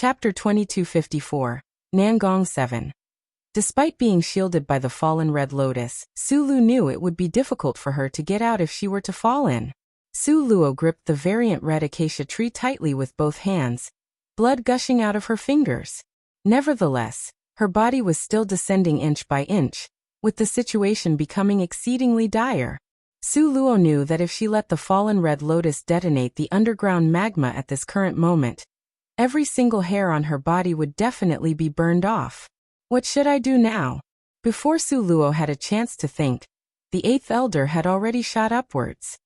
Chapter 2254, Nangong 7. Despite being shielded by the fallen Red Lotus, Su Lu knew it would be difficult for her to get out if she were to fall in. Su Luo gripped the variant red acacia tree tightly with both hands, blood gushing out of her fingers. Nevertheless, her body was still descending inch by inch, with the situation becoming exceedingly dire. Su Luo knew that if she let the fallen Red Lotus detonate the underground magma at this current moment, every single hair on her body would definitely be burned off. What should I do now? Before Su Luo had a chance to think, the eighth elder had already shot upwards.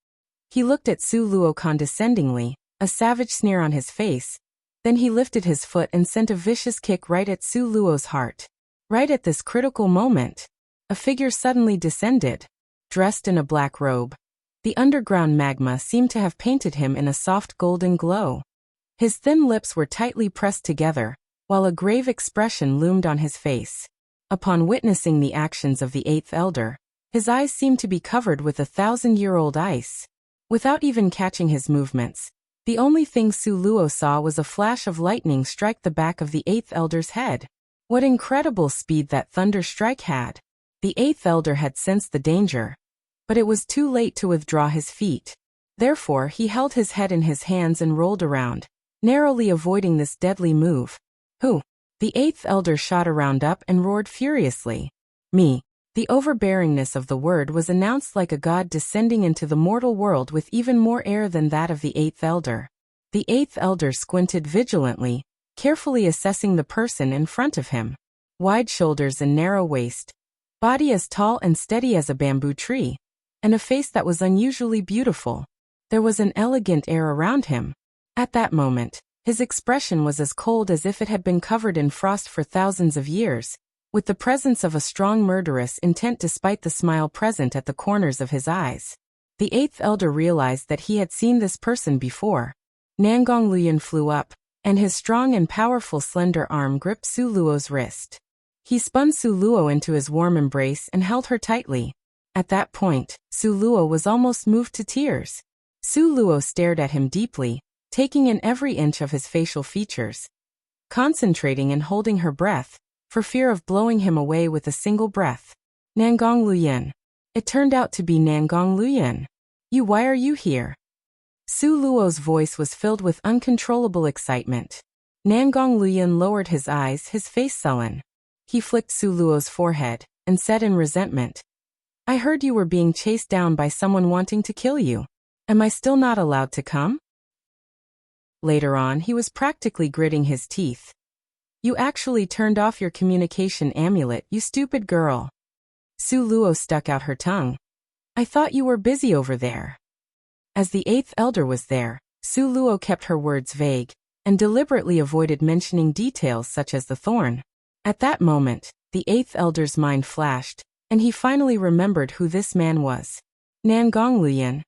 He looked at Su Luo condescendingly, a savage sneer on his face. Then he lifted his foot and sent a vicious kick right at Su Luo's heart. Right at this critical moment, a figure suddenly descended, dressed in a black robe. The underground magma seemed to have painted him in a soft golden glow. His thin lips were tightly pressed together, while a grave expression loomed on his face. Upon witnessing the actions of the eighth elder, his eyes seemed to be covered with 1,000-year-old ice. Without even catching his movements, the only thing Su Luo saw was a flash of lightning strike the back of the eighth elder's head. What incredible speed that thunder strike had! The eighth elder had sensed the danger, but it was too late to withdraw his feet. Therefore he held his head in his hands and rolled around, narrowly avoiding this deadly move. Who? The eighth elder shot around up and roared furiously. Me. The overbearingness of the word was announced like a god descending into the mortal world with even more air than that of the eighth elder. The eighth elder squinted vigilantly, carefully assessing the person in front of him. Wide shoulders and narrow waist, body as tall and steady as a bamboo tree, and a face that was unusually beautiful. There was an elegant air around him. At that moment, his expression was as cold as if it had been covered in frost for thousands of years, with the presence of a strong murderous intent despite the smile present at the corners of his eyes. The eighth elder realized that he had seen this person before. Nangong Luyan flew up, and his strong and powerful slender arm gripped Su Luo's wrist. He spun Su Luo into his warm embrace and held her tightly. At that point, Su Luo was almost moved to tears. Su Luo stared at him deeply, taking in every inch of his facial features, concentrating and holding her breath, for fear of blowing him away with a single breath. Nangong Luyan. It turned out to be Nangong Luyan. Why are you here? Su Luo's voice was filled with uncontrollable excitement. Nangong Luyan lowered his eyes, his face sullen. He flicked Su Luo's forehead, and said in resentment, I heard you were being chased down by someone wanting to kill you. Am I still not allowed to come? Later on, he was practically gritting his teeth. You actually turned off your communication amulet, you stupid girl. Su Luo stuck out her tongue. I thought you were busy over there. As the eighth elder was there, Su Luo kept her words vague, and deliberately avoided mentioning details such as the thorn. At that moment, the eighth elder's mind flashed, and he finally remembered who this man was. Nangong Luyan.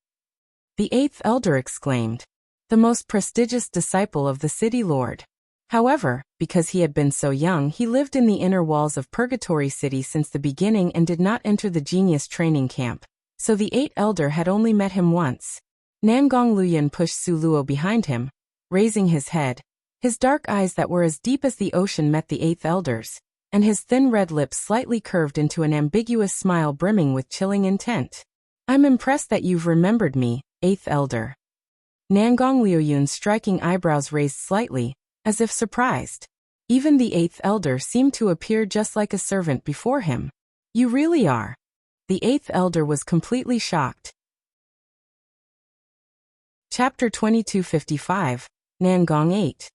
The eighth elder exclaimed. The most prestigious disciple of the city lord. However, because he had been so young, he lived in the inner walls of Purgatory City since the beginning and did not enter the genius training camp, so the eighth elder had only met him once. Nangong Luyan pushed Su Luo behind him, raising his head. His dark eyes that were as deep as the ocean met the eighth elder's, and his thin red lips slightly curved into an ambiguous smile brimming with chilling intent. I'm impressed that you've remembered me, eighth elder. Nangong Luoyun's striking eyebrows raised slightly, as if surprised. Even the eighth elder seemed to appear just like a servant before him. You really are. The eighth elder was completely shocked. Chapter 2255, Nangong 8.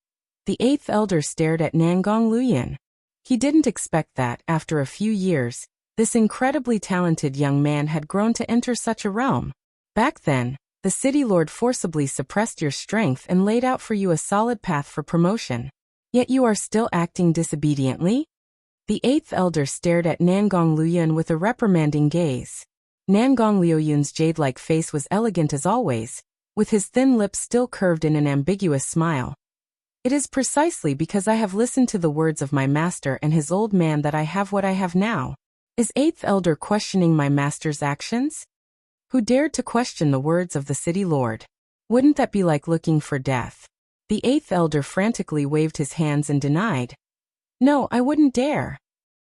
The eighth elder stared at Nangong Luyan. He didn't expect that, after a few years, this incredibly talented young man had grown to enter such a realm. Back then, the city lord forcibly suppressed your strength and laid out for you a solid path for promotion. Yet you are still acting disobediently? The eighth elder stared at Nangong Luyan with a reprimanding gaze. Nangong Luoyun's jade-like face was elegant as always, with his thin lips still curved in an ambiguous smile. It is precisely because I have listened to the words of my master and his old man that I have what I have now. Is eighth elder questioning my master's actions? Who dared to question the words of the city lord? Wouldn't that be like looking for death? The eighth elder frantically waved his hands and denied. No, I wouldn't dare.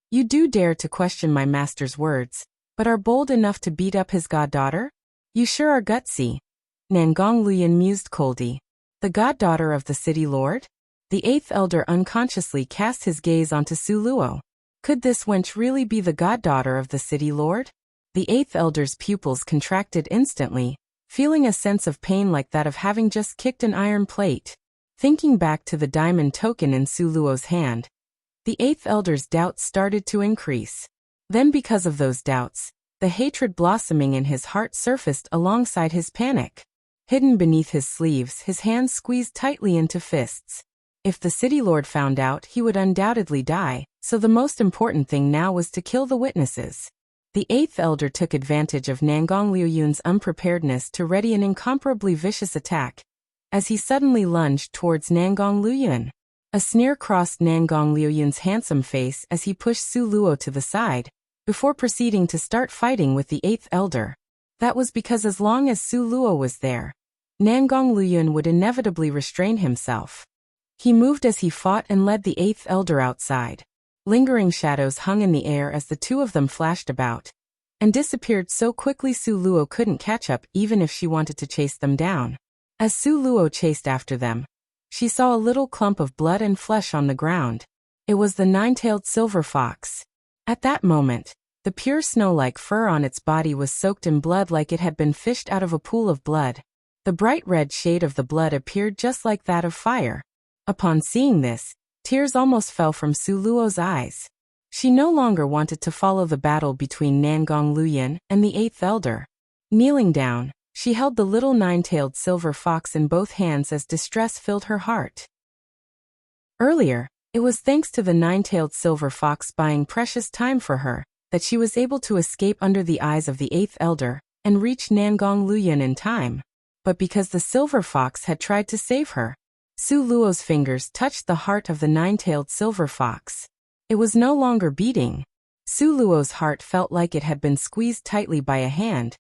You do dare to question my master's words, but are bold enough to beat up his goddaughter? You sure are gutsy. Nangong Luoyun mused coldly. The goddaughter of the city lord? The eighth elder unconsciously cast his gaze onto Su Luo. Could this wench really be the goddaughter of the city lord? The eighth elder's pupils contracted instantly, feeling a sense of pain like that of having just kicked an iron plate. Thinking back to the diamond token in Su Luo's hand, the eighth elder's doubts started to increase. Then because of those doubts, the hatred blossoming in his heart surfaced alongside his panic. Hidden beneath his sleeves, his hands squeezed tightly into fists. If the city lord found out, he would undoubtedly die, so the most important thing now was to kill the witnesses. The eighth elder took advantage of Nangong Luoyun's unpreparedness to ready an incomparably vicious attack, as he suddenly lunged towards Nangong Luoyun. A sneer crossed Nangong Luoyun's handsome face as he pushed Su Luo to the side, before proceeding to start fighting with the eighth elder. That was because as long as Su Luo was there, Nangong Luoyun would inevitably restrain himself. He moved as he fought and led the eighth elder outside. Lingering shadows hung in the air as the two of them flashed about, and disappeared so quickly Su Luo couldn't catch up even if she wanted to chase them down. As Su Luo chased after them, she saw a little clump of blood and flesh on the ground. It was the nine-tailed silver fox. At that moment, the pure snow-like fur on its body was soaked in blood like it had been fished out of a pool of blood. The bright red shade of the blood appeared just like that of fire. Upon seeing this, tears almost fell from Su Luo's eyes. She no longer wanted to follow the battle between Nangong Luoyun and the eighth elder. Kneeling down, she held the little nine-tailed silver fox in both hands as distress filled her heart. Earlier, it was thanks to the nine-tailed silver fox buying precious time for her that she was able to escape under the eyes of the eighth elder and reach Nangong Luoyun in time. But because the silver fox had tried to save her, Su Luo's fingers touched the heart of the nine-tailed silver fox. It was no longer beating. Su Luo's heart felt like it had been squeezed tightly by a hand,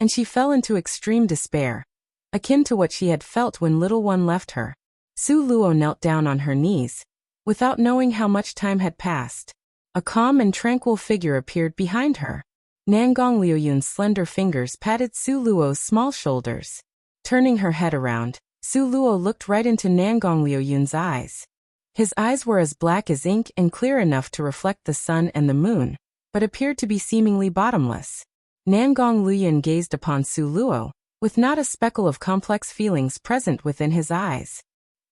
and she fell into extreme despair, akin to what she had felt when little one left her. Su Luo knelt down on her knees, without knowing how much time had passed. A calm and tranquil figure appeared behind her. Nangong Luoyun's slender fingers patted Su Luo's small shoulders. Turning her head around, Su Luo looked right into Nangong Luoyun's eyes. His eyes were as black as ink and clear enough to reflect the sun and the moon, but appeared to be seemingly bottomless. Nangong Luoyun gazed upon Su Luo, with not a speckle of complex feelings present within his eyes.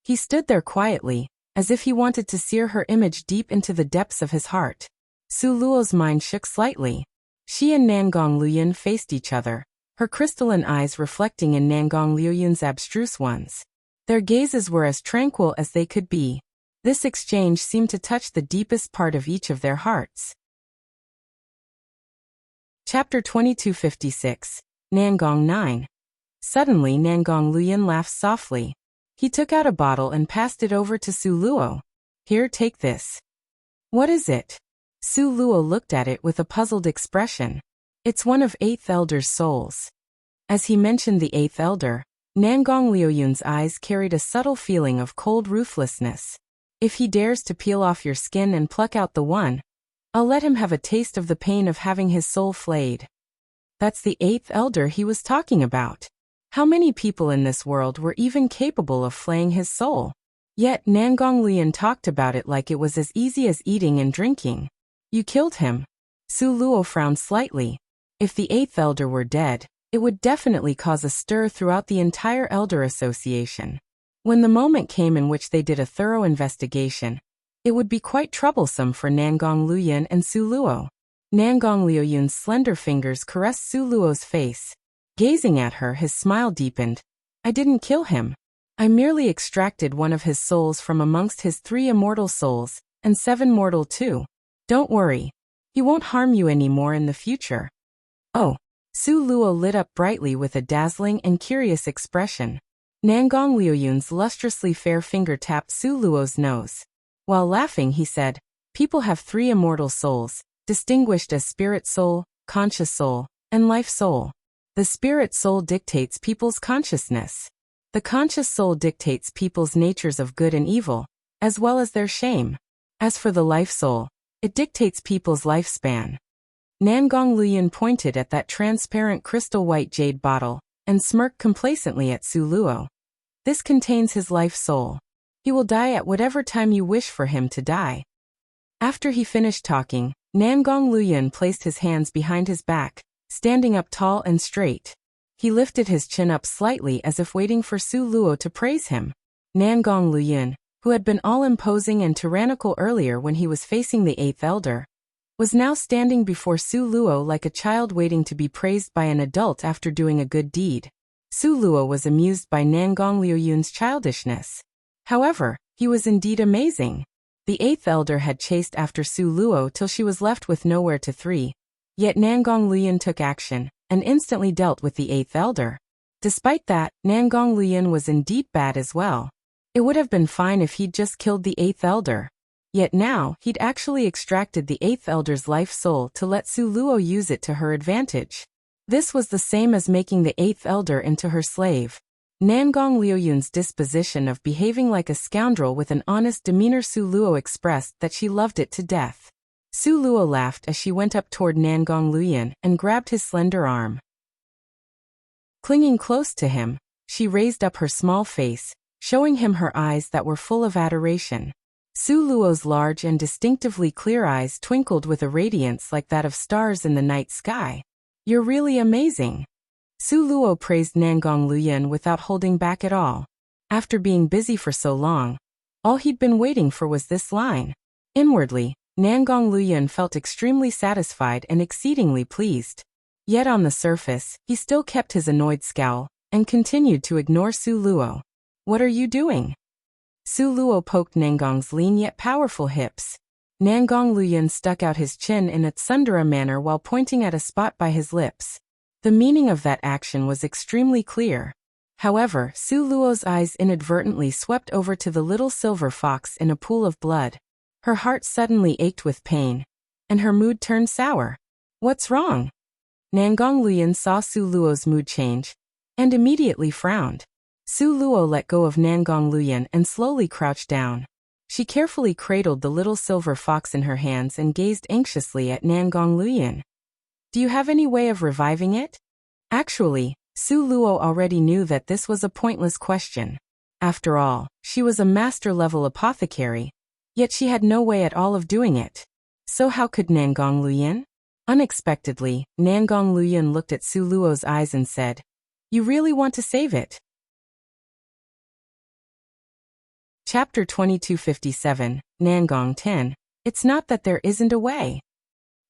He stood there quietly, as if he wanted to sear her image deep into the depths of his heart. Su Luo's mind shook slightly. She and Nangong Luoyun faced each other, her crystalline eyes reflecting in Nangong Luoyun's abstruse ones. Their gazes were as tranquil as they could be. This exchange seemed to touch the deepest part of each of their hearts. Chapter 2256, Nangong 9. Suddenly Nangong Luoyun laughed softly. He took out a bottle and passed it over to Su Luo. Here, take this. What is it? Su Luo looked at it with a puzzled expression. It's one of eighth elder's souls. As he mentioned the eighth elder, Nangong Luoyun's eyes carried a subtle feeling of cold ruthlessness. If he dares to peel off your skin and pluck out the one, I'll let him have a taste of the pain of having his soul flayed. That's the eighth elder he was talking about. How many people in this world were even capable of flaying his soul? Yet Nangong Luoyun talked about it like it was as easy as eating and drinking. You killed him. Su Luo frowned slightly. If the eighth elder were dead, it would definitely cause a stir throughout the entire elder association. When the moment came in which they did a thorough investigation, it would be quite troublesome for Nangong Luoyun and Su Luo. Nangong Luoyun's slender fingers caressed Su Luo's face. Gazing at her, his smile deepened. I didn't kill him. I merely extracted one of his souls from amongst his 3 immortal souls, and 7 mortal too. Don't worry. He won't harm you anymore in the future. Oh. Su Luo lit up brightly with a dazzling and curious expression. Nangong Luoyun's lustrously fair finger tapped Su Luo's nose. While laughing, he said, people have 3 immortal souls, distinguished as spirit soul, conscious soul, and life soul. The spirit soul dictates people's consciousness. The conscious soul dictates people's natures of good and evil, as well as their shame. As for the life soul, it dictates people's lifespan. Nangong Luoyun pointed at that transparent crystal-white jade bottle, and smirked complacently at Su Luo. This contains his life soul. He will die at whatever time you wish for him to die. After he finished talking, Nangong Luoyun placed his hands behind his back, standing up tall and straight. He lifted his chin up slightly as if waiting for Su Luo to praise him. Nangong Luoyun, who had been all imposing and tyrannical earlier when he was facing the Eighth Elder, was now standing before Su Luo like a child waiting to be praised by an adult after doing a good deed. Su Luo was amused by Nangong Luoyun's childishness. However, he was indeed amazing. The Eighth Elder had chased after Su Luo till she was left with nowhere to flee. Yet Nangong Luoyun took action, and instantly dealt with the Eighth Elder. Despite that, Nangong Luoyun was indeed bad as well. It would have been fine if he'd just killed the Eighth Elder. Yet now, he'd actually extracted the Eighth Elder's life soul to let Su Luo use it to her advantage. This was the same as making the Eighth Elder into her slave. Nangong Luoyun's disposition of behaving like a scoundrel with an honest demeanor, Su Luo expressed that she loved it to death. Su Luo laughed as she went up toward Nangong Luoyun and grabbed his slender arm. Clinging close to him, she raised up her small face, showing him her eyes that were full of adoration. Su Luo's large and distinctively clear eyes twinkled with a radiance like that of stars in the night sky. "You're really amazing." Su Luo praised Nangong Luoyun without holding back at all. After being busy for so long, all he'd been waiting for was this line. Inwardly, Nangong Luoyun felt extremely satisfied and exceedingly pleased. Yet on the surface, he still kept his annoyed scowl, and continued to ignore Su Luo. "What are you doing?" Su Luo poked Nangong's lean yet powerful hips. Nangong Luoyun stuck out his chin in a tsundere manner while pointing at a spot by his lips. The meaning of that action was extremely clear. However, Su Luo's eyes inadvertently swept over to the little silver fox in a pool of blood. Her heart suddenly ached with pain, and her mood turned sour. "What's wrong?" Nangong Luoyun saw Su Luo's mood change, and immediately frowned. Su Luo let go of Nangong Luoyun and slowly crouched down. She carefully cradled the little silver fox in her hands and gazed anxiously at Nangong Luoyun. "Do you have any way of reviving it?" Actually, Su Luo already knew that this was a pointless question. After all, she was a master-level apothecary, yet she had no way at all of doing it. So how could Nangong Luoyun? Unexpectedly, Nangong Luoyun looked at Su Luo's eyes and said, "You really want to save it?" Chapter 2257, Nangong 10. It's not that there isn't a way.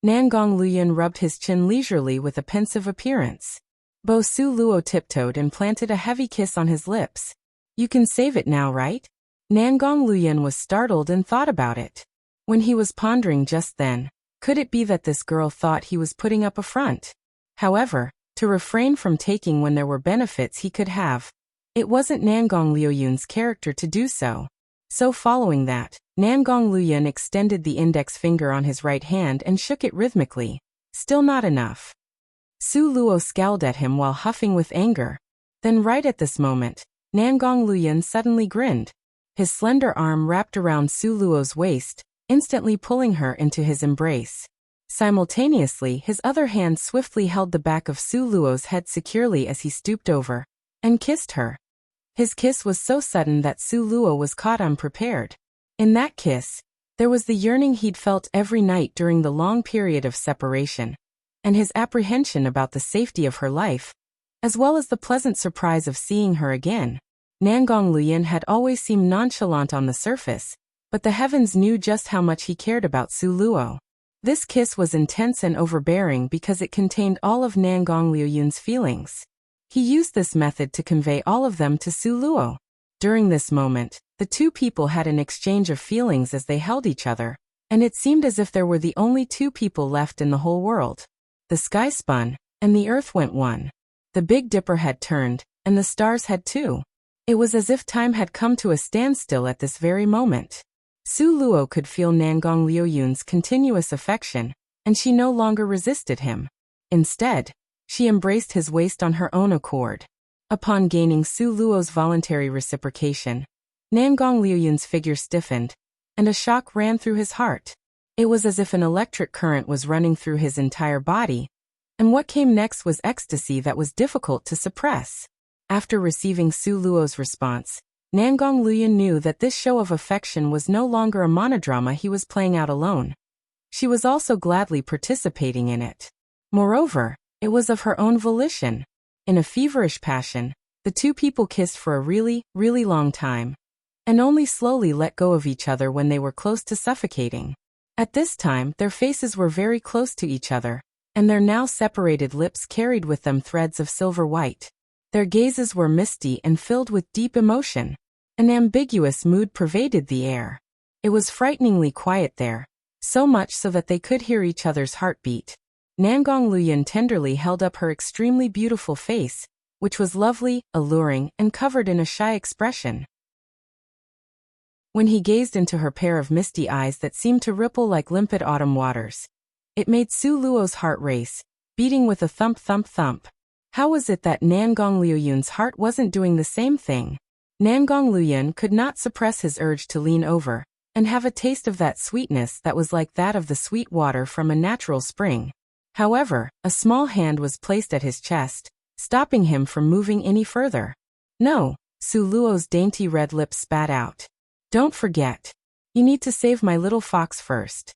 Nangong Luoyun rubbed his chin leisurely with a pensive appearance. Su Luo tiptoed and planted a heavy kiss on his lips. "You can save it now, right?" Nangong Luoyun was startled and thought about it. When he was pondering just then, could it be that this girl thought he was putting up a front? However, to refrain from taking when there were benefits he could have, it wasn't Nangong Luoyun's character to do so. So following that, Nangong Luoyun extended the index finger on his right hand and shook it rhythmically. Still not enough. Su Luo scowled at him while huffing with anger. Then right at this moment, Nangong Luoyun suddenly grinned. His slender arm wrapped around Su Luo's waist, instantly pulling her into his embrace. Simultaneously, his other hand swiftly held the back of Su Luo's head securely as he stooped over and kissed her. His kiss was so sudden that Su Luo was caught unprepared. In that kiss, there was the yearning he'd felt every night during the long period of separation, and his apprehension about the safety of her life, as well as the pleasant surprise of seeing her again. Nangong Luoyun had always seemed nonchalant on the surface, but the heavens knew just how much he cared about Su Luo. This kiss was intense and overbearing because it contained all of Nangong Luoyun's feelings. He used this method to convey all of them to Su Luo. During this moment, the two people had an exchange of feelings as they held each other, and it seemed as if there were the only two people left in the whole world. The sky spun, and the earth went one. The Big Dipper had turned, and the stars had too. It was as if time had come to a standstill at this very moment. Su Luo could feel Nangong Luoyun's continuous affection, and she no longer resisted him. Instead, she embraced his waist on her own accord. Upon gaining Su Luo's voluntary reciprocation, Nangong Liuyun's figure stiffened, and a shock ran through his heart. It was as if an electric current was running through his entire body, and what came next was ecstasy that was difficult to suppress. After receiving Su Luo's response, Nangong Liyun knew that this show of affection was no longer a monodrama he was playing out alone. She was also gladly participating in it. Moreover, it was of her own volition. In a feverish passion, the two people kissed for a really, really long time, and only slowly let go of each other when they were close to suffocating. At this time, their faces were very close to each other, and their now separated lips carried with them threads of silver white. Their gazes were misty and filled with deep emotion. An ambiguous mood pervaded the air. It was frighteningly quiet there, so much so that they could hear each other's heartbeat. Nangong Liyun tenderly held up her extremely beautiful face, which was lovely, alluring, and covered in a shy expression. When he gazed into her pair of misty eyes that seemed to ripple like limpid autumn waters, it made Su Luo's heart race, beating with a thump thump thump. How was it that Nangong Liuyun's heart wasn't doing the same thing? Nangong Liyun could not suppress his urge to lean over and have a taste of that sweetness that was like that of the sweet water from a natural spring. However, a small hand was placed at his chest, stopping him from moving any further. No, Su Luo's dainty red lips spat out. Don't forget. You need to save my little fox first.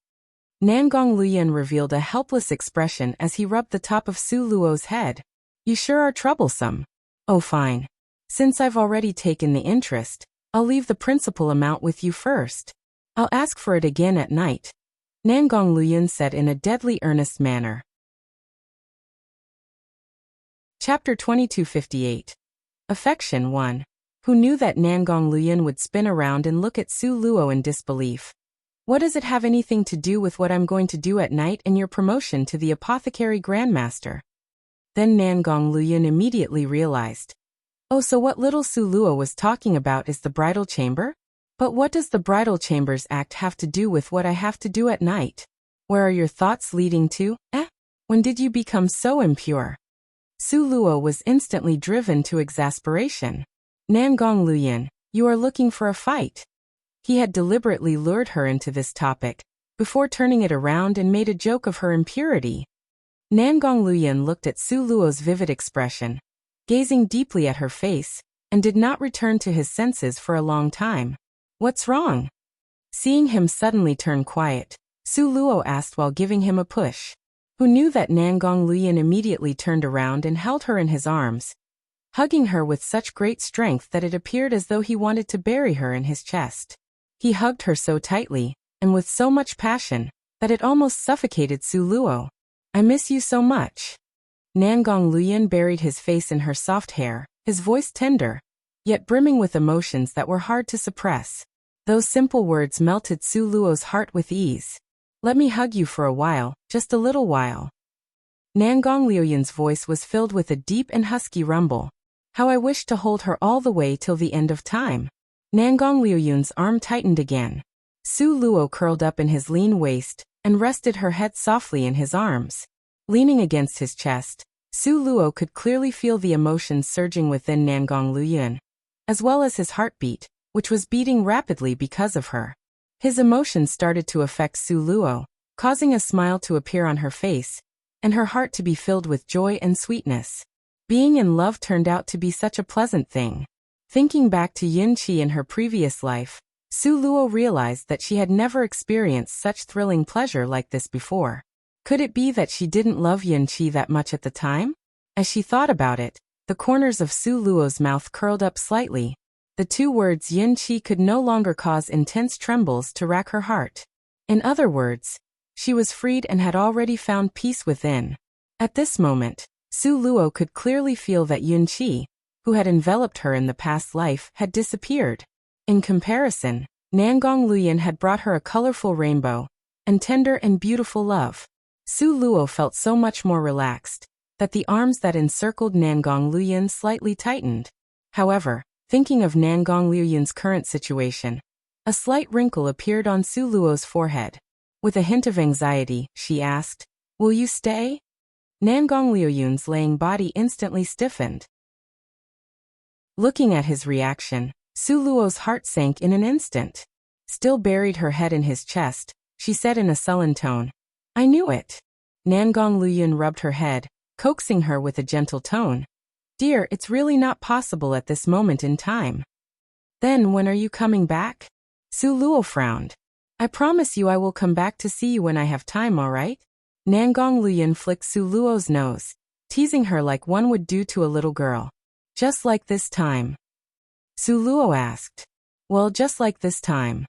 Nangong Liyun revealed a helpless expression as he rubbed the top of Su Luo's head. You sure are troublesome. Oh fine. Since I've already taken the interest, I'll leave the principal amount with you first. I'll ask for it again at night, Nangong Liyun said in a deadly earnest manner. Chapter 2258. Affection 1. Who knew that Nangong Liyun would spin around and look at Su Luo in disbelief? What does it have anything to do with what I'm going to do at night and your promotion to the apothecary grandmaster? Then Nangong Liyun immediately realized. Oh, so what little Su Luo was talking about is the bridal chamber? But what does the bridal chamber's act have to do with what I have to do at night? Where are your thoughts leading to? When did you become so impure? Su Luo was instantly driven to exasperation. Nangong Liyun, you are looking for a fight. He had deliberately lured her into this topic, before turning it around and made a joke of her impurity. Nangong Liyun looked at Su Luo's vivid expression, gazing deeply at her face, and did not return to his senses for a long time. What's wrong? Seeing him suddenly turn quiet, Su Luo asked while giving him a push. Who knew that Nangong Liyun immediately turned around and held her in his arms, hugging her with such great strength that it appeared as though he wanted to bury her in his chest. He hugged her so tightly, and with so much passion, that it almost suffocated Su Luo. I miss you so much. Nangong Liyun buried his face in her soft hair, his voice tender, yet brimming with emotions that were hard to suppress. Those simple words melted Su Luo's heart with ease. Let me hug you for a while, just a little while. Nangong Liuyun's voice was filled with a deep and husky rumble. How I wished to hold her all the way till the end of time. Nangong Liuyun's arm tightened again. Su Luo curled up in his lean waist and rested her head softly in his arms. Leaning against his chest, Su Luo could clearly feel the emotions surging within Nangong Liyun, as well as his heartbeat, which was beating rapidly because of her. His emotions started to affect Su Luo, causing a smile to appear on her face, and her heart to be filled with joy and sweetness. Being in love turned out to be such a pleasant thing. Thinking back to Yun Qi in her previous life, Su Luo realized that she had never experienced such thrilling pleasure like this before. Could it be that she didn't love Yun Qi that much at the time? As she thought about it, the corners of Su Luo's mouth curled up slightly. The two words Yun Qi could no longer cause intense trembles to rack her heart. In other words, she was freed and had already found peace within. At this moment, Su Luo could clearly feel that Yun Qi, who had enveloped her in the past life, had disappeared. In comparison, Nangong Liyun had brought her a colorful rainbow, and tender and beautiful love. Su Luo felt so much more relaxed, that the arms that encircled Nangong Liyun slightly tightened. However, thinking of Nangong Liyun's current situation, a slight wrinkle appeared on Su Luo's forehead. With a hint of anxiety, she asked, "Will you stay?" Nangong Liyun's laying body instantly stiffened. Looking at his reaction, Su Luo's heart sank in an instant. Still buried her head in his chest, she said in a sullen tone, "I knew it." Nangong Luyun rubbed her head, coaxing her with a gentle tone. "Dear, it's really not possible at this moment in time." "Then when are you coming back?" Su Luo frowned. "I promise you I will come back to see you when I have time, all right?" Nangong Luyun flicked Su Luo's nose, teasing her like one would do to a little girl. "Just like this time?" Su Luo asked. "Well, just like this time."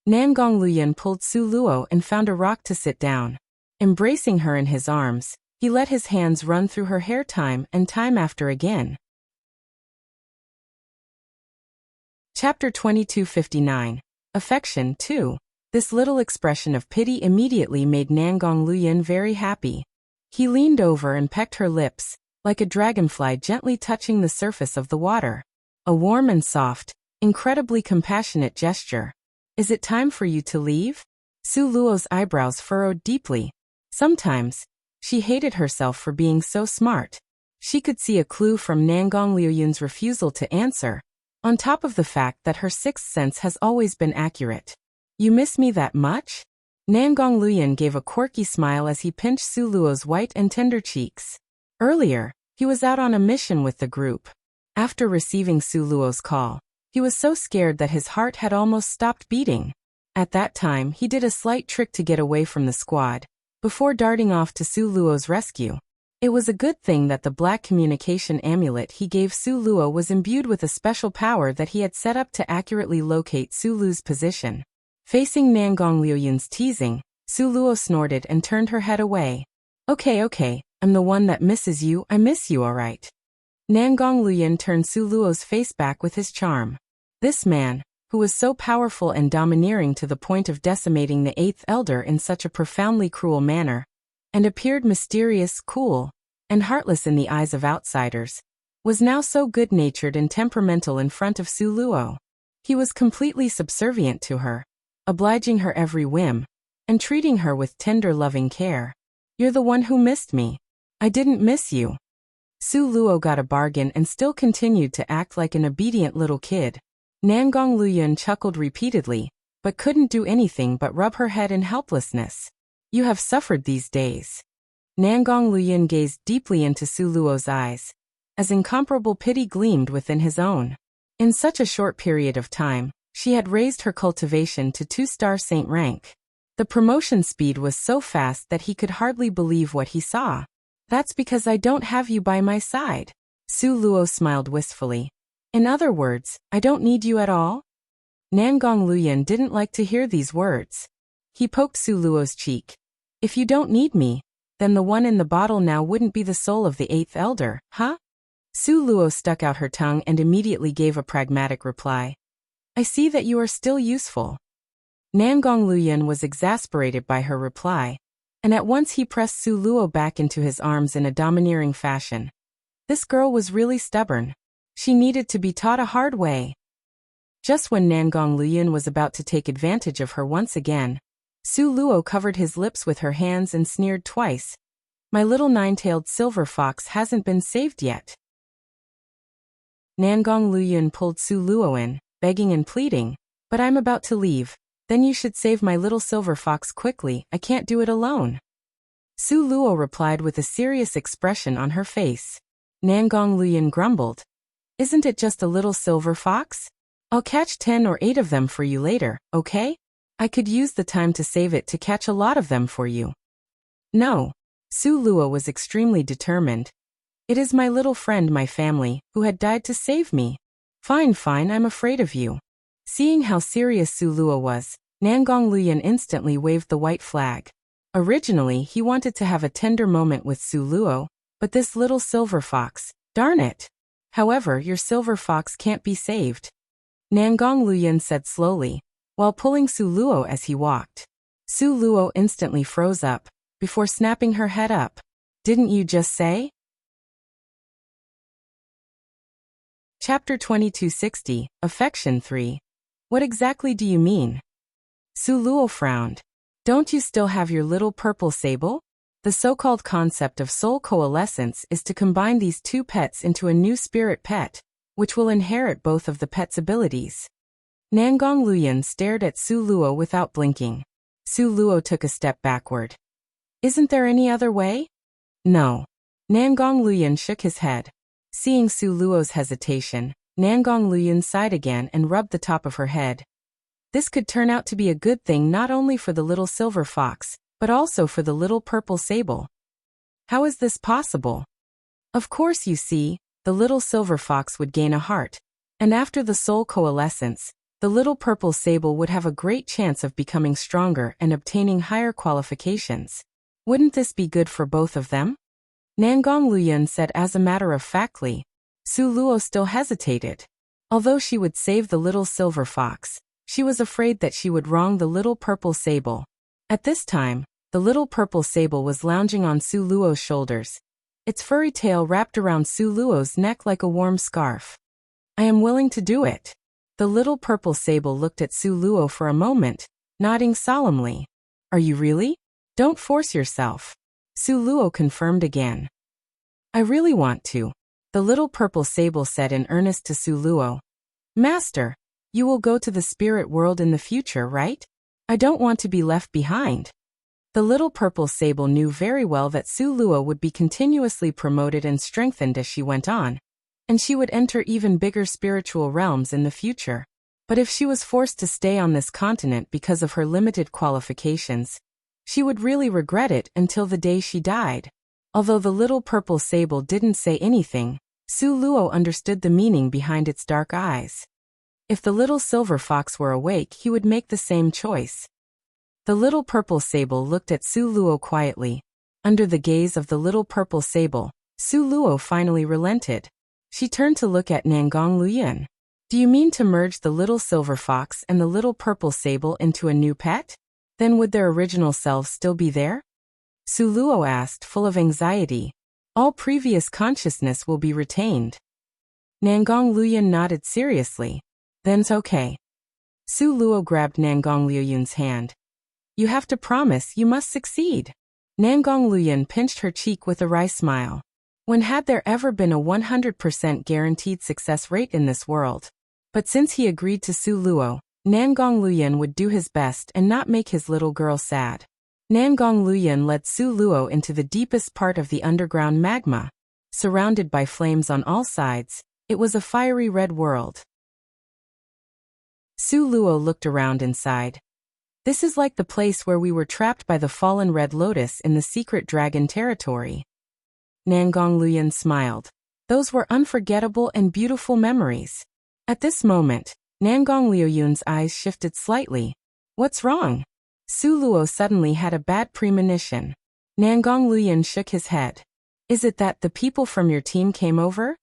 Nangong Luyun pulled Su Luo and found a rock to sit down. Embracing her in his arms, he let his hands run through her hair time and time after again. Chapter 2259. Affection 2. This little expression of pity immediately made Nangong Luyun very happy. He leaned over and pecked her lips, like a dragonfly gently touching the surface of the water. A warm and soft, incredibly compassionate gesture. "Is it time for you to leave?" Su Luo's eyebrows furrowed deeply. Sometimes, she hated herself for being so smart. She could see a clue from Nangong Luyun's refusal to answer, on top of the fact that her sixth sense has always been accurate. "You miss me that much?" Nangong Luyun gave a quirky smile as he pinched Su Luo's white and tender cheeks. Earlier, he was out on a mission with the group. After receiving Su Luo's call, he was so scared that his heart had almost stopped beating. At that time, he did a slight trick to get away from the squad, before darting off to Su Luo's rescue. It was a good thing that the black communication amulet he gave Su Luo was imbued with a special power that he had set up to accurately locate Su Lu's position. Facing Nangong Luyun's teasing, Su Luo snorted and turned her head away. Okay, I'm the one that misses you, I miss you alright." Nangong Luyun turned Su Luo's face back with his charm. This man, who was so powerful and domineering to the point of decimating the eighth elder in such a profoundly cruel manner, and appeared mysterious, cool, and heartless in the eyes of outsiders, was now so good-natured and temperamental in front of Su Luo. He was completely subservient to her, obliging her every whim, and treating her with tender loving care. "You're the one who missed me. I didn't miss you." Su Luo got a bargain and still continued to act like an obedient little kid. Nangong Luyun chuckled repeatedly, but couldn't do anything but rub her head in helplessness. "You have suffered these days." Nangong Luyun gazed deeply into Su Luo's eyes, as incomparable pity gleamed within his own. In such a short period of time, she had raised her cultivation to 2-star saint rank. The promotion speed was so fast that he could hardly believe what he saw. "That's because I don't have you by my side." Su Luo smiled wistfully. "In other words, I don't need you at all?" Nangong Luyun didn't like to hear these words. He poked Su Luo's cheek. "If you don't need me, then the one in the bottle now wouldn't be the soul of the eighth elder, huh?" Su Luo stuck out her tongue and immediately gave a pragmatic reply. "I see that you are still useful." Nangong Luyun was exasperated by her reply, and at once he pressed Su Luo back into his arms in a domineering fashion. This girl was really stubborn. She needed to be taught a hard way. Just when Nangong Luyun was about to take advantage of her once again, Su Luo covered his lips with her hands and sneered twice. "My little nine-tailed silver fox hasn't been saved yet." Nangong Luyun pulled Su Luo in, begging and pleading, "But I'm about to leave. Then you should save my little silver fox quickly, I can't do it alone." Su Luo replied with a serious expression on her face. Nangong Luyun grumbled. "Isn't it just a little silver fox? I'll catch 10 or 8 of them for you later, okay? I could use the time to save it to catch a lot of them for you." "No." Su Luo was extremely determined. "It is my little friend, my family, who had died to save me." Fine, I'm afraid of you." Seeing how serious Su Luo was, Nangong Luyun instantly waved the white flag. Originally, he wanted to have a tender moment with Su Luo, but this little silver fox, darn it. "However, your silver fox can't be saved," Nangong Luyun said slowly, while pulling Su Luo as he walked. Su Luo instantly froze up, before snapping her head up. "Didn't you just say?" Chapter 2260, Affection 3. What exactly do you mean? Su Luo frowned. "Don't you still have your little purple sable?" The so-called concept of soul coalescence is to combine these two pets into a new spirit pet, which will inherit both of the pet's abilities. Nangong Luoyun stared at Su Luo without blinking. Su Luo took a step backward. Isn't there any other way? No. Nangong Luoyun shook his head. Seeing Su Luo's hesitation, Nangong Luoyun sighed again and rubbed the top of her head. This could turn out to be a good thing not only for the little silver fox, but also for the little purple sable. How is this possible? Of course, you see, the little silver fox would gain a heart, and after the soul coalescence, the little purple sable would have a great chance of becoming stronger and obtaining higher qualifications. Wouldn't this be good for both of them? Nangong Luoyun said as a matter of factly. Su Luo still hesitated. Although she would save the little silver fox, she was afraid that she would wrong the little purple sable. At this time, the little purple sable was lounging on Su Luo's shoulders, its furry tail wrapped around Su Luo's neck like a warm scarf. I am willing to do it. The little purple sable looked at Su Luo for a moment, nodding solemnly. Are you really? Don't force yourself. Su Luo confirmed again. I really want to. The little purple sable said in earnest to Su Luo. Master, you will go to the spirit world in the future, right? I don't want to be left behind. The little purple sable knew very well that Su Luo would be continuously promoted and strengthened as she went on, and she would enter even bigger spiritual realms in the future. But if she was forced to stay on this continent because of her limited qualifications, she would really regret it until the day she died. Although the little purple sable didn't say anything, Su Luo understood the meaning behind its dark eyes. If the little silver fox were awake, he would make the same choice. The little purple sable looked at Su Luo quietly. Under the gaze of the little purple sable, Su Luo finally relented. She turned to look at Nangong Luoyun. Do you mean to merge the little silver fox and the little purple sable into a new pet? Then would their original selves still be there? Su Luo asked, full of anxiety. All previous consciousness will be retained. Nangong Luoyun nodded seriously. Then's okay. Su Luo grabbed Nangong Luoyun's hand. You have to promise you must succeed. Nangong Luoyun pinched her cheek with a wry smile. When had there ever been a 100% guaranteed success rate in this world? But since he agreed to Su Luo, Nangong Luoyun would do his best and not make his little girl sad. Nangong Luoyun led Su Luo into the deepest part of the underground magma. Surrounded by flames on all sides, it was a fiery red world. Su Luo looked around inside. This is like the place where we were trapped by the fallen red lotus in the secret dragon territory. Nangong Luoyun smiled. Those were unforgettable and beautiful memories. At this moment, Nangong Luoyun's eyes shifted slightly. What's wrong? Su Luo suddenly had a bad premonition. Nangong Luoyun shook his head. Is it that the people from your team came over?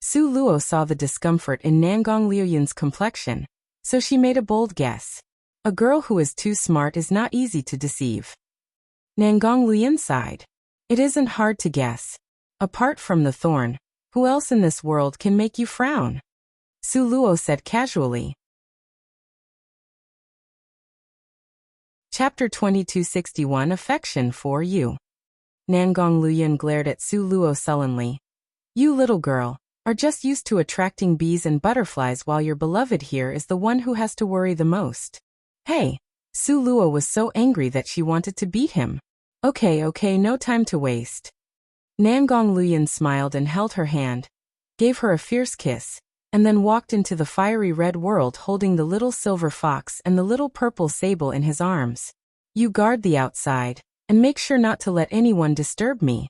Su Luo saw the discomfort in Nangong Luoyun's complexion, so she made a bold guess. A girl who is too smart is not easy to deceive. Nangong Luoyun sighed. It isn't hard to guess. Apart from the thorn, who else in this world can make you frown? Su Luo said casually. Chapter 2261 Affection for You. Nangong Luoyun glared at Su Luo sullenly. You little girl, are just used to attracting bees and butterflies while your beloved here is the one who has to worry the most. Hey! Su Luo was so angry that she wanted to beat him. Okay, no time to waste. Nangong Luoyun smiled and held her hand, gave her a fierce kiss, and then walked into the fiery red world holding the little silver fox and the little purple sable in his arms. You guard the outside, and make sure not to let anyone disturb me.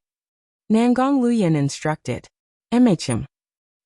Nangong Luoyun instructed. MHM.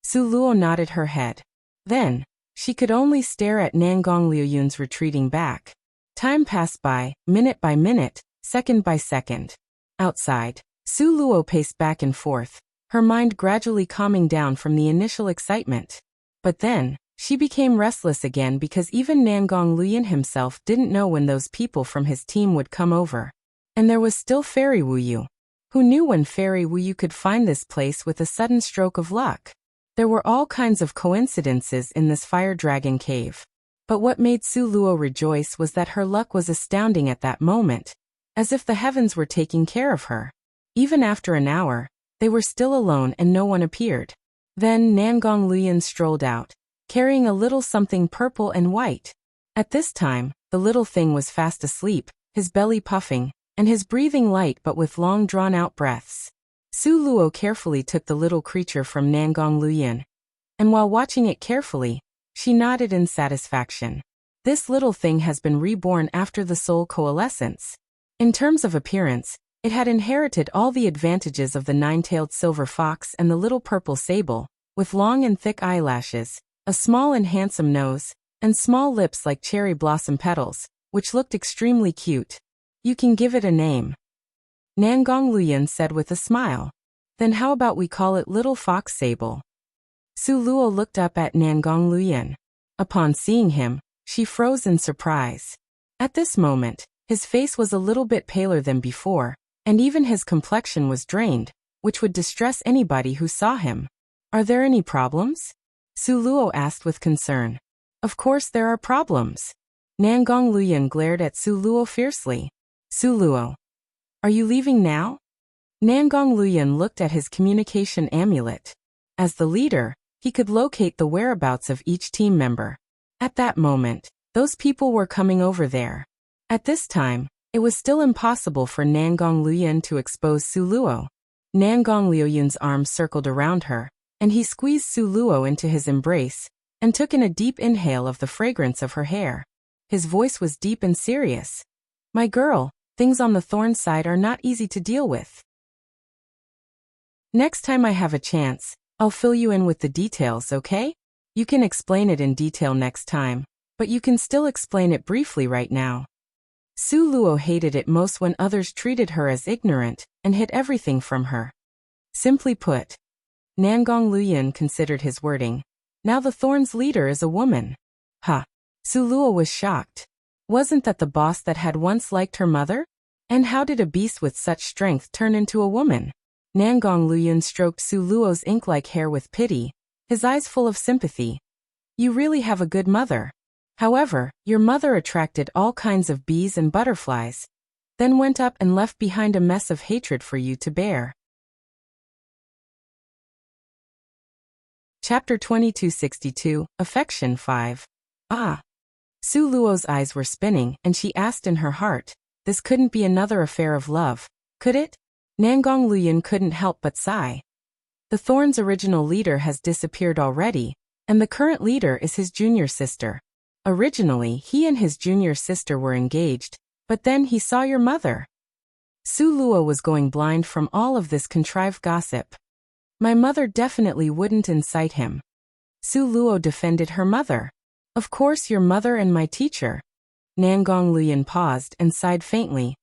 Su Luo nodded her head. Then, she could only stare at Nangong Luoyun's retreating back. Time passed by minute, second by second. Outside, Su Luo paced back and forth, her mind gradually calming down from the initial excitement. But then, she became restless again because even Nangong Luoyun himself didn't know when those people from his team would come over. And there was still Fairy Wuyu. Who knew when Fairy Wuyu could find this place with a sudden stroke of luck? There were all kinds of coincidences in this fire dragon cave. But what made Su Luo rejoice was that her luck was astounding at that moment, as if the heavens were taking care of her. Even after an hour, they were still alone and no one appeared. Then Nangong Luyan strolled out, carrying a little something purple and white. At this time, the little thing was fast asleep, his belly puffing, and his breathing light but with long drawn-out breaths. Su Luo carefully took the little creature from Nangong Luyan, and while watching it carefully, she nodded in satisfaction. This little thing has been reborn after the soul coalescence. In terms of appearance, it had inherited all the advantages of the nine-tailed silver fox and the little purple sable, with long and thick eyelashes, a small and handsome nose, and small lips like cherry blossom petals, which looked extremely cute. You can give it a name, Nangong Luyan said with a smile. Then how about we call it Little Fox Sable? Su Luo looked up at Nangong Luyan. Upon seeing him, she froze in surprise. At this moment, his face was a little bit paler than before, and even his complexion was drained, which would distress anybody who saw him. Are there any problems? Su Luo asked with concern. Of course there are problems. Nangong Luyan glared at Su Luo fiercely. Su Luo, are you leaving now? Nangong Luyan looked at his communication amulet. As the leader, he could locate the whereabouts of each team member. At that moment, those people were coming over there. At this time, it was still impossible for Nangong Luyan to expose Su Luo. Nangong Luoyun's arms circled around her, and he squeezed Su Luo into his embrace, and took in a deep inhale of the fragrance of her hair. His voice was deep and serious. My girl, things on the thorn side are not easy to deal with. Next time I have a chance, I'll fill you in with the details, okay? You can explain it in detail next time, but you can still explain it briefly right now. Su Luo hated it most when others treated her as ignorant and hid everything from her. Simply put, Nangong Luyan considered his wording. Now the Thorn's leader is a woman. Huh. Su Luo was shocked. Wasn't that the boss that had once liked her mother? And how did a beast with such strength turn into a woman? Nangong Luyan stroked Su Luo's ink-like hair with pity, his eyes full of sympathy. You really have a good mother. However, your mother attracted all kinds of bees and butterflies, then went up and left behind a mess of hatred for you to bear. Chapter 2262, Affection 5. Ah. Su Luo's eyes were spinning, and she asked in her heart, this couldn't be another affair of love, could it? Nangong Luyan couldn't help but sigh. The Thorn's original leader has disappeared already, and the current leader is his junior sister. Originally, he and his junior sister were engaged, but then he saw your mother. Su Luo was going blind from all of this contrived gossip. My mother definitely wouldn't incite him. Su Luo defended her mother. Of course your mother and my teacher. Nangong Luyan paused and sighed faintly.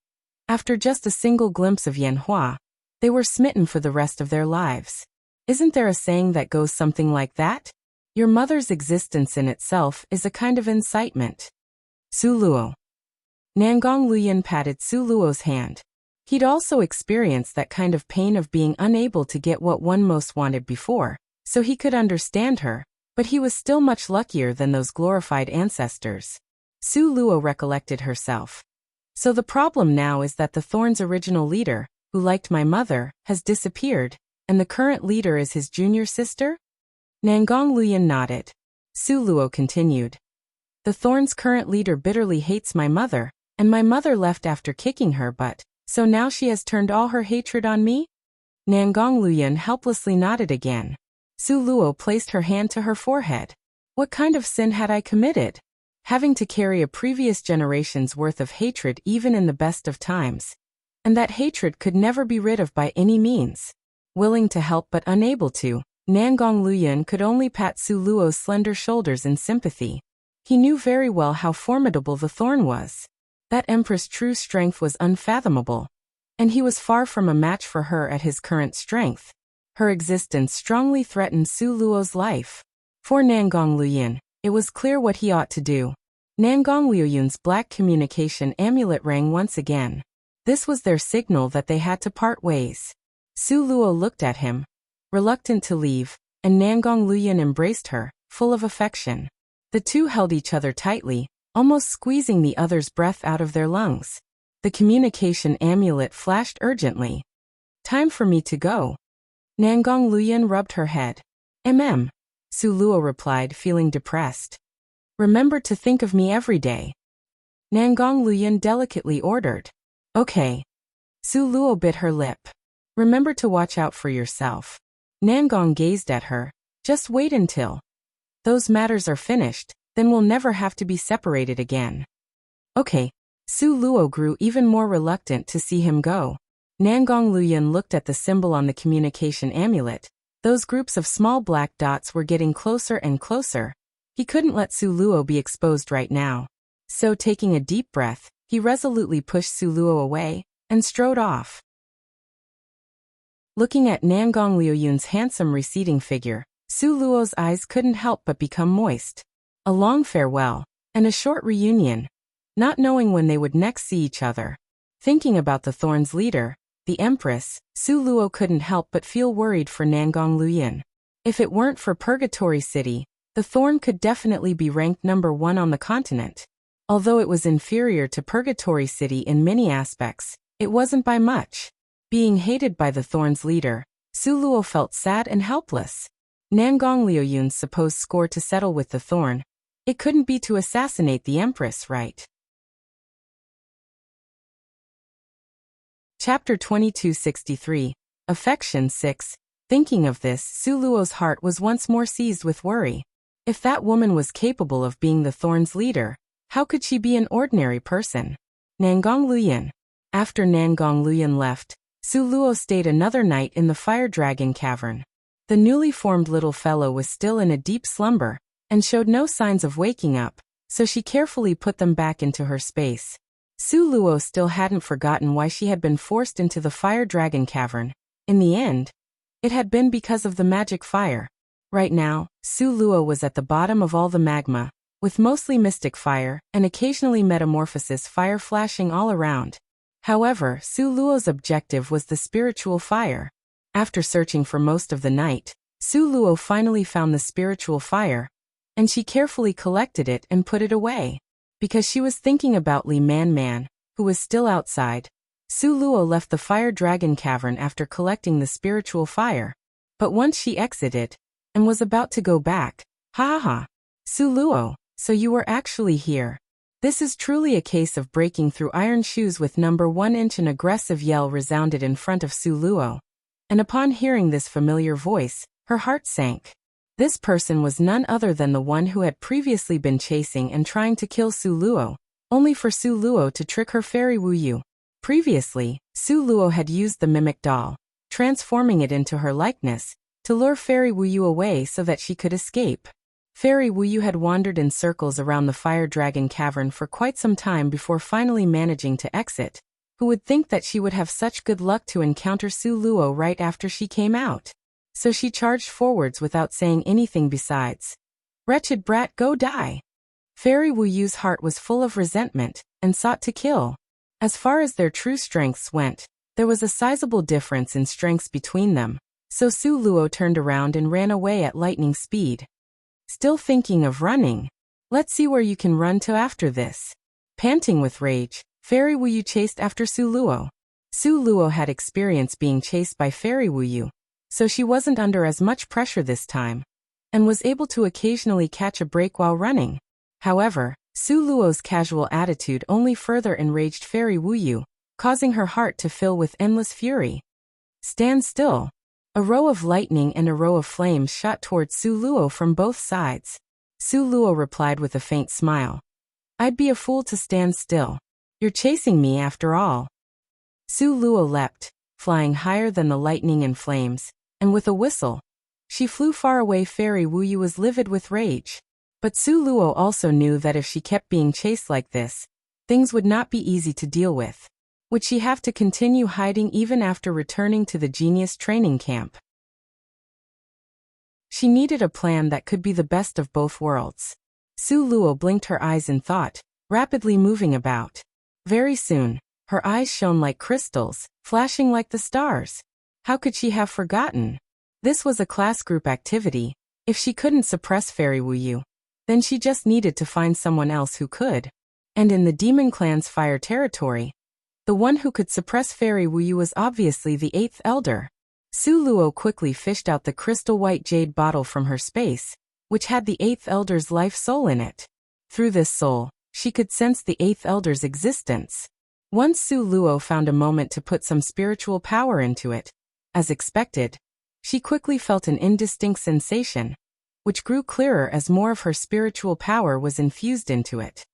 After just a single glimpse of Yanhua, they were smitten for the rest of their lives. Isn't there a saying that goes something like that? Your mother's existence in itself is a kind of incitement. Su Luo. Nangong Luyan patted Su Luo's hand. He'd also experienced that kind of pain of being unable to get what one most wanted before, so he could understand her, but he was still much luckier than those glorified ancestors. Su Luo recollected herself. So the problem now is that the Thorn's original leader, who liked my mother, has disappeared, and the current leader is his junior sister? Nangong Luyan nodded. Su Luo continued. The Thorn's current leader bitterly hates my mother, and my mother left after kicking her butt, so now she has turned all her hatred on me? Nangong Luyan helplessly nodded again. Su Luo placed her hand to her forehead. What kind of sin had I committed? Having to carry a previous generation's worth of hatred even in the best of times. And that hatred could never be rid of by any means. Willing to help but unable to, Nangong Luyan could only pat Su Luo's slender shoulders in sympathy. He knew very well how formidable the Thorn was. That Empress' true strength was unfathomable. And he was far from a match for her at his current strength. Her existence strongly threatened Su Luo's life. For Nangong Luyan, it was clear what he ought to do. Nangong Luoyun's black communication amulet rang once again. This was their signal that they had to part ways. Su Luo looked at him, reluctant to leave, and Nangong Luyan embraced her, full of affection. The two held each other tightly, almost squeezing the other's breath out of their lungs. The communication amulet flashed urgently. Time for me to go. Nangong Luyan rubbed her head. Su Luo replied, feeling depressed. Remember to think of me every day. Nangong Luoyun delicately ordered. Okay. Su Luo bit her lip. Remember to watch out for yourself. Nangong gazed at her. Just wait until those matters are finished, then we'll never have to be separated again. Okay. Su Luo grew even more reluctant to see him go. Nangong Luoyun looked at the symbol on the communication amulet. Those groups of small black dots were getting closer and closer. He couldn't let Su Luo be exposed right now. So taking a deep breath, he resolutely pushed Su Luo away and strode off. Looking at Nangong Luoyun's handsome receding figure, Su Luo's eyes couldn't help but become moist. A long farewell, and a short reunion, not knowing when they would next see each other. Thinking about the Thorn's leader, the Empress, Su Luo couldn't help but feel worried for Nangong Luoyun. If it weren't for Purgatory City, the Thorn could definitely be ranked number 1 on the continent. Although it was inferior to Purgatory City in many aspects, it wasn't by much. Being hated by the Thorn's leader, Su Luo felt sad and helpless. Nangong Luoyun's supposed score to settle with the Thorn. It couldn't be to assassinate the Empress, right? Chapter 2263. Affection 6. Thinking of this, Su Luo's heart was once more seized with worry. If that woman was capable of being the Thorn's leader, how could she be an ordinary person? Nangong Luoyun. After Nangong Luoyun left, Su Luo stayed another night in the Fire Dragon Cavern. The newly formed little fellow was still in a deep slumber, and showed no signs of waking up, so she carefully put them back into her space. Su Luo still hadn't forgotten why she had been forced into the Fire Dragon Cavern. In the end, it had been because of the magic fire. Right now, Su Luo was at the bottom of all the magma, with mostly mystic fire and occasionally metamorphosis fire flashing all around. However, Su Luo's objective was the spiritual fire. After searching for most of the night, Su Luo finally found the spiritual fire, and she carefully collected it and put it away. Because she was thinking about Li Man, who was still outside, Su Luo left the Fire Dragon Cavern after collecting the spiritual fire. But once she exited, and was about to go back, ha, Su Luo, so you were actually here. This is truly a case of breaking through iron shoes with number 1 inch. An aggressive yell resounded in front of Su Luo. And upon hearing this familiar voice, her heart sank. This person was none other than the one who had previously been chasing and trying to kill Su Luo, only for Su Luo to trick her Fairy Wuyu. Previously, Su Luo had used the mimic doll, transforming it into her likeness, to lure Fairy Wuyu away so that she could escape. Fairy Wuyu had wandered in circles around the Fire Dragon Cavern for quite some time before finally managing to exit. Who would think that she would have such good luck to encounter Su Luo right after she came out? So she charged forwards without saying anything besides. Wretched brat, go die! Fairy Wuyu's heart was full of resentment, and sought to kill. As far as their true strengths went, there was a sizable difference in strengths between them, so Su Luo turned around and ran away at lightning speed. Still thinking of running? Let's see where you can run to after this. Panting with rage, Fairy Wuyu chased after Su Luo. Su Luo had experience being chased by Fairy Wuyu, so she wasn't under as much pressure this time, and was able to occasionally catch a break while running. However, Su Luo's casual attitude only further enraged Fairy Wuyu, causing her heart to fill with endless fury. Stand still! A row of lightning and a row of flames shot towards Su Luo from both sides. Su Luo replied with a faint smile. I'd be a fool to stand still. You're chasing me after all. Su Luo leapt, flying higher than the lightning and flames, and with a whistle, she flew far away. Fairy Wuyu was livid with rage. But Su Luo also knew that if she kept being chased like this, things would not be easy to deal with. Would she have to continue hiding even after returning to the genius training camp? She needed a plan that could be the best of both worlds. Su Luo blinked her eyes in thought, rapidly moving about. Very soon, her eyes shone like crystals, flashing like the stars. How could she have forgotten? This was a class group activity. If she couldn't suppress Fairy Wuyu, then she just needed to find someone else who could. And in the Demon Clan's fire territory, the one who could suppress Fairy Wuyu was obviously the 8th Elder. Su Luo quickly fished out the crystal-white jade bottle from her space, which had the 8th Elder's life soul in it. Through this soul, she could sense the 8th Elder's existence. Once Su Luo found a moment to put some spiritual power into it, as expected, she quickly felt an indistinct sensation, which grew clearer as more of her spiritual power was infused into it.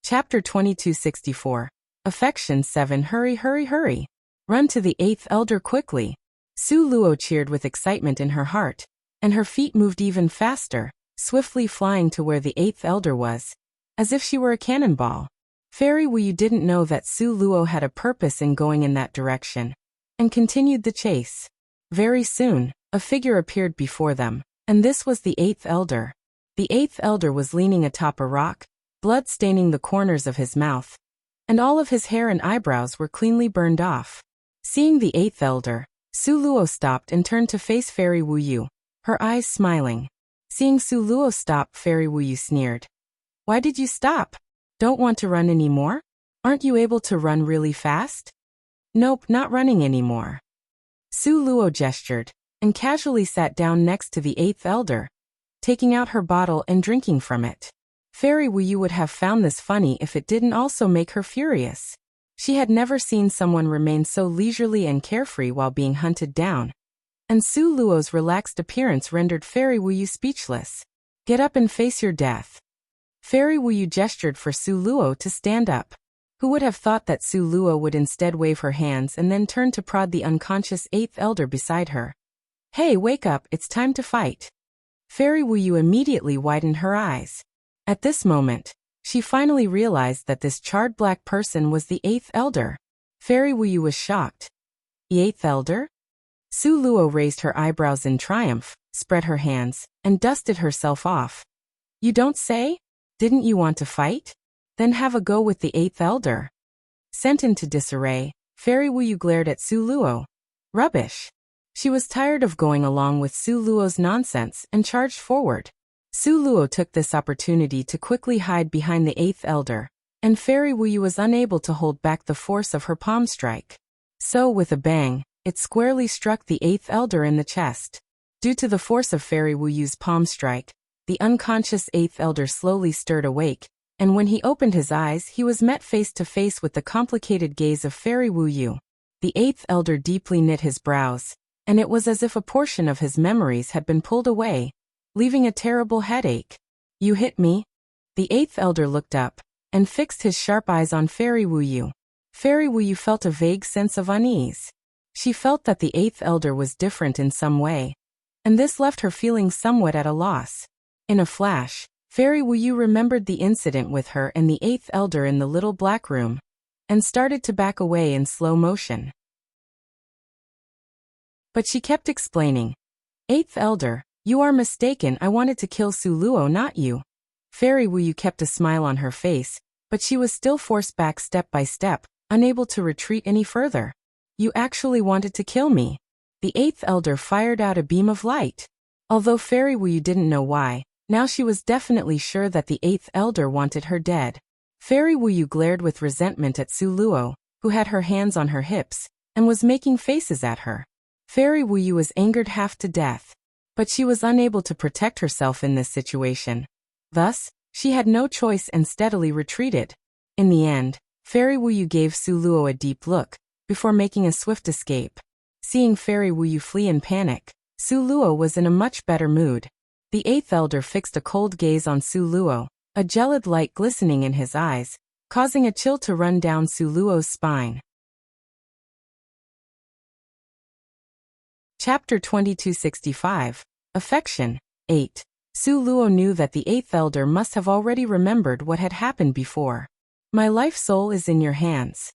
Chapter 2264. Affection 7. Hurry, hurry, hurry. Run to the 8th Elder quickly. Su Luo cheered with excitement in her heart, and her feet moved even faster, swiftly flying to where the 8th Elder was, as if she were a cannonball. Fairy Wuyu didn't know that Su Luo had a purpose in going in that direction, and continued the chase. Very soon, a figure appeared before them, and this was the 8th Elder. The 8th Elder was leaning atop a rock, blood staining the corners of his mouth, and all of his hair and eyebrows were cleanly burned off. Seeing the 8th Elder, Su Luo stopped and turned to face Fairy Wuyu, her eyes smiling. Seeing Su Luo stop, Fairy Wuyu sneered. Why did you stop? Don't want to run anymore? Aren't you able to run really fast? Nope, not running anymore. Su Luo gestured, and casually sat down next to the 8th Elder, taking out her bottle and drinking from it. Fairy Wuyu would have found this funny if it didn't also make her furious. She had never seen someone remain so leisurely and carefree while being hunted down, and Su Luo's relaxed appearance rendered Fairy Wuyu speechless. Get up and face your death. Fairy Wuyu gestured for Su Luo to stand up. Who would have thought that Su Luo would instead wave her hands and then turn to prod the unconscious 8th Elder beside her. Hey, wake up, it's time to fight. Fairy Wuyu immediately widened her eyes. At this moment, she finally realized that this charred black person was the 8th Elder. Fairy Wuyu was shocked. The 8th Elder? Su Luo raised her eyebrows in triumph, spread her hands, and dusted herself off. You don't say? Didn't you want to fight? Then have a go with the 8th Elder. Sent into disarray, Fairy Wuyu glared at Su Luo. Rubbish. She was tired of going along with Su Luo's nonsense and charged forward. Su Luo took this opportunity to quickly hide behind the 8th Elder, and Fairy Wuyu was unable to hold back the force of her palm strike. So, with a bang, it squarely struck the 8th Elder in the chest. Due to the force of Fairy Wuyu's palm strike, the unconscious 8th Elder slowly stirred awake, and when he opened his eyes he was met face to face with the complicated gaze of Fairy Wuyu. The 8th Elder deeply knit his brows, and it was as if a portion of his memories had been pulled away, leaving a terrible headache. You hit me? The 8th Elder looked up, and fixed his sharp eyes on Fairy Wuyu. Fairy Wuyu felt a vague sense of unease. She felt that the 8th Elder was different in some way, and this left her feeling somewhat at a loss. In a flash, Fairy Wuyu remembered the incident with her and the 8th Elder in the little black room, and started to back away in slow motion. But she kept explaining. 8th Elder, you are mistaken, I wanted to kill Su Luo, not you. Fairy Wuyu kept a smile on her face, but she was still forced back step by step, unable to retreat any further. You actually wanted to kill me. The 8th Elder fired out a beam of light. Although Fairy Wuyu didn't know why, now she was definitely sure that the 8th Elder wanted her dead. Fairy Wuyu glared with resentment at Su Luo, who had her hands on her hips, and was making faces at her. Fairy Wuyu was angered half to death, but she was unable to protect herself in this situation. Thus, she had no choice and steadily retreated. In the end, Fairy Wuyu gave Su Luo a deep look, before making a swift escape. Seeing Fairy Wuyu flee in panic, Su Luo was in a much better mood. The 8th Elder fixed a cold gaze on Su Luo, a gelid light glistening in his eyes, causing a chill to run down Su Luo's spine. Chapter 2265. Affection 8. Su Luo knew that the 8th Elder must have already remembered what had happened before. My life soul is in your hands.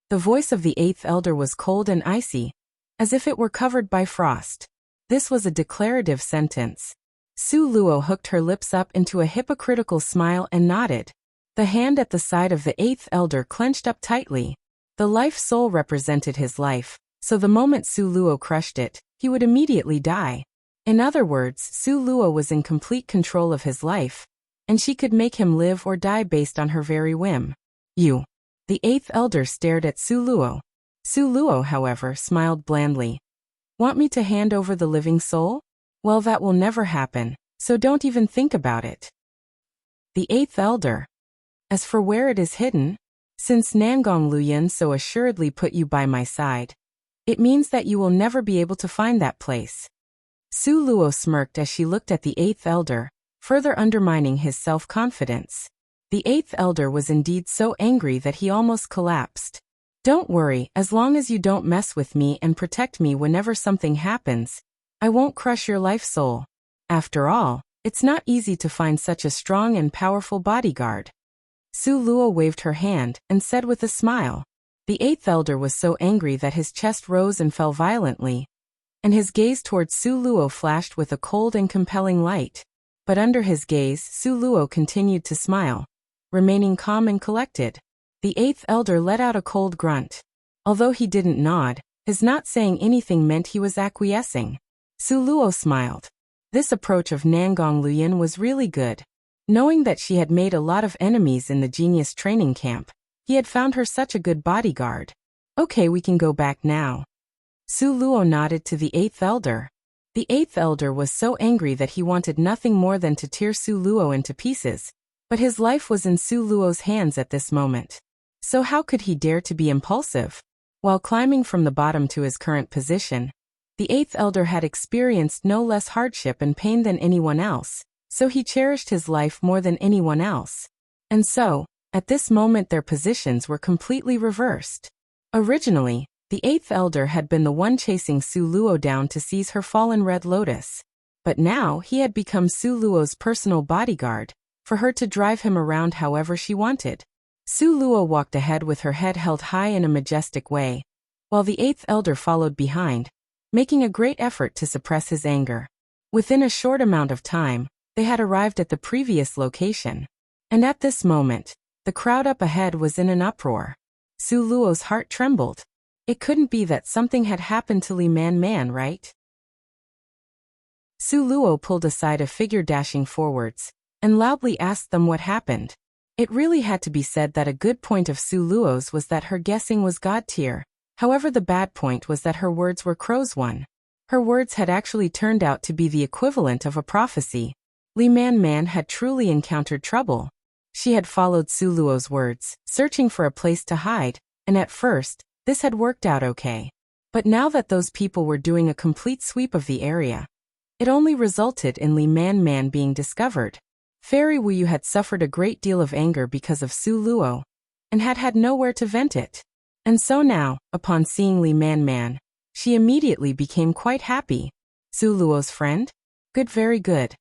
The voice of the 8th Elder was cold and icy, as if it were covered by frost. This was a declarative sentence. Su Luo hooked her lips up into a hypocritical smile and nodded. The hand at the side of the 8th Elder clenched up tightly. The life soul represented his life, so the moment Su Luo crushed it, he would immediately die. In other words, Su Luo was in complete control of his life, and she could make him live or die based on her very whim. You. The 8th Elder stared at Su Luo. Su Luo, however, smiled blandly. Want me to hand over the living soul? Well, that will never happen, so don't even think about it. The eighth elder. As for where it is hidden, since Nangong Luyan so assuredly put you by my side, it means that you will never be able to find that place. Su Luo smirked as she looked at the eighth elder, further undermining his self-confidence. The eighth elder was indeed so angry that he almost collapsed. Don't worry, as long as you don't mess with me and protect me whenever something happens, I won't crush your life soul. After all, it's not easy to find such a strong and powerful bodyguard. Su Luo waved her hand and said with a smile. The eighth elder was so angry that his chest rose and fell violently, and his gaze towards Su Luo flashed with a cold and compelling light. But under his gaze, Su Luo continued to smile, remaining calm and collected. The eighth elder let out a cold grunt. Although he didn't nod, his not saying anything meant he was acquiescing. Su Luo smiled. This approach of Nangong Luyan was really good. Knowing that she had made a lot of enemies in the genius training camp, he had found her such a good bodyguard. Okay, we can go back now. Su Luo nodded to the eighth elder. The eighth elder was so angry that he wanted nothing more than to tear Su Luo into pieces, but his life was in Su Luo's hands at this moment. So how could he dare to be impulsive? While climbing from the bottom to his current position, the eighth elder had experienced no less hardship and pain than anyone else, so he cherished his life more than anyone else. And so, at this moment their positions were completely reversed. Originally, the eighth elder had been the one chasing Su Luo down to seize her fallen red lotus. But now he had become Su Luo's personal bodyguard, for her to drive him around however she wanted. Su Luo walked ahead with her head held high in a majestic way, while the eighth elder followed behind, making a great effort to suppress his anger. Within a short amount of time, they had arrived at the previous location. And at this moment, the crowd up ahead was in an uproar. Su Luo's heart trembled. It couldn't be that something had happened to Li Man, right? Su Luo pulled aside a figure dashing forwards, and loudly asked them what happened. It really had to be said that a good point of Su Luo's was that her guessing was god tier. However, the bad point was that her words were crow's one. Her words had actually turned out to be the equivalent of a prophecy. Li Man had truly encountered trouble. She had followed Su Luo's words, searching for a place to hide, and at first, this had worked out okay. But now that those people were doing a complete sweep of the area, it only resulted in Li Man being discovered. Fairy Wuyu had suffered a great deal of anger because of Su Luo, and had had nowhere to vent it. And so now, upon seeing Li Man, she immediately became quite happy. Su Luo's friend? Good, very good.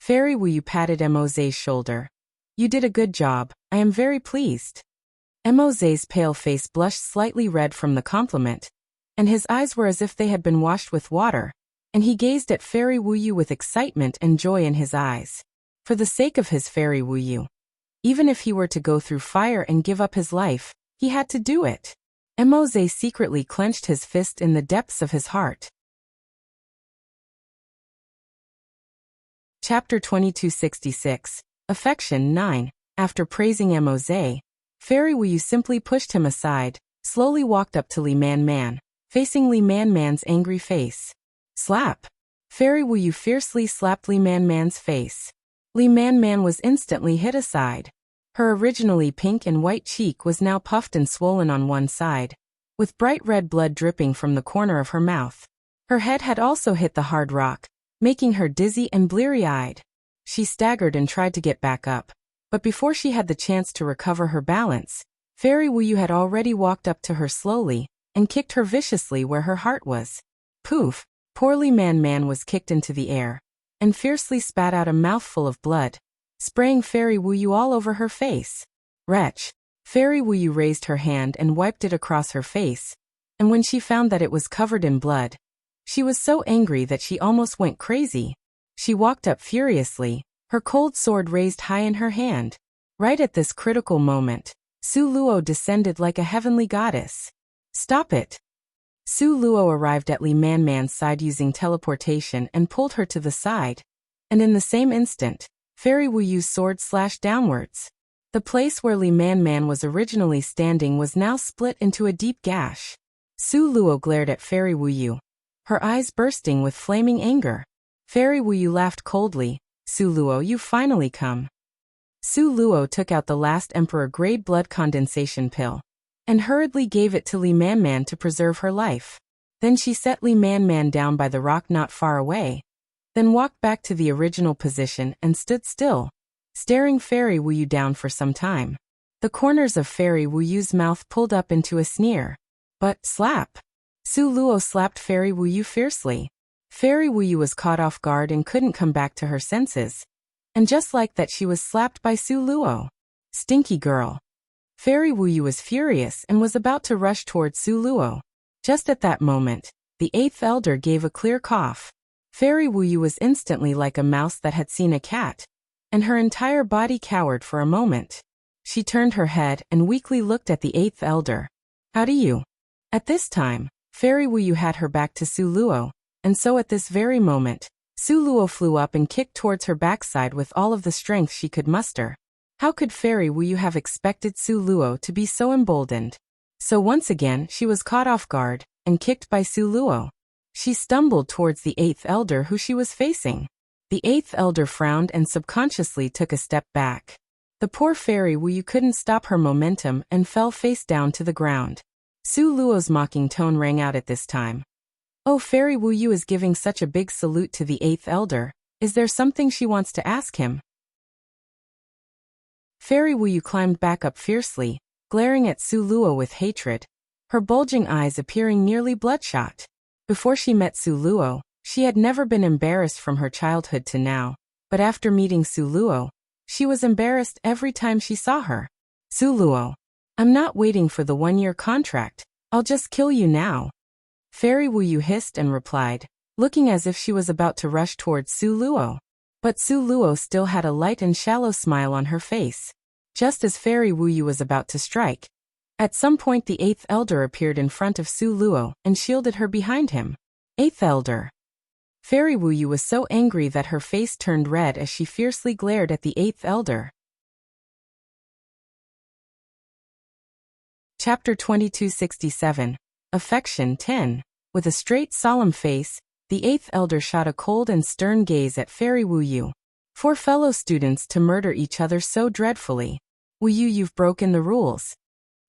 Fairy Wuyu patted Moze's shoulder. You did a good job, I am very pleased. Moze's pale face blushed slightly red from the compliment, and his eyes were as if they had been washed with water, and he gazed at Fairy Wuyu with excitement and joy in his eyes. For the sake of his Fairy Wuyu, even if he were to go through fire and give up his life, he had to do it. Moze secretly clenched his fist in the depths of his heart. Chapter 2266, Affection 9. After praising Moze, Fairy Wuyu simply pushed him aside, slowly walked up to Li Man, facing Li Man's angry face. Slap! Fairy Wuyu fiercely slapped Li Man's face. Li Man was instantly hit aside. Her originally pink and white cheek was now puffed and swollen on one side, with bright red blood dripping from the corner of her mouth. Her head had also hit the hard rock, making her dizzy and bleary-eyed. She staggered and tried to get back up, but before she had the chance to recover her balance, Fairy Wuyu had already walked up to her slowly, and kicked her viciously where her heart was. Poof! Poor Li Man was kicked into the air, and fiercely spat out a mouthful of blood, spraying Fairy Wuyu all over her face. Wretch! Fairy Wuyu raised her hand and wiped it across her face, and when she found that it was covered in blood, she was so angry that she almost went crazy. She walked up furiously, her cold sword raised high in her hand. Right at this critical moment, Su Luo descended like a heavenly goddess. Stop it! Su Luo arrived at Li Man's side using teleportation and pulled her to the side, and in the same instant, Fairy Wuyu's sword slashed downwards. The place where Li Man was originally standing was now split into a deep gash. Su Luo glared at Fairy Wuyu, her eyes bursting with flaming anger. Fairy Wuyu laughed coldly. Su Luo, you've finally come. Su Luo took out the last emperor-grade blood condensation pill and hurriedly gave it to Li Man to preserve her life. Then she set Li Man down by the rock not far away, then walked back to the original position and stood still, staring Fairy Wuyu down for some time. The corners of Fairy Wuyu's mouth pulled up into a sneer. But, slap! Su Luo slapped Fairy Wuyu fiercely. Fairy Wuyu was caught off guard and couldn't come back to her senses. And just like that, she was slapped by Su Luo. Stinky girl. Fairy Wuyu was furious and was about to rush towards Su Luo. Just at that moment, the 8th elder gave a clear cough. Fairy Wuyu was instantly like a mouse that had seen a cat, and her entire body cowered for a moment. She turned her head and weakly looked at the 8th elder. How do you? At this time, Fairy Wuyu had her back to Su Luo, and so at this very moment, Su Luo flew up and kicked towards her backside with all of the strength she could muster. How could Fairy Wuyu have expected Su Luo to be so emboldened? So once again she was caught off guard and kicked by Su Luo. She stumbled towards the 8th elder who she was facing. The 8th elder frowned and subconsciously took a step back. The poor Fairy Wuyu couldn't stop her momentum and fell face down to the ground. Su Luo's mocking tone rang out at this time. Oh, Fairy Wuyu is giving such a big salute to the 8th elder. Is there something she wants to ask him? Fairy Wuyu climbed back up fiercely, glaring at Su Luo with hatred, her bulging eyes appearing nearly bloodshot. Before she met Su Luo, she had never been embarrassed from her childhood to now, but after meeting Su Luo, she was embarrassed every time she saw her. Su Luo, I'm not waiting for the 1-year contract, I'll just kill you now. Fairy Wuyu hissed and replied, looking as if she was about to rush towards Su Luo. But Su Luo still had a light and shallow smile on her face. Just as Fairy Wuyu was about to strike, at some point the 8th elder appeared in front of Su Luo and shielded her behind him. 8th elder. Fairy Wuyu was so angry that her face turned red as she fiercely glared at the 8th elder. Chapter 2267. Affection 10. With a straight solemn face, the 8th elder shot a cold and stern gaze at Fairy Wuyu. 4 fellow students to murder each other so dreadfully. Wuyu, you've broken the rules.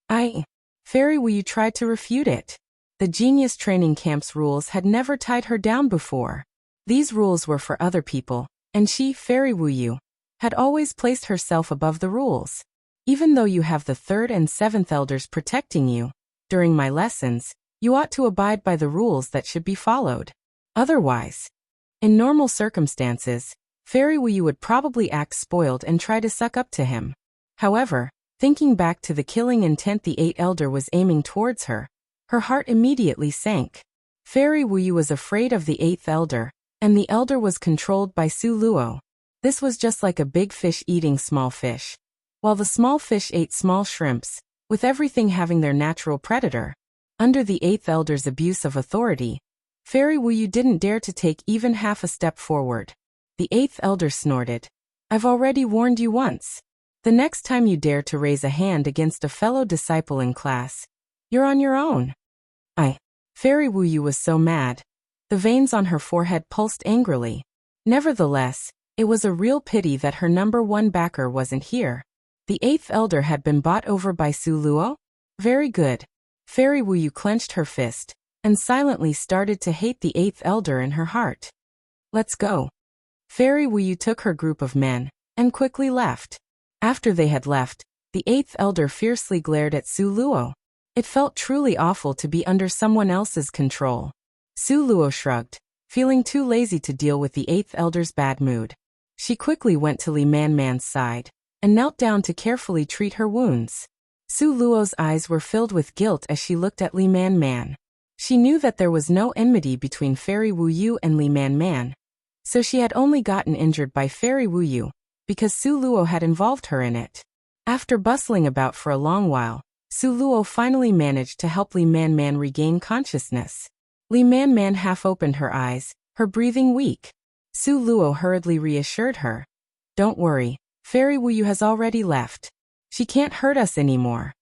Fairy Wuyu tried to refute it. The genius training camp's rules had never tied her down before. These rules were for other people, and she, Fairy Wuyu, had always placed herself above the rules. Even though you have the 3rd and 7th elders protecting you, during my lessons, you ought to abide by the rules that should be followed. Otherwise, in normal circumstances, Fairy Wuyu would probably act spoiled and try to suck up to him. However, thinking back to the killing intent the 8th elder was aiming towards her, her heart immediately sank. Fairy Wuyu was afraid of the 8th elder, and the elder was controlled by Su Luo. This was just like a big fish eating small fish, while the small fish ate small shrimps, with everything having their natural predator. Under the 8th elder's abuse of authority, Fairy Wuyu didn't dare to take even half a step forward. The 8th elder snorted. I've already warned you once. The next time you dare to raise a hand against a fellow disciple in class, you're on your own. Fairy Wuyu was so mad. The veins on her forehead pulsed angrily. Nevertheless, it was a real pity that her number 1 backer wasn't here. The 8th elder had been bought over by Su Luo? Very good. Fairy Wuyu clenched her fist and silently started to hate the 8th elder in her heart. Let's go. Fairy Wuyu took her group of men and quickly left. After they had left, the 8th elder fiercely glared at Su Luo. It felt truly awful to be under someone else's control. Su Luo shrugged, feeling too lazy to deal with the 8th elder's bad mood. She quickly went to Li Man's side and knelt down to carefully treat her wounds. Su Luo's eyes were filled with guilt as she looked at Li Man. She knew that there was no enmity between Fairy Wuyu and Li Man, so she had only gotten injured by Fairy Wuyu because Su Luo had involved her in it. After bustling about for a long while, Su Luo finally managed to help Li Man regain consciousness. Li Man half opened her eyes, her breathing weak. Su Luo hurriedly reassured her. Don't worry, Fairy Wuyu has already left. She can't hurt us anymore.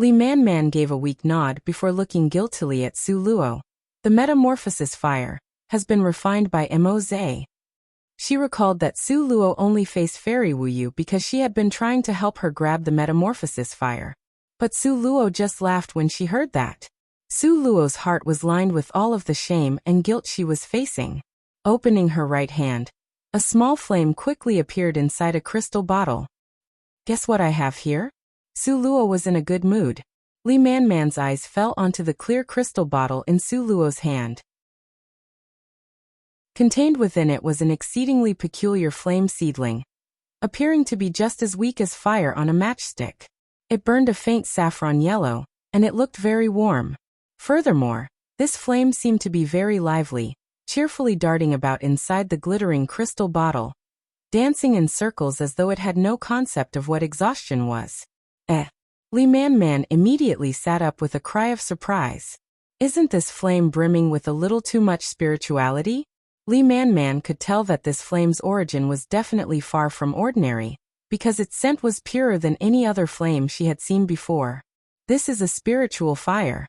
Li Man gave a weak nod before looking guiltily at Su Luo. The metamorphosis fire has been refined by Mo Zhe. She recalled that Su Luo only faced Fairy Wu Yu because she had been trying to help her grab the metamorphosis fire. But Su Luo just laughed when she heard that. Su Luo's heart was lined with all of the shame and guilt she was facing. Opening her right hand, a small flame quickly appeared inside a crystal bottle. Guess what I have here? Su Luo was in a good mood. Li Man's eyes fell onto the clear crystal bottle in Su Luo's hand. Contained within it was an exceedingly peculiar flame seedling, appearing to be just as weak as fire on a matchstick. It burned a faint saffron yellow, and it looked very warm. Furthermore, this flame seemed to be very lively, cheerfully darting about inside the glittering crystal bottle, dancing in circles as though it had no concept of what exhaustion was. Li Man immediately sat up with a cry of surprise. Isn't this flame brimming with a little too much spirituality? Li Man could tell that this flame's origin was definitely far from ordinary, because its scent was purer than any other flame she had seen before. This is a spiritual fire.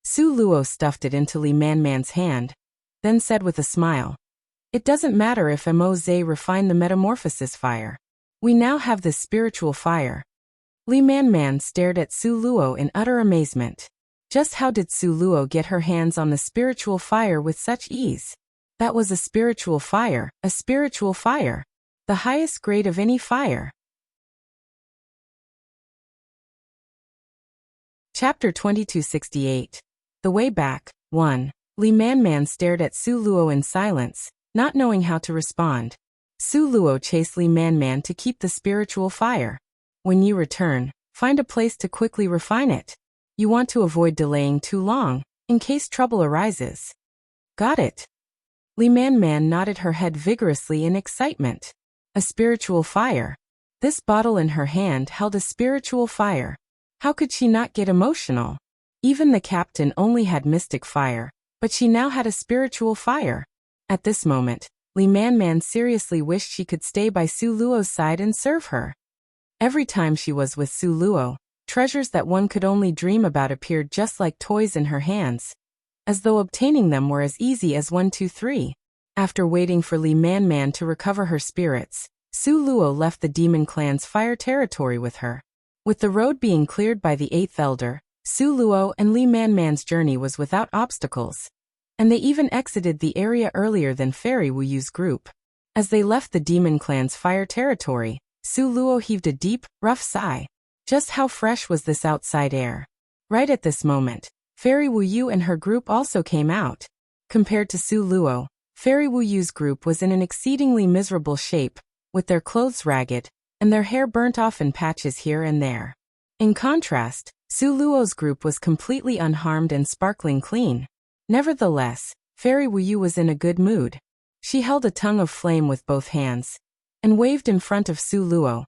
Su Luo stuffed it into Li Man's hand, then said with a smile, "It doesn't matter if Mo Zhe refined the metamorphosis fire. We now have this spiritual fire." Li Man stared at Su Luo in utter amazement. Just how did Su Luo get her hands on the spiritual fire with such ease? That was a spiritual fire, the highest grade of any fire. Chapter 2268. The Way Back, 1. Li Man stared at Su Luo in silence, not knowing how to respond. Su Luo chased Li Man to keep the spiritual fire. When you return, find a place to quickly refine it. You want to avoid delaying too long, in case trouble arises. Got it. Li Man nodded her head vigorously in excitement. A spiritual fire. This bottle in her hand held a spiritual fire. How could she not get emotional? Even the captain only had mystic fire, but she now had a spiritual fire. At this moment, Li Man seriously wished she could stay by Su Luo's side and serve her. Every time she was with Su Luo, treasures that one could only dream about appeared just like toys in her hands, as though obtaining them were as easy as 1, 2, 3. After waiting for Li Man to recover her spirits, Su Luo left the demon clan's fire territory with her. With the road being cleared by the 8th elder, Su Luo and Li Man's journey was without obstacles, and they even exited the area earlier than Fairy Wu Yu's group. As they left the demon clan's fire territory, Su Luo heaved a deep, rough sigh. Just how fresh was this outside air? Right at this moment, Fairy Wu Yu and her group also came out. Compared to Su Luo, Fairy Wu Yu's group was in an exceedingly miserable shape, with their clothes ragged, and their hair burnt off in patches here and there. In contrast, Su Luo's group was completely unharmed and sparkling clean. Nevertheless, Fairy Wu Yu was in a good mood. She held a tongue of flame with both hands, and waved in front of Su Luo,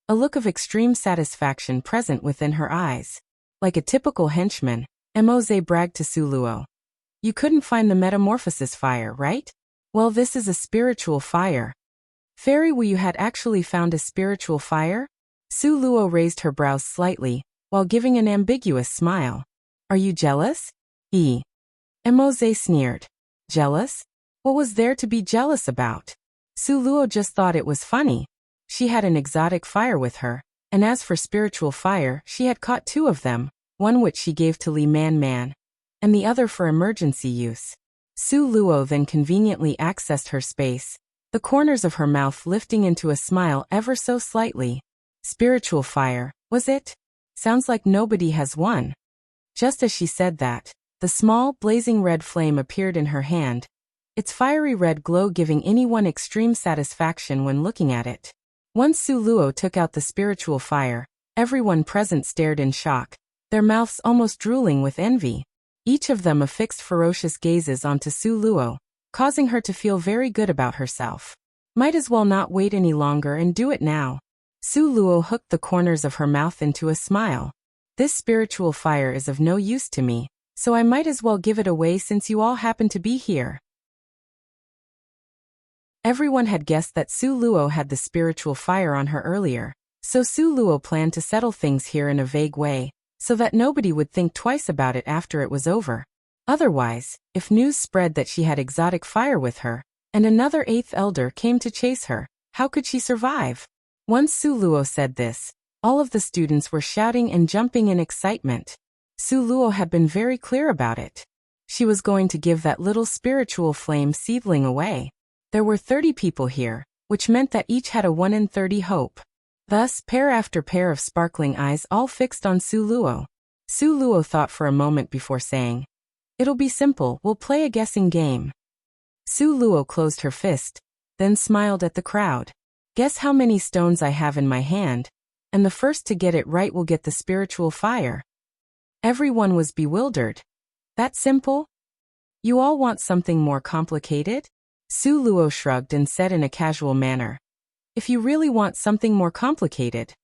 a look of extreme satisfaction present within her eyes. Like a typical henchman, Mo Zhe bragged to Su Luo. "You couldn't find the metamorphosis fire, right? Well, this is a spiritual fire." Fairy Wu Yu had actually found a spiritual fire? Su Luo raised her brows slightly, while giving an ambiguous smile. "Are you jealous?" Mo Zhe sneered. "Jealous? What was there to be jealous about?" Su Luo just thought it was funny. She had an exotic fire with her, and as for spiritual fire, she had caught 2 of them, one which she gave to Li Man, and the other for emergency use. Su Luo then conveniently accessed her space, the corners of her mouth lifting into a smile ever so slightly. "Spiritual fire, was it? Sounds like nobody has one." Just as she said that, the small, blazing red flame appeared in her hand, its fiery red glow giving anyone extreme satisfaction when looking at it. Once Su Luo took out the spiritual fire, everyone present stared in shock, their mouths almost drooling with envy. Each of them affixed ferocious gazes onto Su Luo, causing her to feel very good about herself. Might as well not wait any longer and do it now. Su Luo hooked the corners of her mouth into a smile. "This spiritual fire is of no use to me, so I might as well give it away since you all happen to be here." Everyone had guessed that Su Luo had the spiritual fire on her earlier, so Su Luo planned to settle things here in a vague way, so that nobody would think twice about it after it was over. Otherwise, if news spread that she had exotic fire with her, and another 8th elder came to chase her, how could she survive? Once Su Luo said this, all of the students were shouting and jumping in excitement. Su Luo had been very clear about it. She was going to give that little spiritual flame seedling away. There were 30 people here, which meant that each had a 1 in 30 hope. Thus, pair after pair of sparkling eyes all fixed on Su Luo. Su Luo thought for a moment before saying, "It'll be simple, we'll play a guessing game." Su Luo closed her fist, then smiled at the crowd. "Guess how many stones I have in my hand, and the first to get it right will get the spiritual fire." Everyone was bewildered. That simple? You all want something more complicated? Su Luo shrugged and said in a casual manner, "If you really want something more complicated."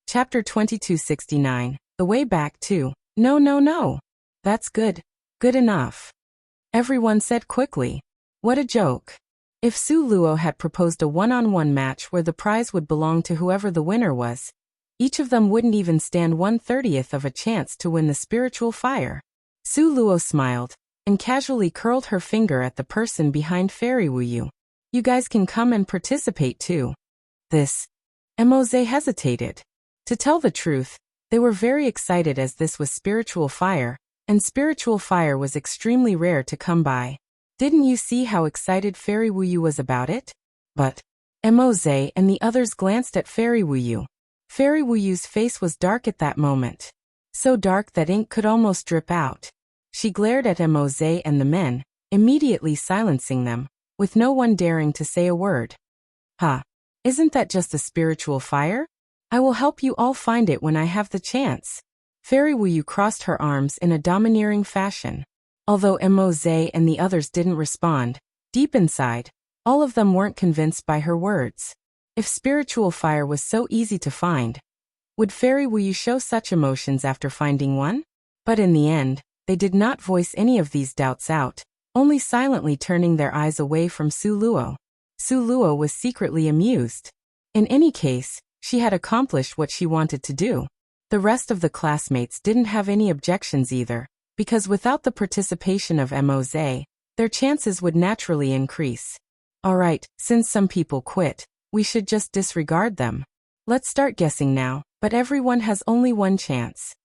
Chapter 2269, The Way Back to, No, no, no. That's good. Good enough. Everyone said quickly. What a joke. If Su Luo had proposed a one-on-one match where the prize would belong to whoever the winner was, each of them wouldn't even stand 1/30th of a chance to win the spiritual fire. Su Luo smiled, and casually curled her finger at the person behind Fairy Wuyu. You guys can come and participate too. This. Mose hesitated. To tell the truth, they were very excited as this was spiritual fire, and spiritual fire was extremely rare to come by. Didn't you see how excited Fairy Wuyu was about it? But Mose and the others glanced at Fairy Wuyu. Fairy Wuyu's face was dark at that moment. So dark that ink could almost drip out. She glared at Mose and the men, immediately silencing them, with no one daring to say a word. "Ha! Isn't that just a spiritual fire? I will help you all find it when I have the chance." Fairy Wuyu crossed her arms in a domineering fashion. Although Mose and the others didn't respond, deep inside, all of them weren't convinced by her words. If spiritual fire was so easy to find, would Fairy Wuyu show such emotions after finding one? But in the end, they did not voice any of these doubts out, only silently turning their eyes away from Su Luo. Su Luo was secretly amused. In any case, she had accomplished what she wanted to do. The rest of the classmates didn't have any objections either, because without the participation of Mose, their chances would naturally increase. Alright, since some people quit, we should just disregard them. Let's start guessing now, but everyone has only one chance.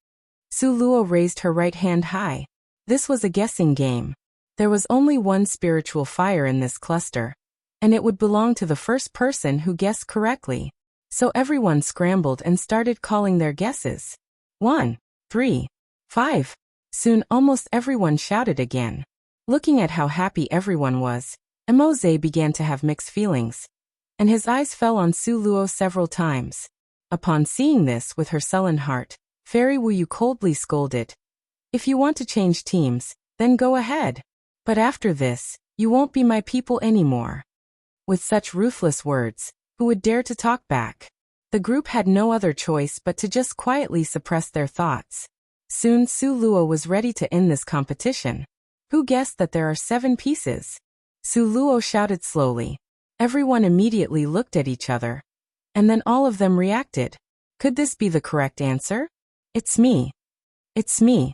Su Luo raised her right hand high. This was a guessing game. There was only one spiritual fire in this cluster, and it would belong to the first person who guessed correctly. So everyone scrambled and started calling their guesses. 1, 3, 5. Soon almost everyone shouted again. Looking at how happy everyone was, Mose began to have mixed feelings, and his eyes fell on Su Luo several times. Upon seeing this with her sullen heart, Fairy Wuyu coldly scolded. "If you want to change teams, then go ahead. But after this, you won't be my people anymore." With such ruthless words, who would dare to talk back? The group had no other choice but to just quietly suppress their thoughts. Soon Su Luo was ready to end this competition. Who guessed that there are 7 pieces? Su Luo shouted slowly. Everyone immediately looked at each other. And then all of them reacted. Could this be the correct answer? It's me. It's me.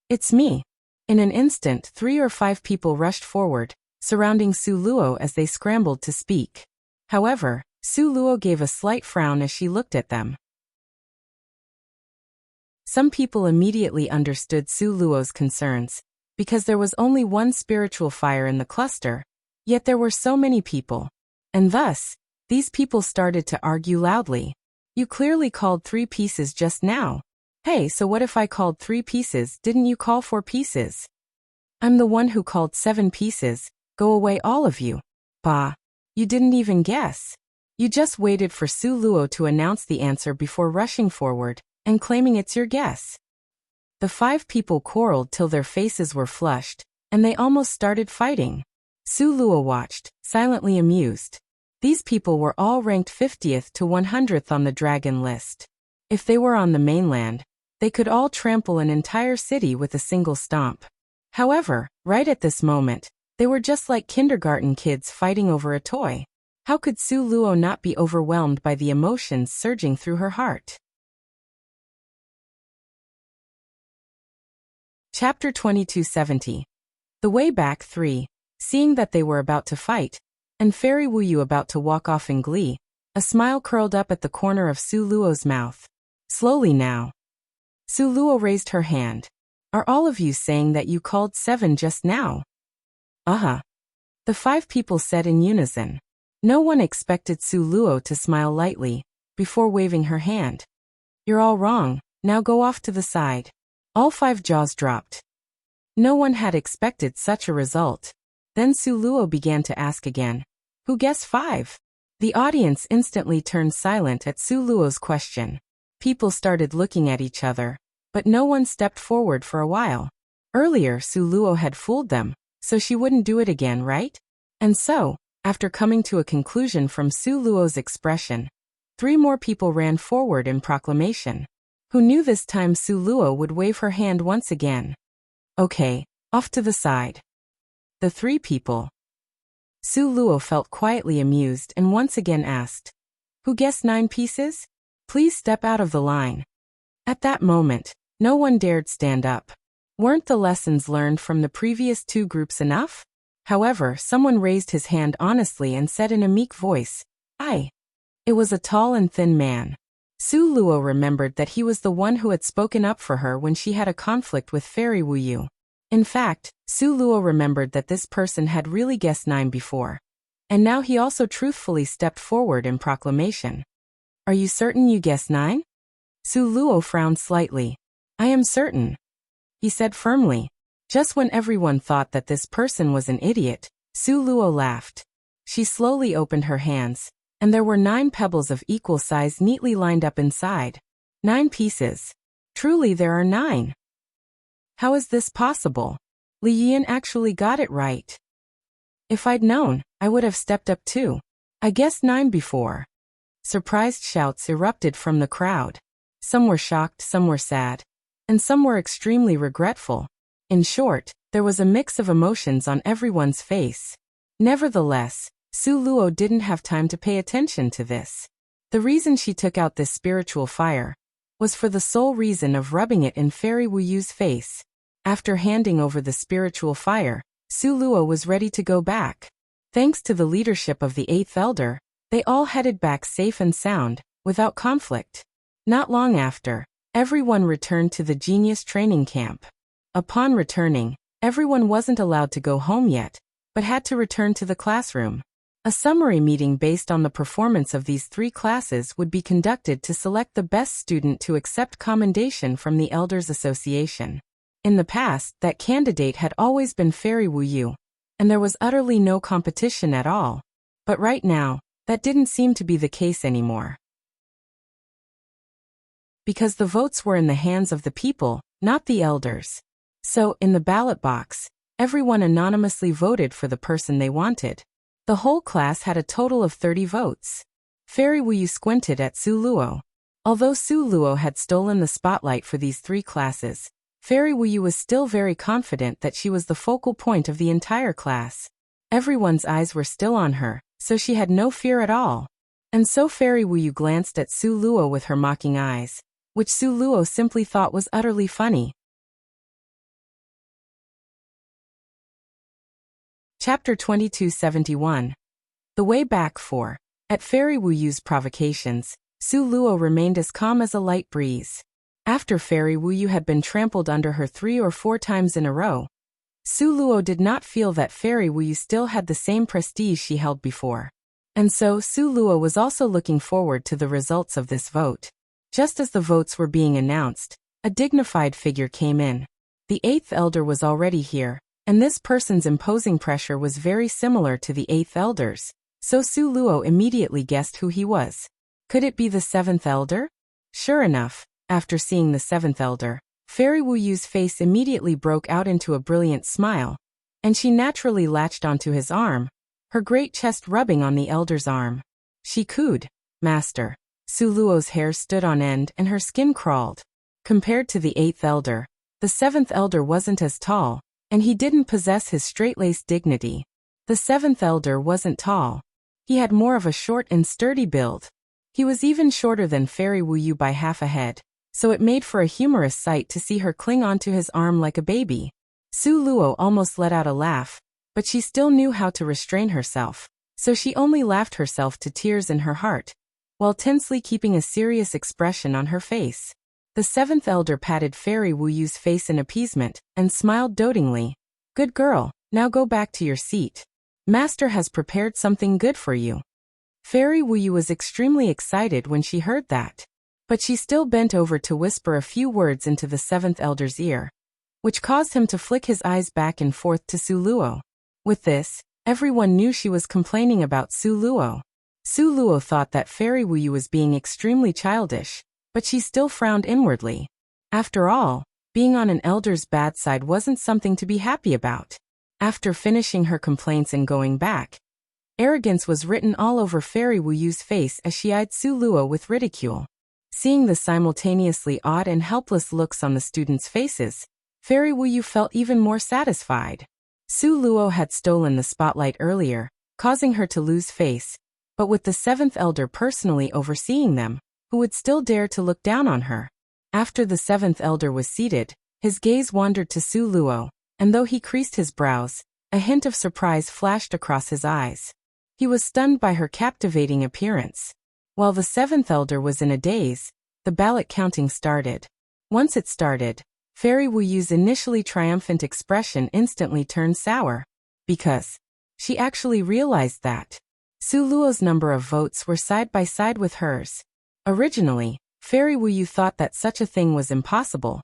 It's me. In an instant, 3 or 5 people rushed forward, surrounding Su Luo as they scrambled to speak. However, Su Luo gave a slight frown as she looked at them. Some people immediately understood Su Luo's concerns, because there was only one spiritual fire in the cluster, yet there were so many people. And thus, these people started to argue loudly. You clearly called 3 pieces just now. Hey, so what if I called 3 pieces? Didn't you call 4 pieces? I'm the one who called 7 pieces. Go away all of you. Bah. You didn't even guess. You just waited for Su Luo to announce the answer before rushing forward and claiming it's your guess. The 5 people quarreled till their faces were flushed, and they almost started fighting. Su Luo watched, silently amused. These people were all ranked 50th to 100th on the dragon list. If they were on the mainland, they could all trample an entire city with a single stomp. However, right at this moment, they were just like kindergarten kids fighting over a toy. How could Su Luo not be overwhelmed by the emotions surging through her heart? Chapter 2270. The Way Back 3. Seeing that they were about to fight, and Fairy Wuyu about to walk off in glee, a smile curled up at the corner of Su Luo's mouth. Slowly now. Su Luo raised her hand. Are all of you saying that you called 7 just now? Uh-huh. The 5 people said in unison. No one expected Su Luo to smile lightly, before waving her hand. You're all wrong, now go off to the side. All 5 jaws dropped. No one had expected such a result. Then Su Luo began to ask again. Who guessed 5? The audience instantly turned silent at Su Luo's question. People started looking at each other, but no one stepped forward for a while. Earlier Su Luo had fooled them, so she wouldn't do it again, right? And so, after coming to a conclusion from Su Luo's expression, 3 more people ran forward in proclamation. Who knew this time Su Luo would wave her hand once again? Okay, off to the side. The 3 people. Su Luo felt quietly amused and once again asked, Who guessed 9 pieces? Please step out of the line. At that moment, no one dared stand up. Weren't the lessons learned from the previous 2 groups enough? However, someone raised his hand honestly and said in a meek voice, I. It was a tall and thin man. Su Luo remembered that he was the one who had spoken up for her when she had a conflict with Fairy Wuyu. In fact, Su Luo remembered that this person had really guessed 9 before. And now he also truthfully stepped forward in proclamation. Are you certain you guessed 9? Su Luo frowned slightly. I am certain, he said firmly. Just when everyone thought that this person was an idiot, Su Luo laughed. She slowly opened her hands, and there were 9 pebbles of equal size neatly lined up inside. 9 pieces. Truly there are 9. How is this possible? Li Yian actually got it right. If I'd known, I would have stepped up too. I guessed 9 before. Surprised shouts erupted from the crowd. Some were shocked, some were sad, and some were extremely regretful. In short, there was a mix of emotions on everyone's face. Nevertheless, Su Luo didn't have time to pay attention to this. The reason she took out this spiritual fire was for the sole reason of rubbing it in Fairy Wuyu's face. After handing over the spiritual fire, Su Luo was ready to go back. Thanks to the leadership of the 8th elder, they all headed back safe and sound, without conflict. Not long after, everyone returned to the genius training camp. Upon returning, everyone wasn't allowed to go home yet, but had to return to the classroom. A summary meeting based on the performance of these 3 classes would be conducted to select the best student to accept commendation from the Elders Association. In the past, that candidate had always been Fairy Wuyu, and there was utterly no competition at all. But right now, that didn't seem to be the case anymore. Because the votes were in the hands of the people, not the elders. So, in the ballot box, everyone anonymously voted for the person they wanted. The whole class had a total of 30 votes. Fairy Wuyu squinted at Su Luo. Although Su Luo had stolen the spotlight for these 3 classes, Fairy Wuyu was still very confident that she was the focal point of the entire class. Everyone's eyes were still on her, so she had no fear at all. And so Fairy Wuyu glanced at Su Luo with her mocking eyes, which Su Luo simply thought was utterly funny. Chapter 2271. The Way Back 4. At Fairy Wuyu's provocations, Su Luo remained as calm as a light breeze. After Fairy Wuyu had been trampled under her 3 or 4 times in a row, Su Luo did not feel that Fairy Wuyu still had the same prestige she held before. And so Su Luo was also looking forward to the results of this vote. Just as the votes were being announced, a dignified figure came in. The 8th elder was already here, and this person's imposing pressure was very similar to the 8th elders, so Su Luo immediately guessed who he was. Could it be the 7th elder? Sure enough, after seeing the 7th elder, Fairy Wuyu's face immediately broke out into a brilliant smile, and she naturally latched onto his arm, her great chest rubbing on the elder's arm. She cooed, "Master." Su Luo's hair stood on end and her skin crawled. Compared to the 8th elder, the 7th elder wasn't as tall, and he didn't possess his straight-laced dignity. The 7th elder wasn't tall. He had more of a short and sturdy build. He was even shorter than Fairy Wuyu by half a head, so it made for a humorous sight to see her cling onto his arm like a baby. Su Luo almost let out a laugh, but she still knew how to restrain herself, so she only laughed herself to tears in her heart, while tensely keeping a serious expression on her face. The seventh elder patted Fairy Wuyu's face in appeasement, and smiled dotingly. "Good girl, now go back to your seat. Master has prepared something good for you." Fairy Wuyu was extremely excited when she heard that, but she still bent over to whisper a few words into the seventh elder's ear, which caused him to flick his eyes back and forth to Su Luo. With this, everyone knew she was complaining about Su Luo. Su Luo thought that Fairy Wuyu was being extremely childish, but she still frowned inwardly. After all, being on an elder's bad side wasn't something to be happy about. After finishing her complaints and going back, arrogance was written all over Fairy Wuyu's face as she eyed Su Luo with ridicule. Seeing the simultaneously odd and helpless looks on the students' faces, Fairy Wuyu felt even more satisfied. Su Luo had stolen the spotlight earlier, causing her to lose face, but with the seventh elder personally overseeing them, who would still dare to look down on her? After the seventh elder was seated, his gaze wandered to Su Luo, and though he creased his brows, a hint of surprise flashed across his eyes. He was stunned by her captivating appearance. While the seventh elder was in a daze, the ballot counting started. Once it started, Fairy Wuyu's initially triumphant expression instantly turned sour, because she actually realized that Su Luo's number of votes were side by side with hers. Originally, Fairy Wuyu thought that such a thing was impossible,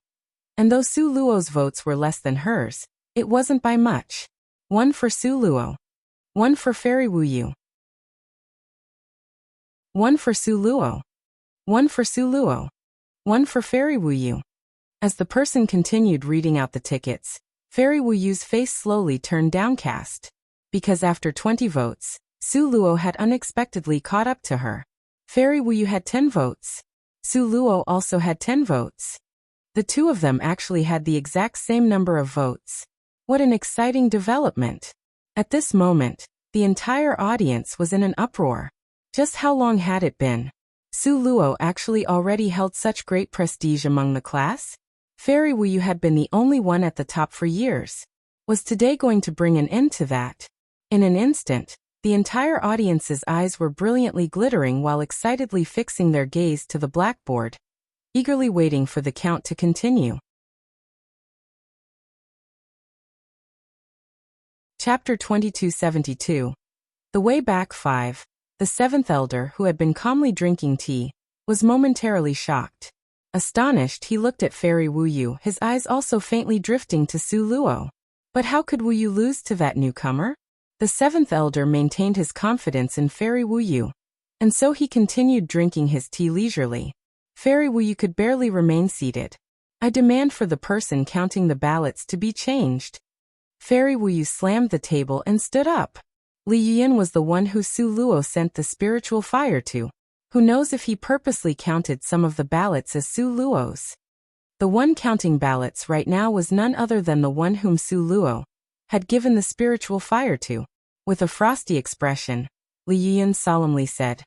and though Su Luo's votes were less than hers, it wasn't by much. 1 for Su Luo. 1 for Fairy Wuyu. 1 for Su Luo. 1 for Su Luo. 1 for Fairy Wuyu. As the person continued reading out the tickets, Fairy Wuyu's face slowly turned downcast, because after 20 votes, Su Luo had unexpectedly caught up to her. Fairy Wuyu had 10 votes. Su Luo also had 10 votes. The two of them actually had the exact same number of votes. What an exciting development. At this moment, the entire audience was in an uproar. Just how long had it been? Su Luo actually already held such great prestige among the class? Fairy Wuyu had been the only one at the top for years. Was today going to bring an end to that? In an instant, the entire audience's eyes were brilliantly glittering while excitedly fixing their gaze to the blackboard, eagerly waiting for the count to continue. Chapter 2272. The way back 5. The seventh elder, who had been calmly drinking tea, was momentarily shocked. Astonished, he looked at Fairy Wuyu, his eyes also faintly drifting to Su Luo. But how could Wuyu lose to that newcomer? The seventh elder maintained his confidence in Fairy Wuyu, and so he continued drinking his tea leisurely. Fairy Wuyu could barely remain seated. "I demand for the person counting the ballots to be changed." Fairy Wuyu slammed the table and stood up. Li Yuan was the one who Su Luo sent the spiritual fire to. Who knows if he purposely counted some of the ballots as Su Luo's? The one counting ballots right now was none other than the one whom Su Luo had given the spiritual fire to. With a frosty expression, Li Yuan solemnly said,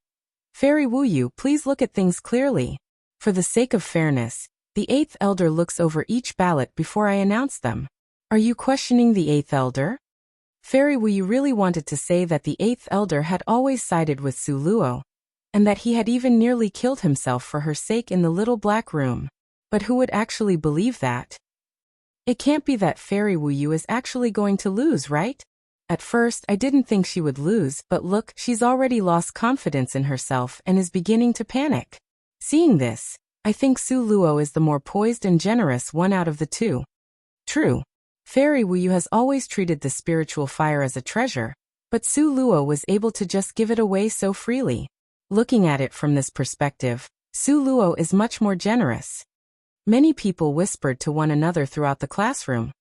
"Fairy Wuyu, please look at things clearly. For the sake of fairness, the eighth elder looks over each ballot before I announce them." "Are you questioning the eighth elder?" Fairy Wuyu really wanted to say that the eighth elder had always sided with Su Luo, and that he had even nearly killed himself for her sake in the little black room. But who would actually believe that? It can't be that Fairy Wuyu is actually going to lose, right? At first, I didn't think she would lose, but look, she's already lost confidence in herself and is beginning to panic. Seeing this, I think Su Luo is the more poised and generous one out of the two. True. Fairy Wuyu has always treated the spiritual fire as a treasure, but Su Luo was able to just give it away so freely. Looking at it from this perspective, Su Luo is much more generous. Many people whispered to one another throughout the classroom,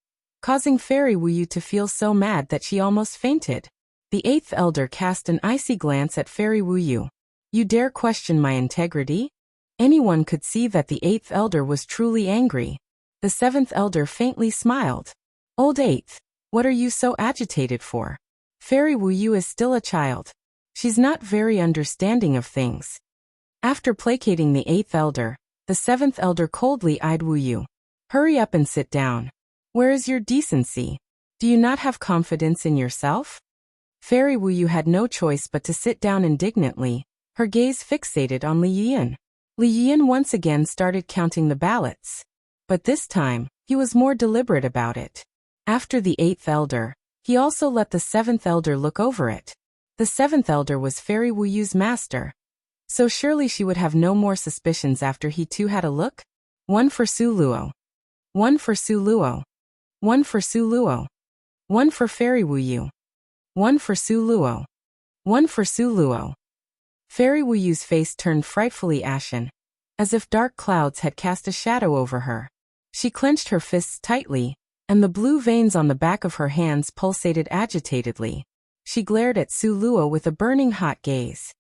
causing Fairy Wuyu to feel so mad that she almost fainted. The eighth elder cast an icy glance at Fairy Wuyu. "You dare question my integrity?" Anyone could see that the eighth elder was truly angry. The seventh elder faintly smiled. "Old eighth, what are you so agitated for? Fairy Wuyu is still a child. She's not very understanding of things. After placating the 8th elder, the 7th elder coldly eyed Wu Yu. Hurry up and sit down. Where is your decency? Do you not have confidence in yourself? Fairy Wu Yu had no choice but to sit down indignantly, her gaze fixated on Li Yian. Li Yian once again started counting the ballots. But this time, he was more deliberate about it. After the 8th elder, he also let the 7th elder look over it. The 7th elder was Fairy Wu Yu's master. So surely she would have no more suspicions after he too had a look? 1 for Su Luo. 1 for Su Luo. 1 for Su Luo. 1 for Fairy Wu Yu. 1 for Su Luo. 1 for Su Luo. Fairy Wu Yu's face turned frightfully ashen, as if dark clouds had cast a shadow over her. She clenched her fists tightly, and the blue veins on the back of her hands pulsated agitatedly. She glared at Su Luo with a burning hot gaze.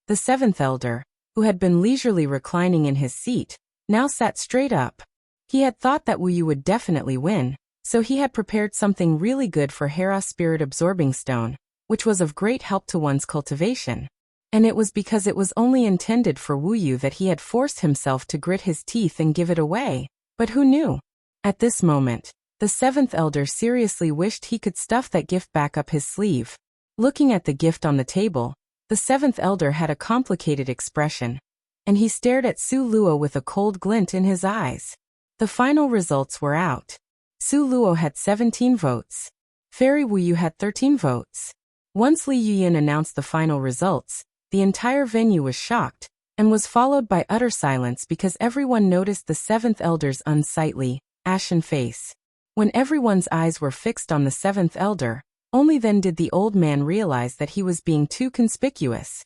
The 7th elder, who had been leisurely reclining in his seat, now sat straight up. He had thought that Wu Yu would definitely win, so he had prepared something really good for Hera's spirit-absorbing stone, which was of great help to one's cultivation. And it was because it was only intended for Wu Yu that he had forced himself to grit his teeth and give it away. But who knew? At this moment, the 7th elder seriously wished he could stuff that gift back up his sleeve. Looking at the gift on the table, the 7th elder had a complicated expression, and he stared at Su Luo with a cold glint in his eyes. The final results were out. Su Luo had 17 votes. Fairy Wu Yu had 13 votes. Once Li Yian announced the final results, the entire venue was shocked, and was followed by utter silence because everyone noticed the 7th elder's unsightly, ashen face. When everyone's eyes were fixed on the 7th elder, only then did the old man realize that he was being too conspicuous.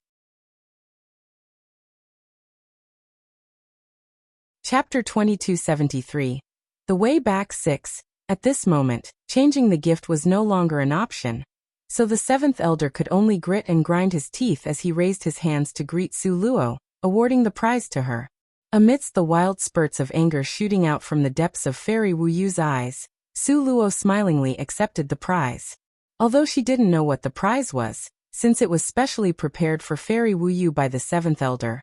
Chapter 2273. The Way Back 6. At this moment, changing the gift was no longer an option. So the 7th elder could only grit and grind his teeth as he raised his hands to greet Su Luo, awarding the prize to her. Amidst the wild spurts of anger shooting out from the depths of Fairy Wu Yu's eyes, Su Luo smilingly accepted the prize. Although she didn't know what the prize was, since it was specially prepared for Fairy Wu Yu by the 7th elder.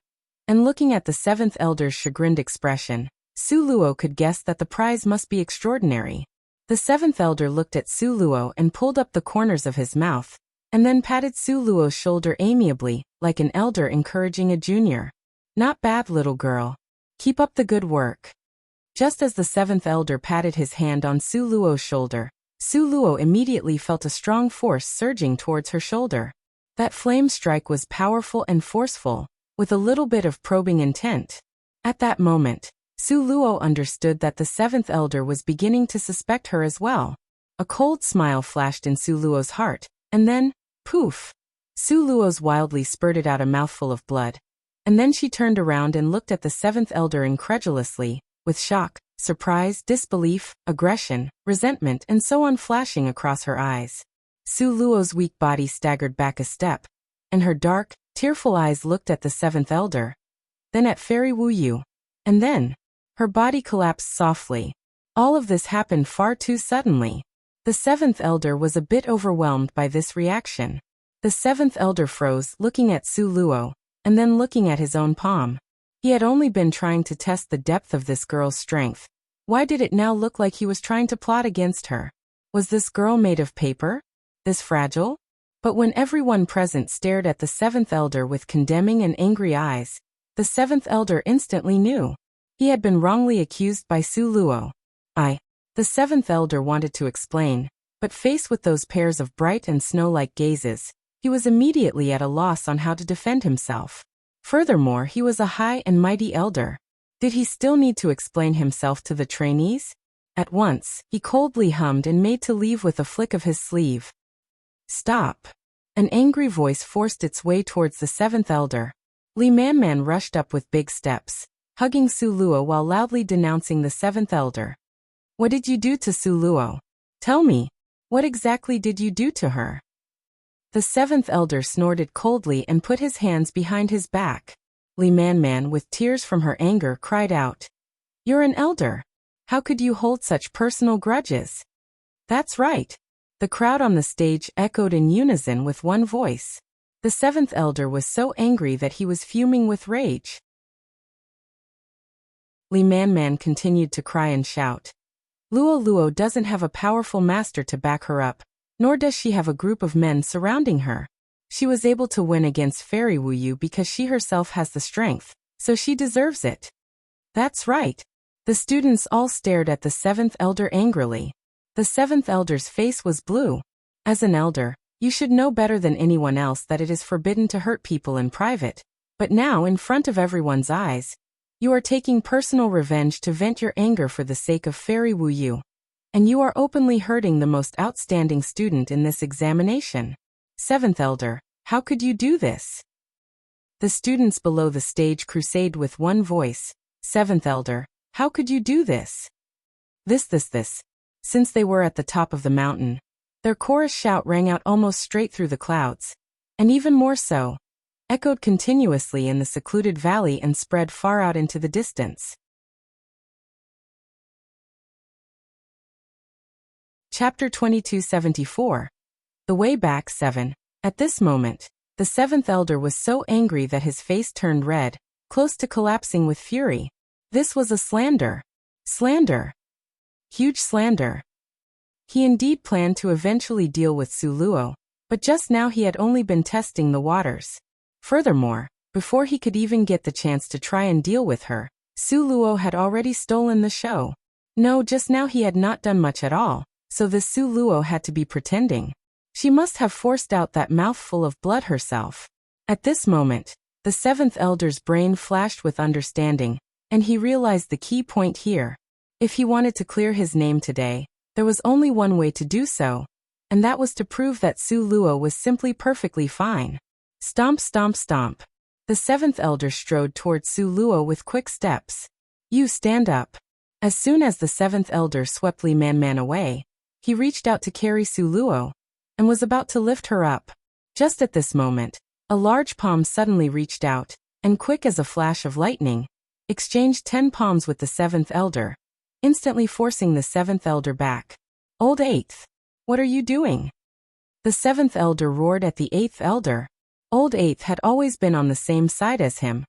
And looking at the 7th elder's chagrined expression, Su Luo could guess that the prize must be extraordinary. The 7th elder looked at Su Luo and pulled up the corners of his mouth, and then patted Su Luo's shoulder amiably, like an elder encouraging a junior. Not bad, little girl. Keep up the good work. Just as the 7th elder patted his hand on Su Luo's shoulder, Su Luo immediately felt a strong force surging towards her shoulder. That flame strike was powerful and forceful, with a little bit of probing intent. At that moment, Su Luo understood that the 7th elder was beginning to suspect her as well. A cold smile flashed in Su Luo's heart, and then, poof! Su Luo's wildly spurted out a mouthful of blood. And then she turned around and looked at the 7th elder incredulously, with shock, surprise, disbelief, aggression, resentment, and so on flashing across her eyes. Su Luo's weak body staggered back a step, and her dark, tearful eyes looked at the 7th elder, then at Fairy Wu Yu, and then, her body collapsed softly. All of this happened far too suddenly. The 7th elder was a bit overwhelmed by this reaction. The 7th elder froze, looking at Su Luo, and then looking at his own palm. He had only been trying to test the depth of this girl's strength. Why did it now look like he was trying to plot against her? Was this girl made of paper? This fragile? But when everyone present stared at the 7th elder with condemning and angry eyes, the 7th elder instantly knew. He had been wrongly accused by Su Luo. The 7th elder wanted to explain, but faced with those pairs of bright and snow-like gazes, he was immediately at a loss on how to defend himself. Furthermore, he was a high and mighty elder. Did he still need to explain himself to the trainees? At once, he coldly hummed and made to leave with a flick of his sleeve. Stop! An angry voice forced its way towards the 7th elder. Li Man rushed up with big steps, hugging Su Luo while loudly denouncing the 7th elder. What did you do to Su Luo? Tell me, what exactly did you do to her? The 7th elder snorted coldly and put his hands behind his back. Li Man, with tears from her anger, cried out. You're an elder. How could you hold such personal grudges? That's right. The crowd on the stage echoed in unison with one voice. The seventh elder was so angry that he was fuming with rage. Li Man continued to cry and shout. Luo doesn't have a powerful master to back her up, nor does she have a group of men surrounding her. She was able to win against Fairy Wuyu because she herself has the strength, so she deserves it. That's right. The students all stared at the seventh elder angrily. The seventh elder's face was blue. As an elder, you should know better than anyone else that it is forbidden to hurt people in private. But now, in front of everyone's eyes, you are taking personal revenge to vent your anger for the sake of Fairy Wuyu. And you are openly hurting the most outstanding student in this examination. Seventh elder, how could you do this? The students below the stage crusade with one voice. Seventh elder, how could you do this? This. Since they were at the top of the mountain, their chorus shout rang out almost straight through the clouds, and even more so, echoed continuously in the secluded valley and spread far out into the distance. Chapter 2274. The Way Back 7. At this moment, the seventh elder was so angry that his face turned red, close to collapsing with fury. This was a slander. Slander. Huge slander. He indeed planned to eventually deal with Su Luo, but just now he had only been testing the waters. Furthermore, before he could even get the chance to try and deal with her, Su Luo had already stolen the show. No, just now he had not done much at all, so this Su Luo had to be pretending. She must have forced out that mouthful of blood herself. At this moment, the seventh elder's brain flashed with understanding, and he realized the key point here. If he wanted to clear his name today, there was only one way to do so, and that was to prove that Su Luo was simply perfectly fine. Stomp, stomp, stomp. The seventh elder strode towards Su Luo with quick steps. You stand up. As soon as the seventh elder swept Li Man away, he reached out to carry Su Luo, and was about to lift her up. Just at this moment, a large palm suddenly reached out, and quick as a flash of lightning, exchanged 10 palms with the seventh elder, instantly forcing the seventh elder back. Old Eighth, what are you doing? The seventh elder roared at the eighth elder. Old Eighth had always been on the same side as him,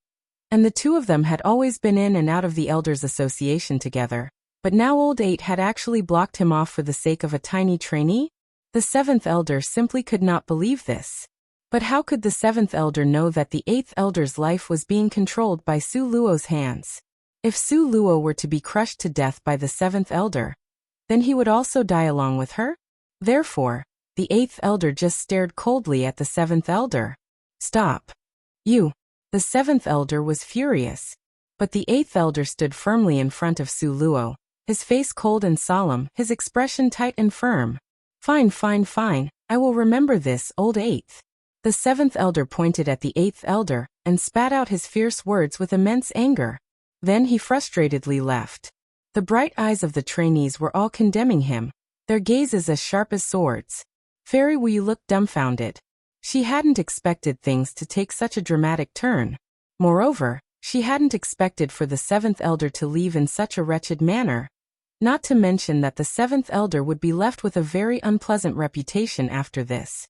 and the two of them had always been in and out of the elders' association together, but now Old Eight had actually blocked him off for the sake of a tiny trainee? The seventh elder simply could not believe this. But how could the seventh elder know that the eighth elder's life was being controlled by Su Luo's hands? If Su Luo were to be crushed to death by the seventh elder, then he would also die along with her? Therefore, the eighth elder just stared coldly at the seventh elder. Stop. You. The seventh elder was furious. But the eighth elder stood firmly in front of Su Luo, his face cold and solemn, his expression tight and firm. Fine. I will remember this, Old Eighth. The seventh elder pointed at the eighth elder, and spat out his fierce words with immense anger. Then he frustratedly left. The bright eyes of the trainees were all condemning him, their gazes as sharp as swords. Fairy Wuyu looked dumbfounded. She hadn't expected things to take such a dramatic turn. Moreover, she hadn't expected for the seventh elder to leave in such a wretched manner. Not to mention that the seventh elder would be left with a very unpleasant reputation after this.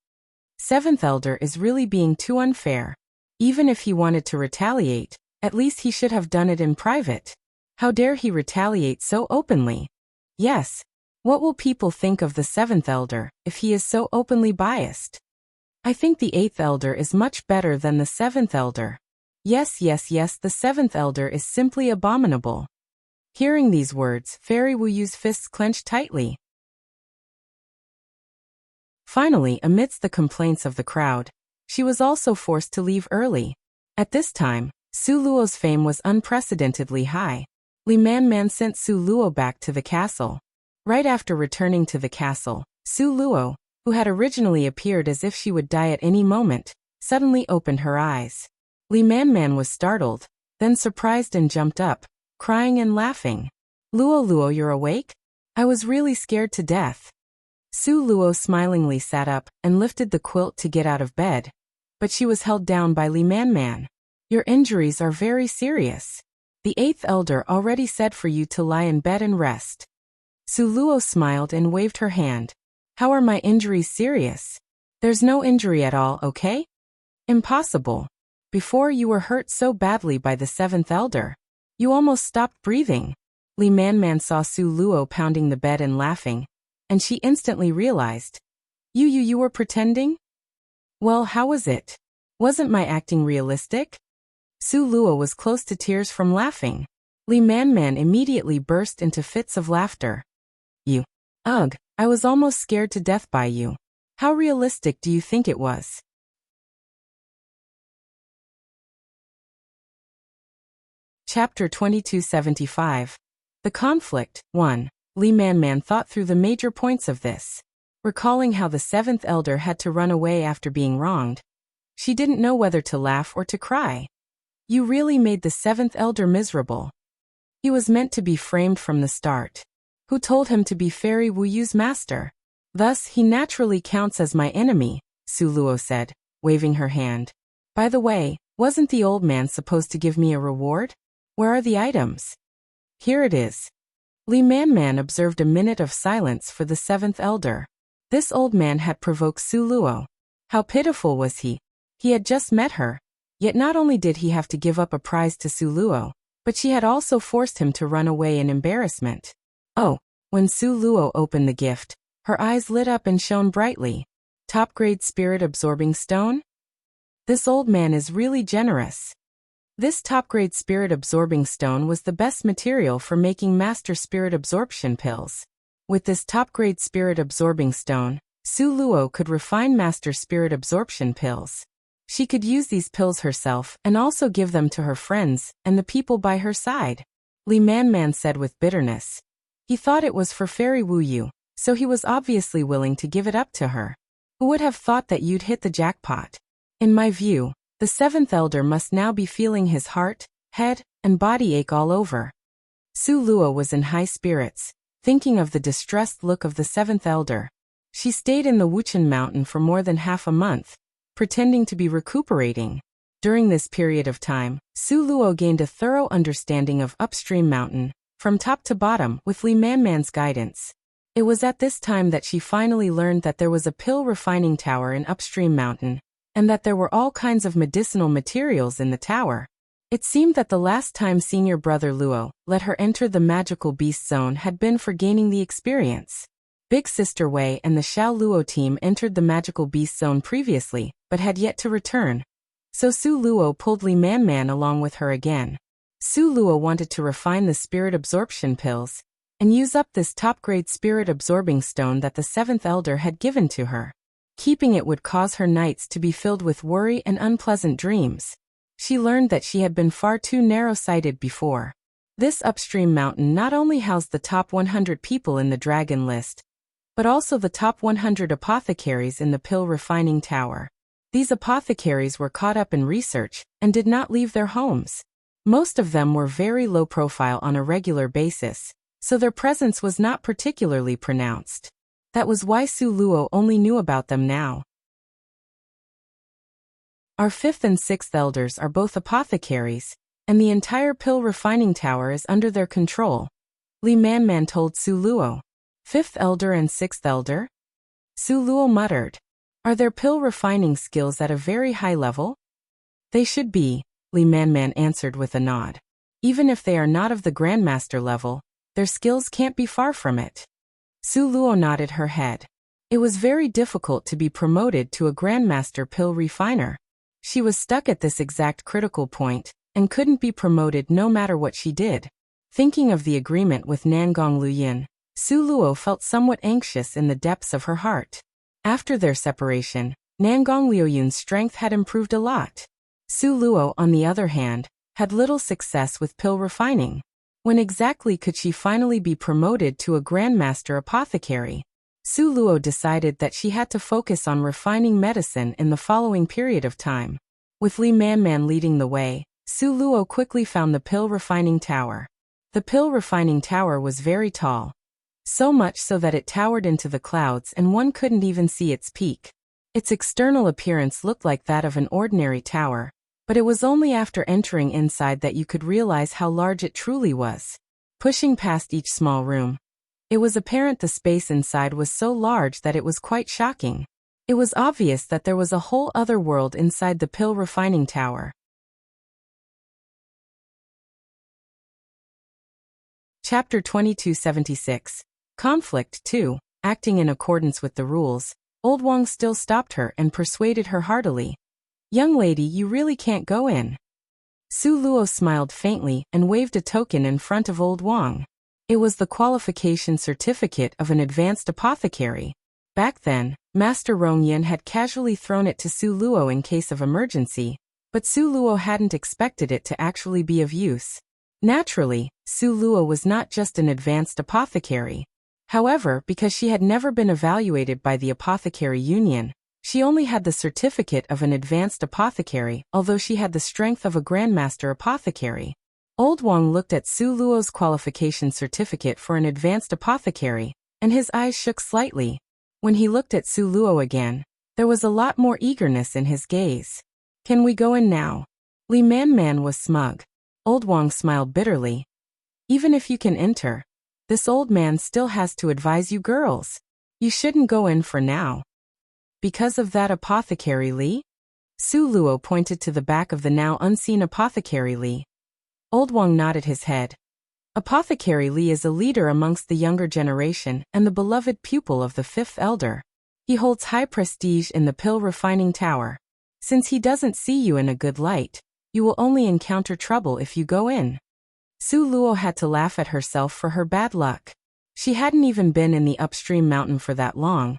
Seventh elder is really being too unfair. Even if he wanted to retaliate, at least he should have done it in private. How dare he retaliate so openly? Yes. What will people think of the seventh elder if he is so openly biased? I think the eighth elder is much better than the seventh elder. Yes, the seventh elder is simply abominable. Hearing these words, Fairy Wuyu's fists clenched tightly. Finally, amidst the complaints of the crowd, she was also forced to leave early. At this time, Su Luo's fame was unprecedentedly high. Li Man sent Su Luo back to the castle. Right after returning to the castle, Su Luo, who had originally appeared as if she would die at any moment, suddenly opened her eyes. Li Man was startled, then surprised and jumped up, crying and laughing. Luo, you're awake? I was really scared to death. Su Luo smilingly sat up and lifted the quilt to get out of bed, but she was held down by Li Man. Your injuries are very serious. The eighth elder already said for you to lie in bed and rest. Su Luo smiled and waved her hand. How are my injuries serious? There's no injury at all, okay? Impossible. Before you were hurt so badly by the seventh elder. You almost stopped breathing. Li Manman saw Su Luo pounding the bed and laughing, and she instantly realized. You were pretending? Well, how was it? Wasn't my acting realistic? Su Luo was close to tears from laughing. Li Manman immediately burst into fits of laughter. You. Ugh, I was almost scared to death by you. How realistic do you think it was? Chapter 2275. The Conflict. 1. Li Manman thought through the major points of this. Recalling how the seventh elder had to run away after being wronged, she didn't know whether to laugh or to cry. You really made the seventh elder miserable. He was meant to be framed from the start. Who told him to be Fairy Wu Yu's master? Thus he naturally counts as my enemy, Su Luo said, waving her hand. By the way, wasn't the old man supposed to give me a reward? Where are the items? Here it is. Li Manman observed a minute of silence for the seventh elder. This old man had provoked Su Luo. How pitiful was he? He had just met her. Yet not only did he have to give up a prize to Su Luo, but she had also forced him to run away in embarrassment. Oh, when Su Luo opened the gift, her eyes lit up and shone brightly. Top-grade spirit-absorbing stone? This old man is really generous. This top-grade spirit-absorbing stone was the best material for making master spirit absorption pills. With this top-grade spirit-absorbing stone, Su Luo could refine master spirit absorption pills. She could use these pills herself and also give them to her friends and the people by her side. Li Manman said with bitterness. He thought it was for Fairy Wu Yu, so he was obviously willing to give it up to her. Who would have thought that you'd hit the jackpot? In my view, the seventh elder must now be feeling his heart, head, and body ache all over. Su Luo was in high spirits, thinking of the distressed look of the seventh elder. She stayed in the Wuxia mountain for more than half a month, pretending to be recuperating. During this period of time, Su Luo gained a thorough understanding of upstream mountain, from top to bottom, with Li Manman's guidance. It was at this time that she finally learned that there was a pill refining tower in upstream mountain, and that there were all kinds of medicinal materials in the tower. It seemed that the last time senior brother Luo let her enter the magical beast zone had been for gaining the experience. Big sister Wei and the Xiao Luo team entered the magical beast zone previously, but had yet to return. So Su Luo pulled Li Manman along with her again. Su Luo wanted to refine the spirit absorption pills, and use up this top-grade spirit-absorbing stone that the seventh elder had given to her. Keeping it would cause her nights to be filled with worry and unpleasant dreams. She learned that she had been far too narrow-sighted before. This upstream mountain not only housed the top 100 people in the dragon list, but also the top 100 apothecaries in the pill refining tower. These apothecaries were caught up in research and did not leave their homes. Most of them were very low profile on a regular basis, so their presence was not particularly pronounced. That was why Su Luo only knew about them now. Our fifth and sixth elders are both apothecaries, and the entire pill refining tower is under their control, Li Manman told Su Luo. Fifth elder and sixth elder? Su Luo muttered. Are their pill refining skills at a very high level? They should be, Li Manman answered with a nod. Even if they are not of the Grandmaster level, their skills can't be far from it. Su Luo nodded her head. It was very difficult to be promoted to a Grandmaster pill refiner. She was stuck at this exact critical point, and couldn't be promoted no matter what she did. Thinking of the agreement with Nangong Luyin, Su Luo felt somewhat anxious in the depths of her heart. After their separation, Nangong Liuyun's strength had improved a lot. Su Luo, on the other hand, had little success with pill refining. When exactly could she finally be promoted to a Grandmaster apothecary? Su Luo decided that she had to focus on refining medicine in the following period of time. With Li Manman leading the way, Su Luo quickly found the pill refining tower. The pill refining tower was very tall. So much so that it towered into the clouds and one couldn't even see its peak. Its external appearance looked like that of an ordinary tower, but it was only after entering inside that you could realize how large it truly was. Pushing past each small room, It was apparent the space inside was so large that it was quite shocking. It was obvious that there was a whole other world inside the pill refining tower. Chapter 2276. Conflict 2. Acting in accordance with the rules, Old Wang still stopped her and persuaded her heartily. "Young lady, you really can't go in." Su Luo smiled faintly and waved a token in front of Old Wang. It was the qualification certificate of an advanced apothecary. Back then, Master Rongyan had casually thrown it to Su Luo in case of emergency, but Su Luo hadn't expected it to actually be of use. Naturally, Su Luo was not just an advanced apothecary. However, because she had never been evaluated by the Apothecary Union, she only had the certificate of an advanced apothecary, although she had the strength of a Grandmaster apothecary. Old Wang looked at Su Luo's qualification certificate for an advanced apothecary, and his eyes shook slightly. When he looked at Su Luo again, there was a lot more eagerness in his gaze. "Can we go in now?" Li Man was smug. Old Wang smiled bitterly. "Even if you can enter, this old man still has to advise you girls. You shouldn't go in for now." "Because of that apothecary Li?" Su Luo pointed to the back of the now unseen apothecary Li. Old Wang nodded his head. Apothecary Li is a leader amongst the younger generation and the beloved pupil of the fifth elder. He holds high prestige in the pill refining tower. Since he doesn't see you in a good light, you will only encounter trouble if you go in. Su Luo had to laugh at herself for her bad luck. She hadn't even been in the upstream mountain for that long,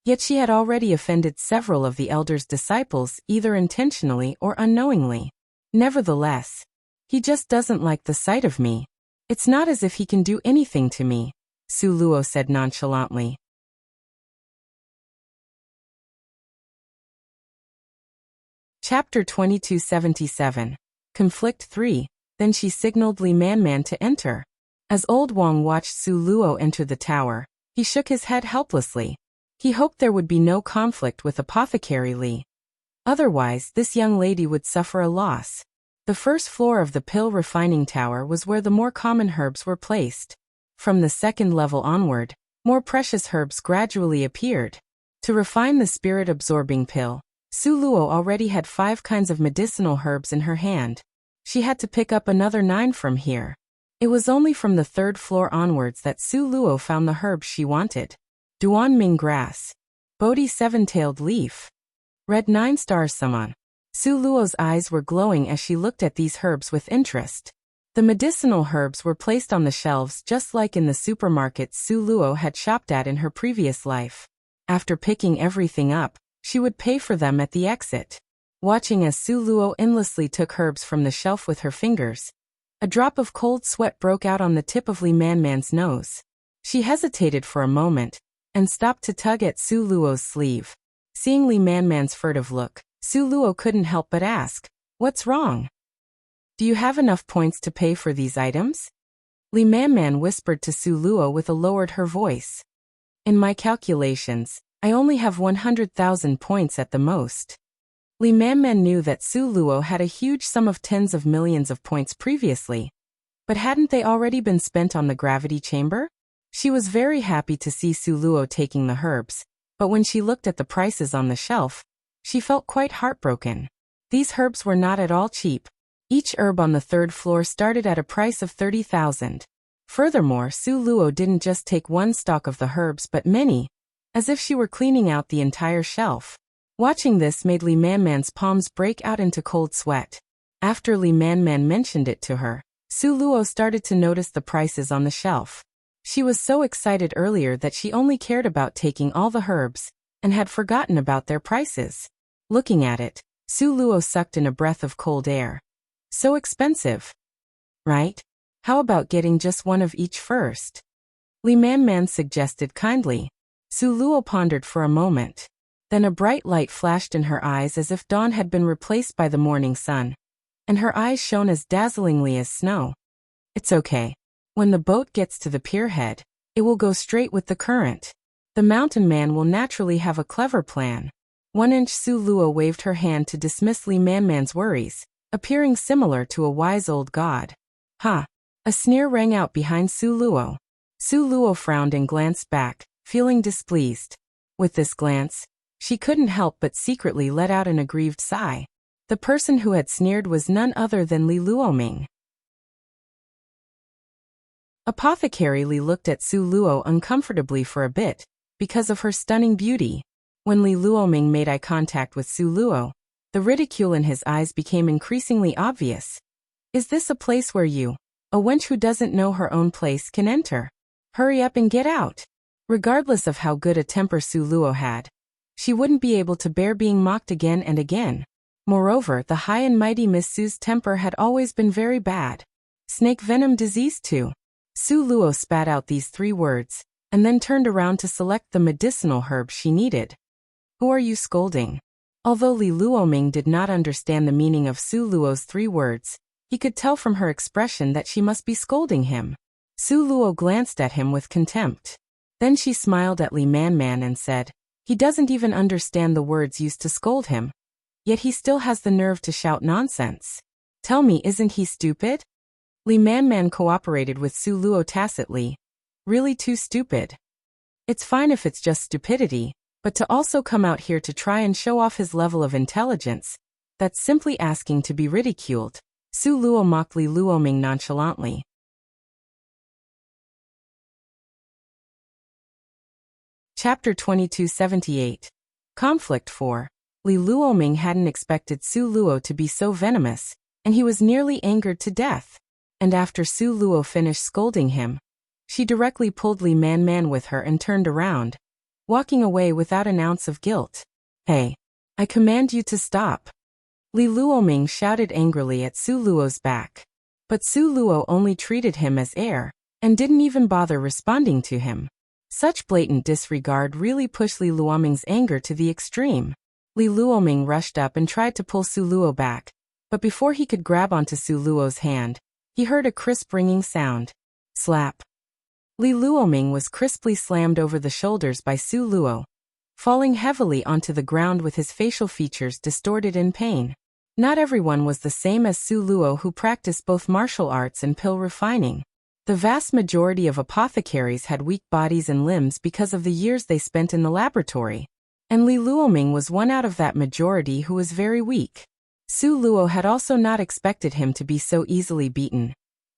yet she had already offended several of the elder's disciples either intentionally or unknowingly. Nevertheless, "He just doesn't like the sight of me. It's not as if he can do anything to me," Su Luo said nonchalantly. Chapter 2277. Conflict 3. Then she signaled Li Man to enter. As Old Wang watched Su Luo enter the tower, he shook his head helplessly. He hoped there would be no conflict with Apothecary Li. Otherwise, this young lady would suffer a loss. The first floor of the pill refining tower was where the more common herbs were placed. From the second level onward, more precious herbs gradually appeared. To refine the spirit-absorbing pill, Su Luo already had 5 kinds of medicinal herbs in her hand. She had to pick up another 9 from here. It was only from the 3rd floor onwards that Su Luo found the herbs she wanted. Duan Ming grass, Bodhi 7-tailed leaf, Red 9-star summon. Su Luo's eyes were glowing as she looked at these herbs with interest. The medicinal herbs were placed on the shelves just like in the supermarkets Su Luo had shopped at in her previous life. After picking everything up, she would pay for them at the exit. Watching as Su Luo endlessly took herbs from the shelf with her fingers, a drop of cold sweat broke out on the tip of Li Man's nose. She hesitated for a moment, and stopped to tug at Su Luo's sleeve. Seeing Li Man's furtive look, Su Luo couldn't help but ask, "What's wrong? Do you have enough points to pay for these items?" Li Man whispered to Su Luo with a lowered her voice. "In my calculations, I only have 100,000 points at the most." Li Man knew that Su Luo had a huge sum of tens of millions of points previously. But hadn't they already been spent on the gravity chamber? She was very happy to see Su Luo taking the herbs, but when she looked at the prices on the shelf, she felt quite heartbroken. These herbs were not at all cheap. Each herb on the 3rd floor started at a price of 30,000. Furthermore, Su Luo didn't just take one stalk of the herbs but many, as if she were cleaning out the entire shelf. Watching this made Li Man's palms break out into cold sweat. After Li Man mentioned it to her, Su Luo started to notice the prices on the shelf. She was so excited earlier that she only cared about taking all the herbs, and had forgotten about their prices. Looking at it, Su Luo sucked in a breath of cold air. So expensive. Right? How about getting just one of each first? Li Man suggested kindly. Su Luo pondered for a moment. Then a bright light flashed in her eyes as if dawn had been replaced by the morning sun, and her eyes shone as dazzlingly as snow. "It's okay. When the boat gets to the pierhead, it will go straight with the current. The mountain man will naturally have a clever plan." 1-inch Su Luo waved her hand to dismiss Li Man's worries, appearing similar to a wise old god. "Ha!" A sneer rang out behind Su Luo. Su Luo frowned and glanced back, feeling displeased. With this glance, she couldn't help but secretly let out an aggrieved sigh. The person who had sneered was none other than Li Luoming. Apothecary Li looked at Su Luo uncomfortably for a bit, because of her stunning beauty. When Li Luoming made eye contact with Su Luo, the ridicule in his eyes became increasingly obvious. Is this a place where you, a wench who doesn't know her own place, can enter? Hurry up and get out. Regardless of how good a temper Su Luo had, she wouldn't be able to bear being mocked again and again. Moreover, the high and mighty Miss Su's temper had always been very bad. Snake venom disease too. Su Luo spat out these 3 words, and then turned around to select the medicinal herb she needed. Who are you scolding? Although Li Luoming did not understand the meaning of Su Luo's 3 words, he could tell from her expression that she must be scolding him. Su Luo glanced at him with contempt. Then she smiled at Li Man and said, he doesn't even understand the words used to scold him. Yet he still has the nerve to shout nonsense. Tell me, isn't he stupid? Li Man cooperated with Su Luo tacitly. Really too stupid. It's fine if it's just stupidity, but to also come out here to try and show off his level of intelligence, that's simply asking to be ridiculed. Su Luo mocked Li Luoming nonchalantly. Chapter 2278. Conflict 4. Li Luoming hadn't expected Su Luo to be so venomous, and he was nearly angered to death. And after Su Luo finished scolding him, she directly pulled Li Man with her and turned around, walking away without an ounce of guilt. Hey, I command you to stop. Li Luoming shouted angrily at Su Luo's back. But Su Luo only treated him as air, and didn't even bother responding to him. Such blatant disregard really pushed Li Luoming's anger to the extreme. Li Luoming rushed up and tried to pull Su Luo back, but before he could grab onto Su Luo's hand, he heard a crisp ringing sound. Slap. Li Luoming was crisply slammed over the shoulders by Su Luo, falling heavily onto the ground with his facial features distorted in pain. Not everyone was the same as Su Luo, who practiced both martial arts and pill refining. The vast majority of apothecaries had weak bodies and limbs because of the years they spent in the laboratory. And Li Luoming was one out of that majority who was very weak. Su Luo had also not expected him to be so easily beaten.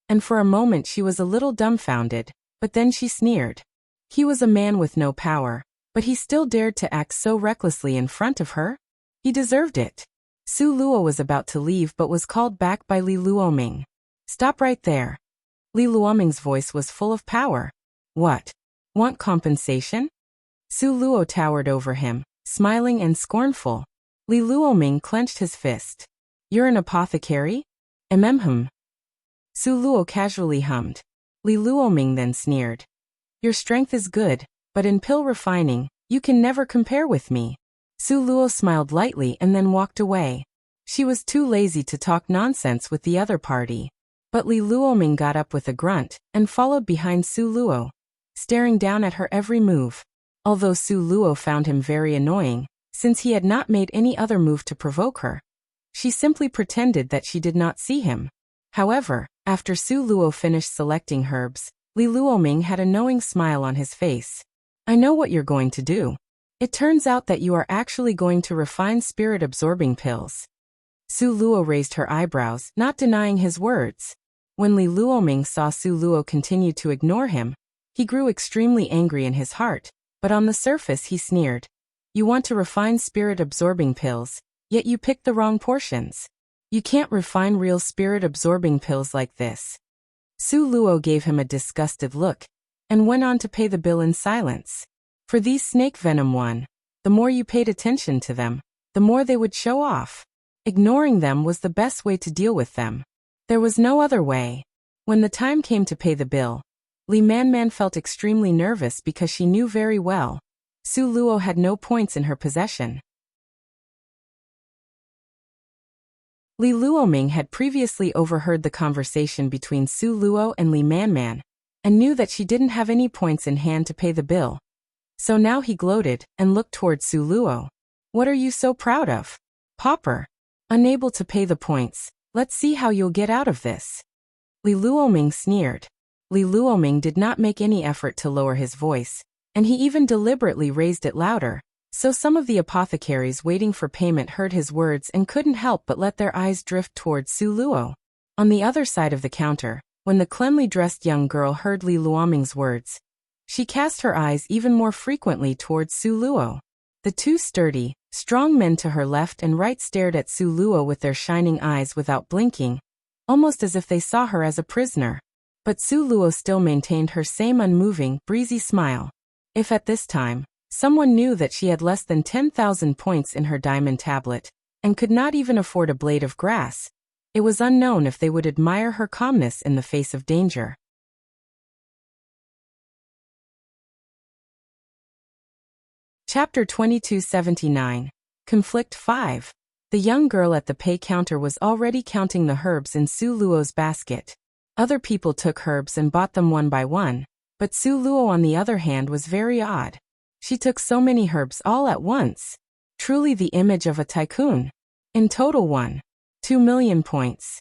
And for a moment she was a little dumbfounded, but then she sneered. He was a man with no power, but he still dared to act so recklessly in front of her? He deserved it. Su Luo was about to leave but was called back by Li Luoming. Stop right there. Li Luoming's voice was full of power. What? Want compensation? Su Luo towered over him, smiling and scornful. Li Luoming clenched his fist. You're an apothecary? Hum. Su Luo casually hummed. Li Luoming then sneered. Your strength is good, but in pill refining, you can never compare with me. Su Luo smiled lightly and then walked away. She was too lazy to talk nonsense with the other party. But Li Luoming got up with a grunt and followed behind Su Luo, staring down at her every move. Although Su Luo found him very annoying, since he had not made any other move to provoke her, she simply pretended that she did not see him. However, after Su Luo finished selecting herbs, Li Luoming had a knowing smile on his face. I know what you're going to do. It turns out that you are actually going to refine spirit-absorbing pills. Su Luo raised her eyebrows, not denying his words. When Li Luoming saw Su Luo continue to ignore him, he grew extremely angry in his heart, but on the surface he sneered. You want to refine spirit-absorbing pills, yet you picked the wrong portions. You can't refine real spirit-absorbing pills like this. Su Luo gave him a disgusted look, and went on to pay the bill in silence. For these snake venom the more you paid attention to them, the more they would show off. Ignoring them was the best way to deal with them. There was no other way. When the time came to pay the bill, Li Man felt extremely nervous because she knew very well Su Luo had no points in her possession. Li Luoming had previously overheard the conversation between Su Luo and Li Man, and knew that she didn't have any points in hand to pay the bill. So now he gloated and looked toward Su Luo. What are you so proud of? Pauper. Unable to pay the points, let's see how you'll get out of this. Li Luoming sneered. Li Luoming did not make any effort to lower his voice, and he even deliberately raised it louder, so some of the apothecaries waiting for payment heard his words and couldn't help but let their eyes drift towards Su Luo. On the other side of the counter, when the cleanly dressed young girl heard Li Luoming's words, she cast her eyes even more frequently towards Su Luo. The two sturdy, strong men to her left and right stared at Su Luo with their shining eyes without blinking, almost as if they saw her as a prisoner. But Su Luo still maintained her same unmoving, breezy smile. If at this time, someone knew that she had less than 10,000 points in her diamond tablet, and could not even afford a blade of grass, it was unknown if they would admire her calmness in the face of danger. Chapter 2279. Conflict 5. The young girl at the pay counter was already counting the herbs in Su Luo's basket. Other people took herbs and bought them one by one, but Su Luo on the other hand was very odd. She took so many herbs all at once. Truly the image of a tycoon. In total 1.2 million points.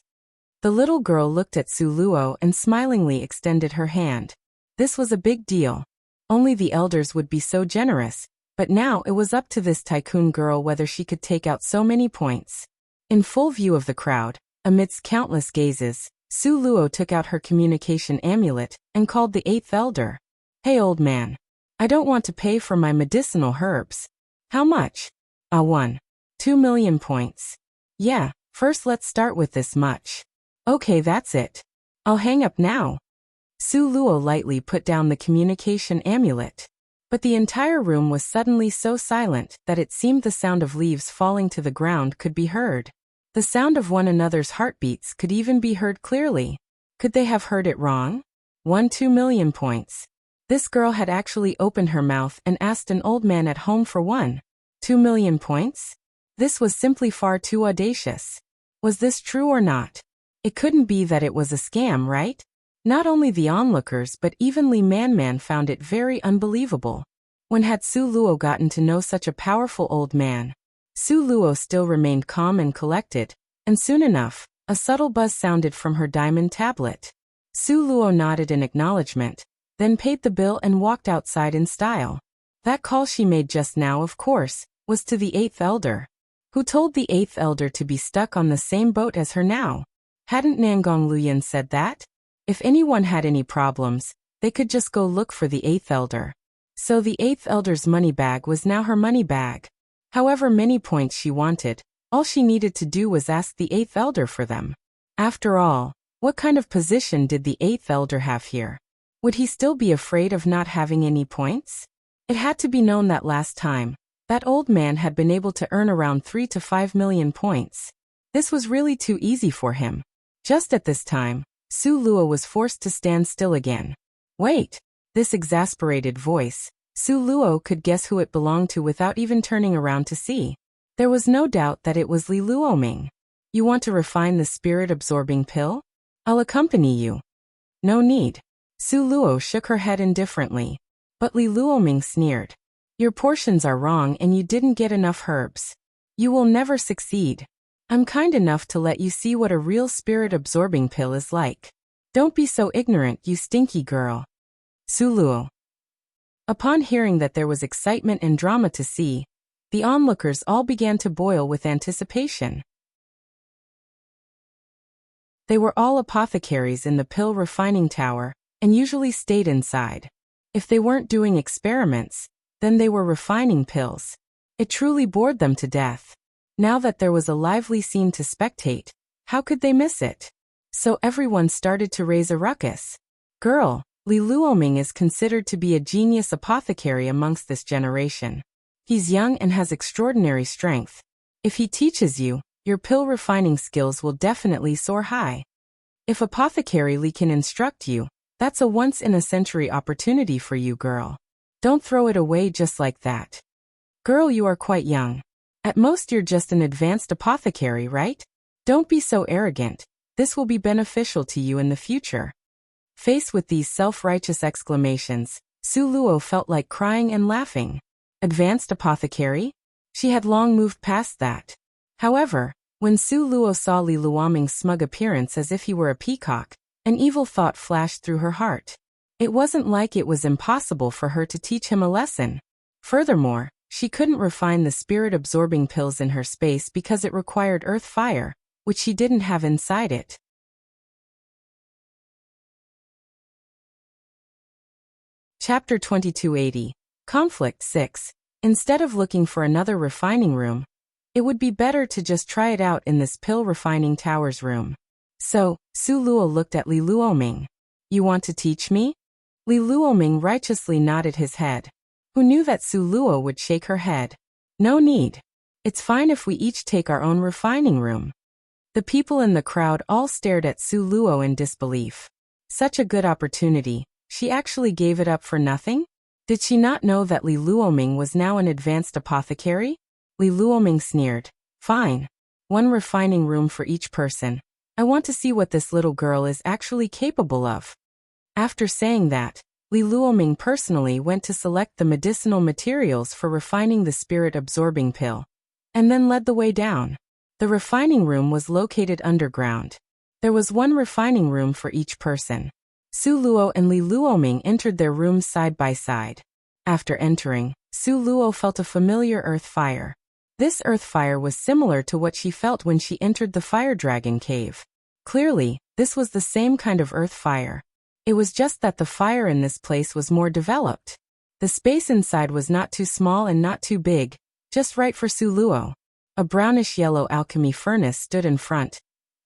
The little girl looked at Su Luo and smilingly extended her hand. This was a big deal. Only the elders would be so generous. But now it was up to this tycoon girl whether she could take out so many points. In full view of the crowd, amidst countless gazes, Su Luo took out her communication amulet and called the 8th elder. "Hey old man. I don't want to pay for my medicinal herbs." "How much?" 1.2 million points." "Yeah, first let's start with this much." "Okay, that's it. I'll hang up now." Su Luo lightly put down the communication amulet. But the entire room was suddenly so silent that it seemed the sound of leaves falling to the ground could be heard. The sound of one another's heartbeats could even be heard clearly. Could they have heard it wrong? 1.2 million points. This girl had actually opened her mouth and asked an old man at home for 1.2 million points? This was simply far too audacious. Was this true or not? It couldn't be that it was a scam, right? Not only the onlookers but even Li Man found it very unbelievable. When had Su Luo gotten to know such a powerful old man? Su Luo still remained calm and collected, and soon enough, a subtle buzz sounded from her diamond tablet. Su Luo nodded in acknowledgement, then paid the bill and walked outside in style. That call she made just now, of course, was to the 8th elder. Who told the 8th elder to be stuck on the same boat as her now? Hadn't Nangong Luyan said that? If anyone had any problems, they could just go look for the 8th elder. So the 8th elder's money bag was now her money bag. However many points she wanted, all she needed to do was ask the 8th elder for them. After all, what kind of position did the 8th elder have here? Would he still be afraid of not having any points? It had to be known that last time, that old man had been able to earn around 3 to 5 million points. This was really too easy for him. Just at this time, Su Luo was forced to stand still again. Wait! This exasperated voice, Su Luo could guess who it belonged to without even turning around to see. There was no doubt that it was Li Luoming. "You want to refine the spirit-absorbing pill? I'll accompany you." "No need." Su Luo shook her head indifferently. But Li Luoming sneered. "Your portions are wrong and you didn't get enough herbs. You will never succeed. I'm kind enough to let you see what a real spirit-absorbing pill is like. Don't be so ignorant, you stinky girl." Su Luo. Upon hearing that there was excitement and drama to see, the onlookers all began to boil with anticipation. They were all apothecaries in the pill refining tower, and usually stayed inside. If they weren't doing experiments, then they were refining pills. It truly bored them to death. Now that there was a lively scene to spectate, how could they miss it? So everyone started to raise a ruckus. "Girl, Li Luoming is considered to be a genius apothecary amongst this generation. He's young and has extraordinary strength. If he teaches you, your pill refining skills will definitely soar high. If Apothecary Li can instruct you, that's a once-in-a-century opportunity for you, girl. Don't throw it away just like that. Girl, you are quite young. At most you're just an advanced apothecary, right? Don't be so arrogant. This will be beneficial to you in the future." Faced with these self-righteous exclamations, Su Luo felt like crying and laughing. Advanced apothecary? She had long moved past that. However, when Su Luo saw Li Luoming's smug appearance as if he were a peacock, An evil thought flashed through her heart. It wasn't like it was impossible for her to teach him a lesson. Furthermore, she couldn't refine the spirit-absorbing pills in her space because it required earth fire, which she didn't have inside it. Chapter 2280. Conflict 6. Instead of looking for another refining room, it would be better to just try it out in this pill refining tower's room. So, Su Luo looked at Li Luoming. You want to teach me? Li Luoming righteously nodded his head. Who knew that Su Luo would shake her head? No need. It's fine if we each take our own refining room. The people in the crowd all stared at Su Luo in disbelief. Such a good opportunity, she actually gave it up for nothing? Did she not know that Li Luoming was now an advanced apothecary? Li Luoming sneered. Fine. One refining room for each person. I want to see what this little girl is actually capable of. After saying that, Li Luoming personally went to select the medicinal materials for refining the spirit-absorbing pill, and then led the way down. The refining room was located underground. There was one refining room for each person. Su Luo and Li Luoming entered their rooms side by side. After entering, Su Luo felt a familiar earth fire. This earth fire was similar to what she felt when she entered the fire dragon cave. Clearly, this was the same kind of earth fire. It was just that the fire in this place was more developed. The space inside was not too small and not too big, just right for Su Luo. A brownish-yellow alchemy furnace stood in front,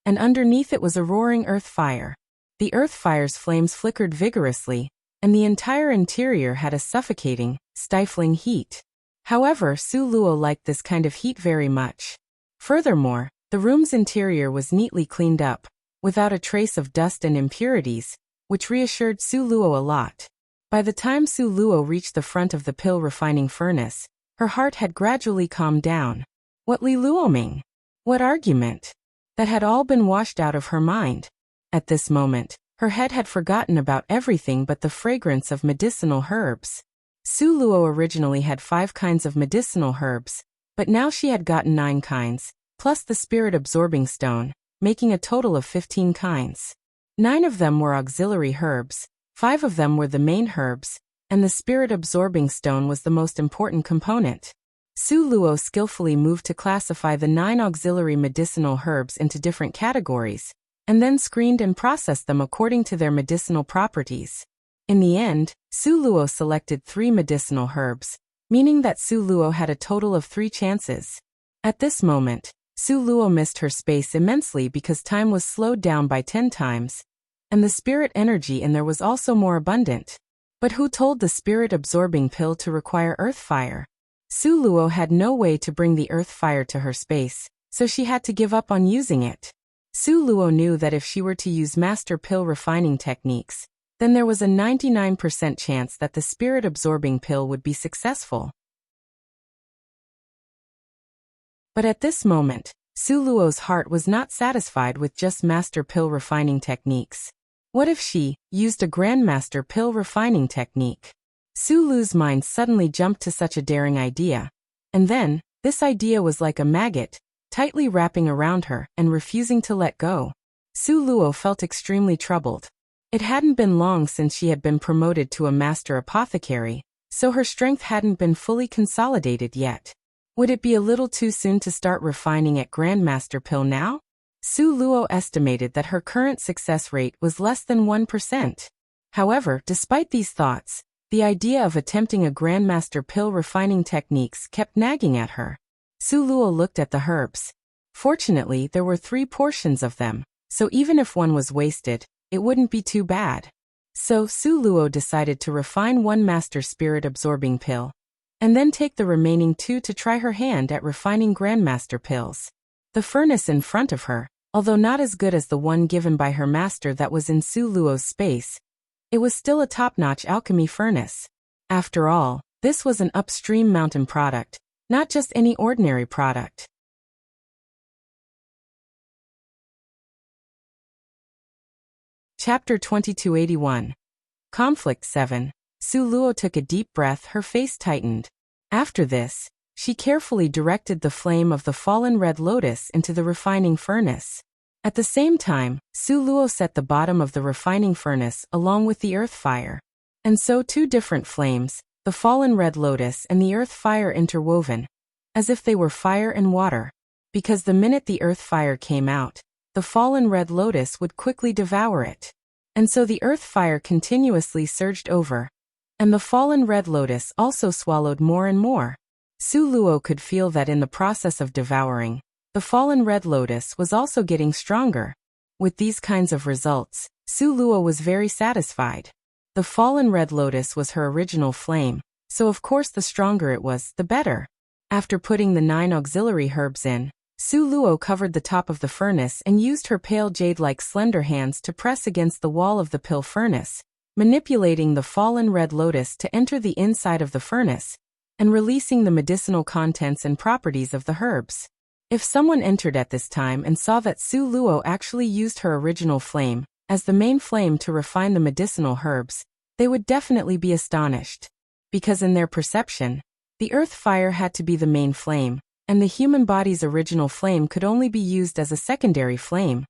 and underneath it was a roaring earth fire. The earth fire's flames flickered vigorously, and the entire interior had a suffocating, stifling heat. However, Su Luo liked this kind of heat very much. Furthermore, the room's interior was neatly cleaned up, without a trace of dust and impurities, which reassured Su Luo a lot. By the time Su Luo reached the front of the pill refining furnace, her heart had gradually calmed down. What Li Luoming? What argument? That had all been washed out of her mind. At this moment, her head had forgotten about everything but the fragrance of medicinal herbs. Su Luo originally had 5 kinds of medicinal herbs, but now she had gotten 9 kinds, plus the spirit-absorbing stone, making a total of 15 kinds. 9 of them were auxiliary herbs, 5 of them were the main herbs, and the spirit-absorbing stone was the most important component. Su Luo skillfully moved to classify the 9 auxiliary medicinal herbs into different categories, and then screened and processed them according to their medicinal properties. In the end, Su Luo selected 3 medicinal herbs, meaning that Su Luo had a total of 3 chances. At this moment, Su Luo missed her space immensely because time was slowed down by 10 times, and the spirit energy in there was also more abundant. But who told the spirit-absorbing pill to require earth fire? Su Luo had no way to bring the earth fire to her space, so she had to give up on using it. Su Luo knew that if she were to use master pill refining techniques, then there was a 99% chance that the spirit-absorbing pill would be successful. But at this moment, Su Luo's heart was not satisfied with just master pill refining techniques. What if she used a grandmaster pill refining technique? Su Lu's mind suddenly jumped to such a daring idea. And then, this idea was like a maggot, tightly wrapping around her and refusing to let go. Su Luo felt extremely troubled. It hadn't been long since she had been promoted to a master apothecary, so her strength hadn't been fully consolidated yet. Would it be a little too soon to start refining at Grandmaster Pill now? Su Luo estimated that her current success rate was less than 1%. However, despite these thoughts, the idea of attempting a Grandmaster Pill refining techniques kept nagging at her. Su Luo looked at the herbs. Fortunately, there were 3 portions of them, so even if one was wasted, it wouldn't be too bad. So Su Luo decided to refine 1 master spirit-absorbing pill, and then take the remaining 2 to try her hand at refining Grandmaster pills. The furnace in front of her, although not as good as the one given by her master that was in Su Luo's space, it was still a top-notch alchemy furnace. After all, this was an upstream mountain product, not just any ordinary product. Chapter 2281. Conflict 7. Su Luo took a deep breath, her face tightened. After this, she carefully directed the flame of the fallen red lotus into the refining furnace. At the same time, Su Luo set the bottom of the refining furnace along with the earth fire. And so two different flames, the fallen red lotus and the earth fire interwoven, as if they were fire and water. Because the minute the earth fire came out, the fallen red lotus would quickly devour it. And so the earth fire continuously surged over, and the fallen red lotus also swallowed more and more. Su Luo could feel that in the process of devouring, the fallen red lotus was also getting stronger. With these kinds of results, Su Luo was very satisfied. The fallen red lotus was her original flame, so of course the stronger it was, the better. After putting the 9 auxiliary herbs in, Su Luo covered the top of the furnace and used her pale jade-like slender hands to press against the wall of the pill furnace, manipulating the fallen red lotus to enter the inside of the furnace, and releasing the medicinal contents and properties of the herbs. If someone entered at this time and saw that Su Luo actually used her original flame as the main flame to refine the medicinal herbs, they would definitely be astonished. Because in their perception, the earth fire had to be the main flame, and the human body's original flame could only be used as a secondary flame.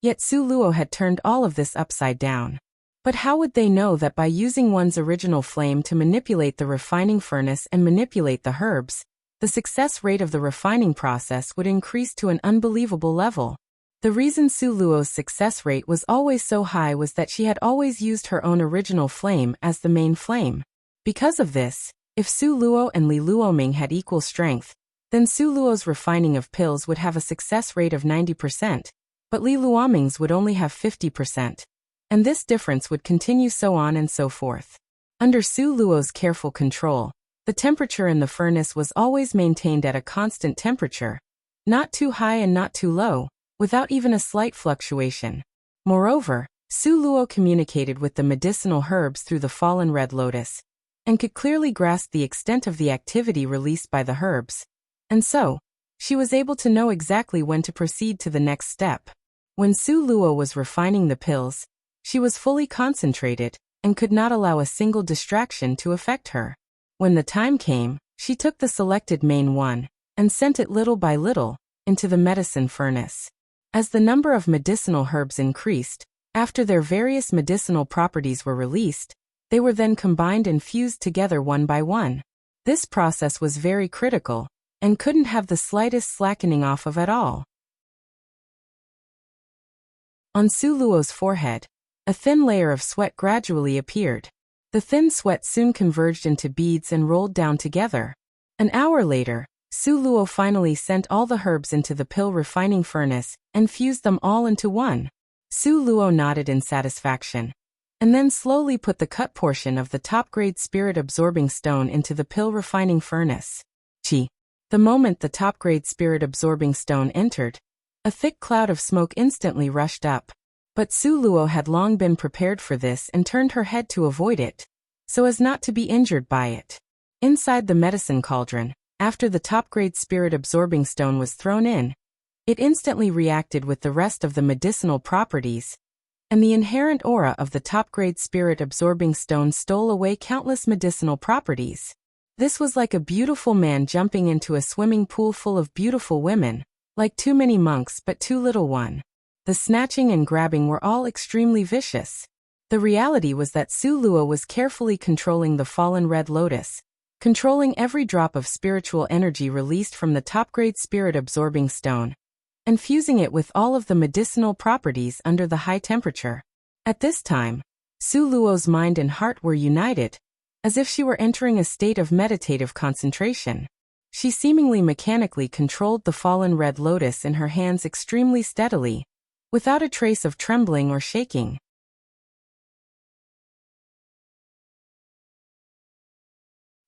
Yet Su Luo had turned all of this upside down. But how would they know that by using one's original flame to manipulate the refining furnace and manipulate the herbs, the success rate of the refining process would increase to an unbelievable level? The reason Su Luo's success rate was always so high was that she had always used her own original flame as the main flame. Because of this, if Su Luo and Li Luoming had equal strength, then Su Luo's refining of pills would have a success rate of 90%, but Li Luoming's would only have 50%. And this difference would continue so on and so forth. Under Su Luo's careful control, the temperature in the furnace was always maintained at a constant temperature, not too high and not too low, without even a slight fluctuation. Moreover, Su Luo communicated with the medicinal herbs through the fallen red lotus, and could clearly grasp the extent of the activity released by the herbs. And so, she was able to know exactly when to proceed to the next step. When Su Luo was refining the pills, she was fully concentrated, and could not allow a single distraction to affect her. When the time came, she took the selected main one, and sent it little by little, into the medicine furnace. As the number of medicinal herbs increased, after their various medicinal properties were released, they were then combined and fused together one by one. This process was very critical, and couldn't have the slightest slackening off of at all. On Su Luo's forehead, a thin layer of sweat gradually appeared. The thin sweat soon converged into beads and rolled down together. An hour later, Su Luo finally sent all the herbs into the pill refining furnace and fused them all into one. Su Luo nodded in satisfaction, and then slowly put the cut portion of the top-grade spirit-absorbing stone into the pill refining furnace. Chi. The moment the top-grade spirit-absorbing stone entered, a thick cloud of smoke instantly rushed up. But Su Luo had long been prepared for this and turned her head to avoid it, so as not to be injured by it. Inside the medicine cauldron, after the top-grade spirit-absorbing stone was thrown in, it instantly reacted with the rest of the medicinal properties, and the inherent aura of the top-grade spirit-absorbing stone stole away countless medicinal properties. This was like a beautiful man jumping into a swimming pool full of beautiful women, like too many monks but too little one. The snatching and grabbing were all extremely vicious. The reality was that Su Luo was carefully controlling the fallen red lotus, controlling every drop of spiritual energy released from the top-grade spirit-absorbing stone, and fusing it with all of the medicinal properties under the high temperature. At this time, Su Luo's mind and heart were united, as if she were entering a state of meditative concentration. She seemingly mechanically controlled the fallen red lotus in her hands extremely steadily, without a trace of trembling or shaking.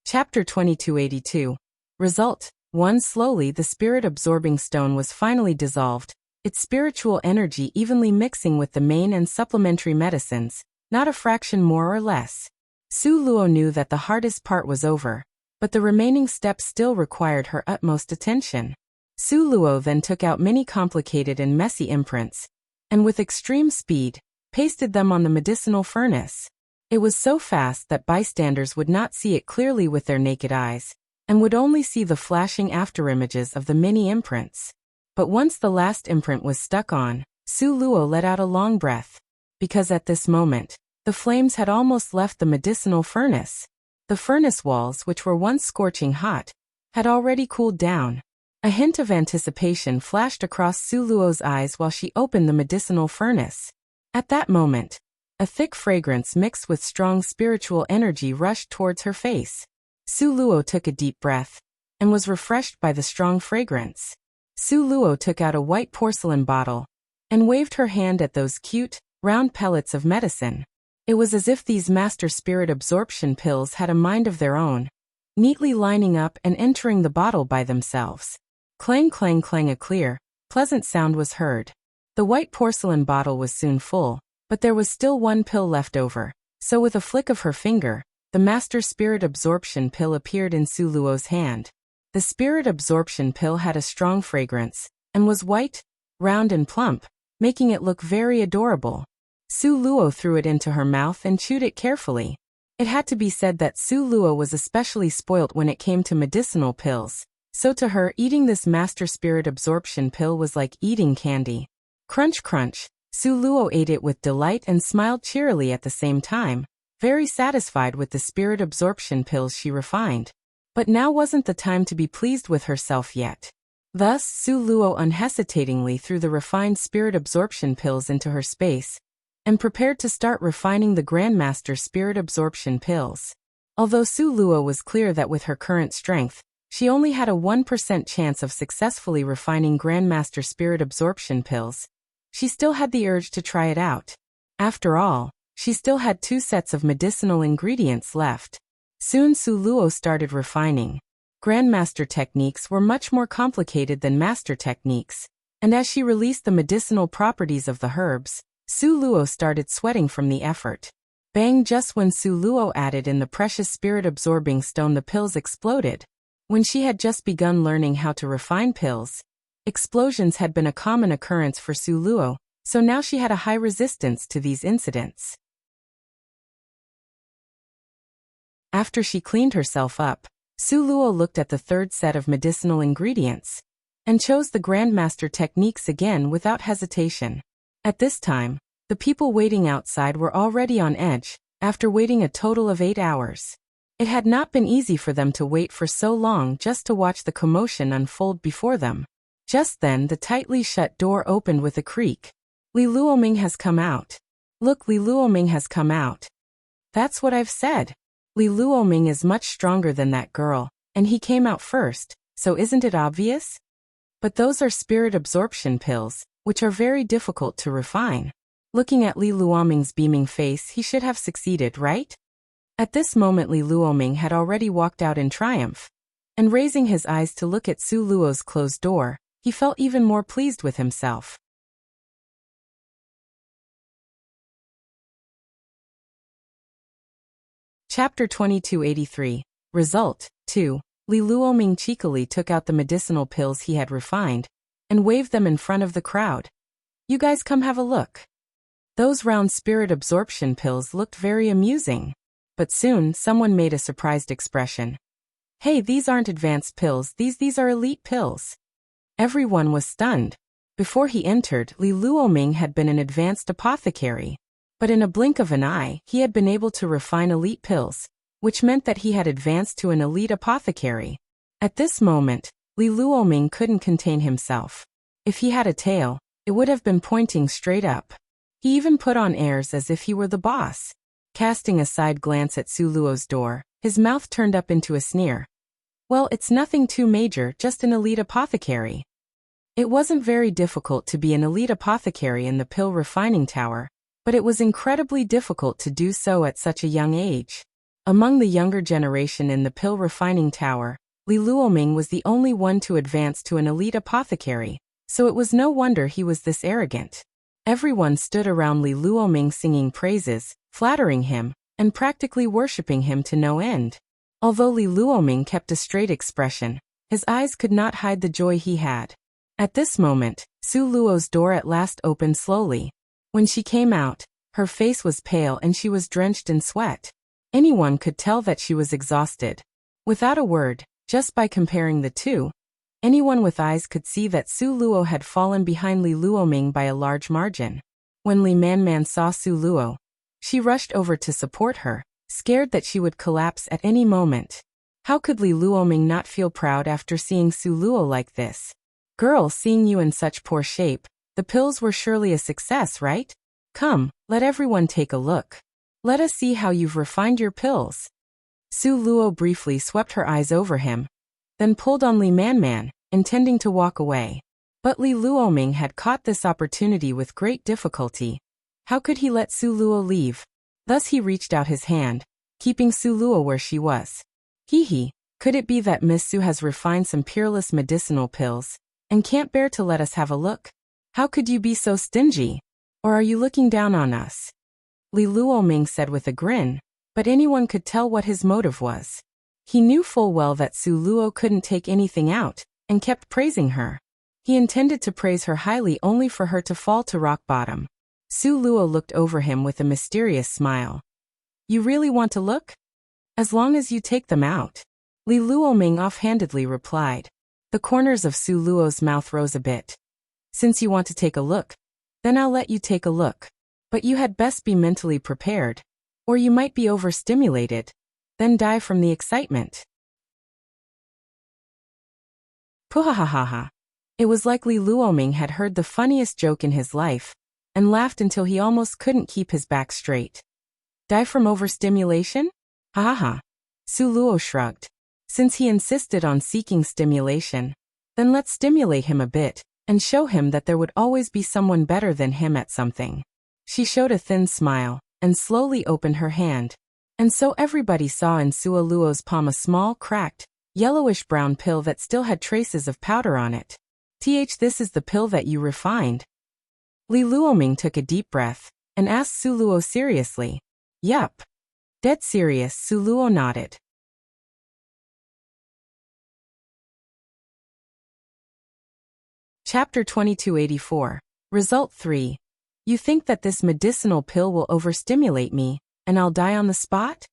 Chapter 2282. Result 1. Slowly the spirit-absorbing stone was finally dissolved, its spiritual energy evenly mixing with the main and supplementary medicines, not a fraction more or less. Su Luo knew that the hardest part was over, but the remaining steps still required her utmost attention. Su Luo then took out many complicated and messy imprints, and with extreme speed, pasted them on the medicinal furnace. It was so fast that bystanders would not see it clearly with their naked eyes, and would only see the flashing afterimages of the many imprints. But once the last imprint was stuck on, Su Luo let out a long breath. Because at this moment, the flames had almost left the medicinal furnace. The furnace walls, which were once scorching hot, had already cooled down. A hint of anticipation flashed across Su Luo's eyes while she opened the medicinal furnace. At that moment, a thick fragrance mixed with strong spiritual energy rushed towards her face. Su Luo took a deep breath and was refreshed by the strong fragrance. Su Luo took out a white porcelain bottle and waved her hand at those cute, round pellets of medicine. It was as if these master spirit absorption pills had a mind of their own, neatly lining up and entering the bottle by themselves. Clang clang clang, a clear, pleasant sound was heard. The white porcelain bottle was soon full, but there was still one pill left over, so with a flick of her finger, the master spirit absorption pill appeared in Su Luo's hand. The spirit absorption pill had a strong fragrance, and was white, round and plump, making it look very adorable. Su Luo threw it into her mouth and chewed it carefully. It had to be said that Su Luo was especially spoilt when it came to medicinal pills, so to her eating this master spirit absorption pill was like eating candy. Crunch crunch, Su Luo ate it with delight and smiled cheerily at the same time, very satisfied with the spirit absorption pills she refined. But now wasn't the time to be pleased with herself yet. Thus, Su Luo unhesitatingly threw the refined spirit absorption pills into her space, and prepared to start refining the Grandmaster spirit absorption pills. Although Su Luo was clear that with her current strength, she only had a 1% chance of successfully refining Grandmaster spirit absorption pills, she still had the urge to try it out. After all, she still had 2 sets of medicinal ingredients left. Soon Su Luo started refining. Grandmaster techniques were much more complicated than master techniques, and as she released the medicinal properties of the herbs, Su Luo started sweating from the effort. Bang! Just when Su Luo added in the precious spirit-absorbing stone, the pills exploded. When she had just begun learning how to refine pills, explosions had been a common occurrence for Su Luo, so now she had a high resistance to these incidents. After she cleaned herself up, Su Luo looked at the third set of medicinal ingredients and chose the Grandmaster techniques again without hesitation. At this time, the people waiting outside were already on edge, after waiting a total of 8 hours. It had not been easy for them to wait for so long just to watch the commotion unfold before them. Just then the tightly shut door opened with a creak. Li Luoming has come out. Look, Li Luoming has come out. That's what I've said. Li Luoming is much stronger than that girl, and he came out first, so isn't it obvious? But those are spirit absorption pills, which are very difficult to refine. Looking at Li Luoming's beaming face, he should have succeeded, right? At this moment Li Luoming had already walked out in triumph, and raising his eyes to look at Su Luo's closed door, he felt even more pleased with himself. Chapter 2283. Result 2. Li Luoming cheekily took out the medicinal pills he had refined and waved them in front of the crowd. You guys come have a look. Those round spirit absorption pills looked very amusing. But soon someone made a surprised expression. Hey, these aren't advanced pills, these are elite pills. Everyone was stunned. Before he entered, Li Luoming had been an advanced apothecary. But in a blink of an eye, he had been able to refine elite pills, which meant that he had advanced to an elite apothecary. At this moment, Li Luoming couldn't contain himself. If he had a tail, it would have been pointing straight up. He even put on airs as if he were the boss. Casting a side glance at Su Luo's door, his mouth turned up into a sneer. Well, it's nothing too major, just an elite apothecary. It wasn't very difficult to be an elite apothecary in the pill refining tower, but it was incredibly difficult to do so at such a young age. Among the younger generation in the pill refining tower, Li Luoming was the only one to advance to an elite apothecary, so it was no wonder he was this arrogant. Everyone stood around Li Luoming singing praises, flattering him, and practically worshipping him to no end. Although Li Luoming kept a straight expression, his eyes could not hide the joy he had. At this moment, Su Luo's door at last opened slowly. When she came out, her face was pale and she was drenched in sweat. Anyone could tell that she was exhausted. Without a word, just by comparing the two, Anyone with eyes could see that Su Luo had fallen behind Li Luoming by a large margin. When Li Manman saw Su Luo, she rushed over to support her, scared that she would collapse at any moment. How could Li Luoming not feel proud after seeing Su Luo like this? Girl, seeing you in such poor shape, the pills were surely a success, right? Come, let everyone take a look. Let us see how you've refined your pills. Su Luo briefly swept her eyes over him, then pulled on Li Manman, intending to walk away. But Li Luoming had caught this opportunity with great difficulty. How could he let Su Luo leave? Thus he reached out his hand, keeping Su Luo where she was. Hee, could it be that Miss Su has refined some peerless medicinal pills, and can't bear to let us have a look? How could you be so stingy? Or are you looking down on us? Li Luoming said with a grin, but anyone could tell what his motive was. He knew full well that Su Luo couldn't take anything out, and kept praising her. He intended to praise her highly only for her to fall to rock bottom. Su Luo looked over him with a mysterious smile. You really want to look? As long as you take them out. Li Luoming offhandedly replied. The corners of Su Luo's mouth rose a bit. Since you want to take a look, then I'll let you take a look. But you had best be mentally prepared, or you might be overstimulated, then die from the excitement. Puhahaha. It was like Li Luoming had heard the funniest joke in his life, and laughed until he almost couldn't keep his back straight. Die from overstimulation? Ha ha ha. Su Luo shrugged. Since he insisted on seeking stimulation, then let's stimulate him a bit, and show him that there would always be someone better than him at something. She showed a thin smile, and slowly opened her hand. And so everybody saw in Su Luo's palm a small, cracked, yellowish-brown pill that still had traces of powder on it. This is the pill that you refined? Li Luoming took a deep breath, and asked Su Luo seriously. Yup. Dead serious, Su Luo nodded. Chapter 2284. Result 3. You think that this medicinal pill will overstimulate me, and I'll die on the spot?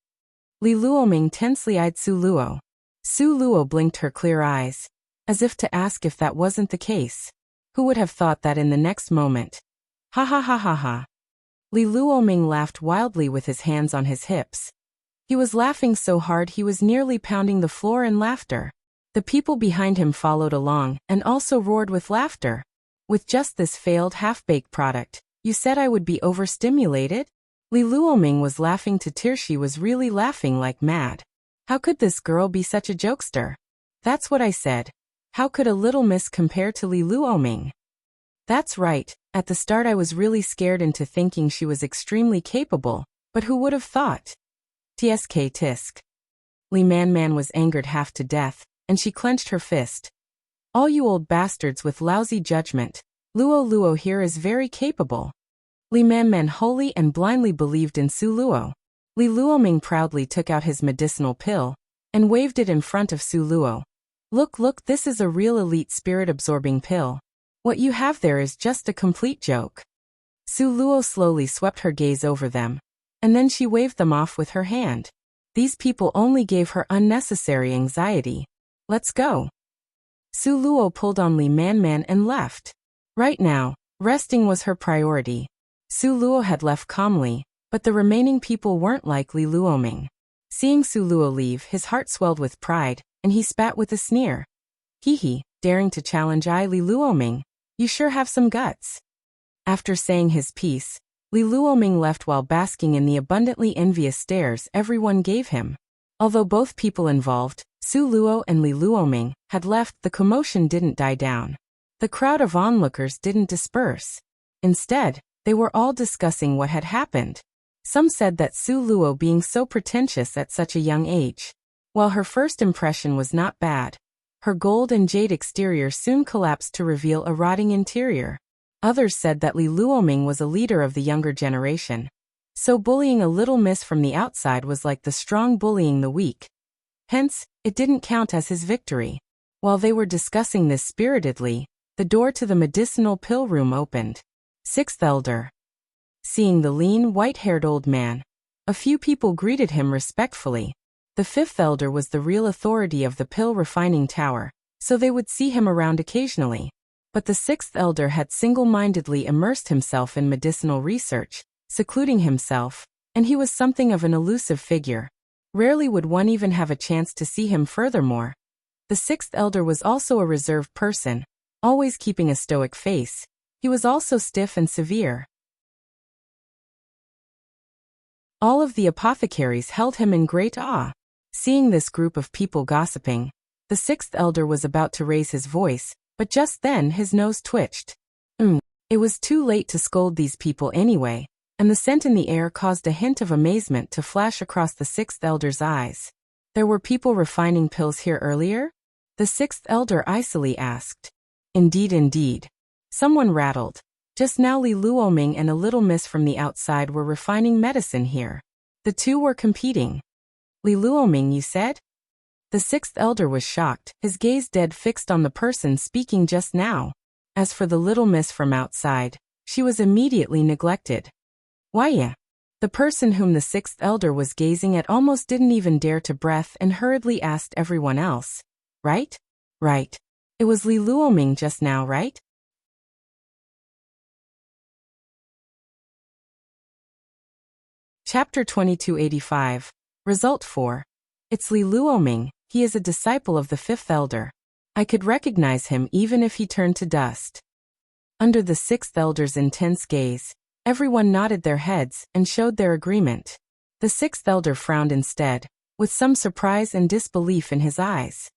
Li Luoming tensely eyed Su Luo. Su Luo blinked her clear eyes, as if to ask if that wasn't the case. Who would have thought that in the next moment? Ha ha ha ha ha. Li Luoming laughed wildly with his hands on his hips. He was laughing so hard he was nearly pounding the floor in laughter. The people behind him followed along and also roared with laughter. With just this failed half-baked product, you said I would be overstimulated? Li Luoming was laughing to tears. She was really laughing like mad. How could this girl be such a jokester? That's what I said. How could a little miss compare to Li Luoming? That's right, at the start I was really scared into thinking she was extremely capable, but who would have thought? Tisk. Li Manman was angered half to death, and she clenched her fist. All you old bastards with lousy judgment. Luo here is very capable. Li Manman wholly and blindly believed in Su Luo. Li Luoming proudly took out his medicinal pill, and waved it in front of Su Luo. Look, this is a real elite spirit-absorbing pill. What you have there is just a complete joke. Su Luo slowly swept her gaze over them, and then she waved them off with her hand. These people only gave her unnecessary anxiety. Let's go. Su Luo pulled on Li Manman and left. Right now, resting was her priority. Su Luo had left calmly, but the remaining people weren't like Li Luoming. Seeing Su Luo leave, his heart swelled with pride, and he spat with a sneer. Hee, daring to challenge Li Luoming. You sure have some guts. After saying his piece, Li Luoming left while basking in the abundantly envious stares everyone gave him. Although both people involved, Su Luo and Li Luoming, had left, the commotion didn't die down. The crowd of onlookers didn't disperse. Instead, they were all discussing what had happened. Some said that Su Luo being so pretentious at such a young age. While her first impression was not bad, her gold and jade exterior soon collapsed to reveal a rotting interior. Others said that Li Luoming was a leader of the younger generation. So bullying a little miss from the outside was like the strong bullying the weak. Hence, it didn't count as his victory. While they were discussing this spiritedly, the door to the medicinal pill room opened. Sixth Elder. Seeing the lean, white-haired old man, a few people greeted him respectfully. The fifth elder was the real authority of the pill refining tower, so they would see him around occasionally. But the sixth elder had single-mindedly immersed himself in medicinal research, secluding himself, and he was something of an elusive figure. Rarely would one even have a chance to see him. Furthermore, the sixth elder was also a reserved person, always keeping a stoic face. He was also stiff and severe. All of the apothecaries held him in great awe. Seeing this group of people gossiping, the sixth elder was about to raise his voice, but just then his nose twitched. It was too late to scold these people anyway, and the scent in the air caused a hint of amazement to flash across the sixth elder's eyes. There were people refining pills here earlier? The sixth elder icily asked. Indeed. Someone rattled. Just now Li Luoming and a little miss from the outside were refining medicine here. The two were competing. Li Luoming, you said? The sixth elder was shocked, his gaze dead fixed on the person speaking just now. As for the little miss from outside, she was immediately neglected. Why yeah? The person whom the sixth elder was gazing at almost didn't even dare to breath and hurriedly asked everyone else. Right? Right. It was Li Luoming just now, right? Chapter 2285. Result 4. It's Li Luoming, he is a disciple of the fifth elder. I could recognize him even if he turned to dust. Under the sixth elder's intense gaze, everyone nodded their heads and showed their agreement. The sixth elder frowned instead, with some surprise and disbelief in his eyes.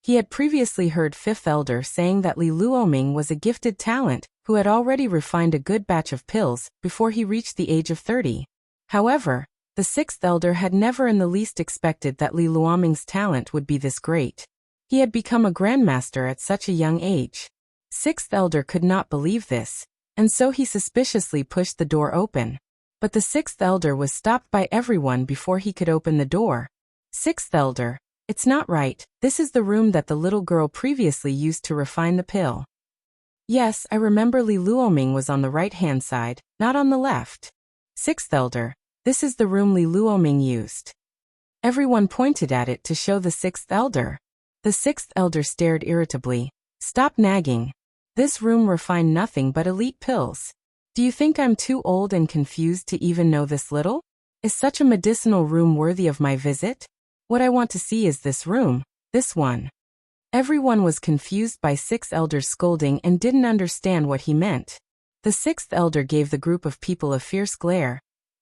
He had previously heard fifth elder saying that Li Luoming was a gifted talent who had already refined a good batch of pills before he reached the age of 30. However, the sixth elder had never in the least expected that Li Luoming's talent would be this great. He had become a grandmaster at such a young age. Sixth elder could not believe this, and so he suspiciously pushed the door open. But the sixth elder was stopped by everyone before he could open the door. Sixth elder, it's not right, this is the room that the little girl previously used to refine the pill. Yes, I remember Li Luoming was on the right-hand side, not on the left. Sixth elder, this is the room Li Luoming used. Everyone pointed at it to show the sixth elder. The sixth elder stared irritably. Stop nagging. This room refined nothing but elite pills. Do you think I'm too old and confused to even know this little? Is such a medicinal room worthy of my visit? What I want to see is this room, this one. Everyone was confused by sixth elder's scolding and didn't understand what he meant. The sixth elder gave the group of people a fierce glare,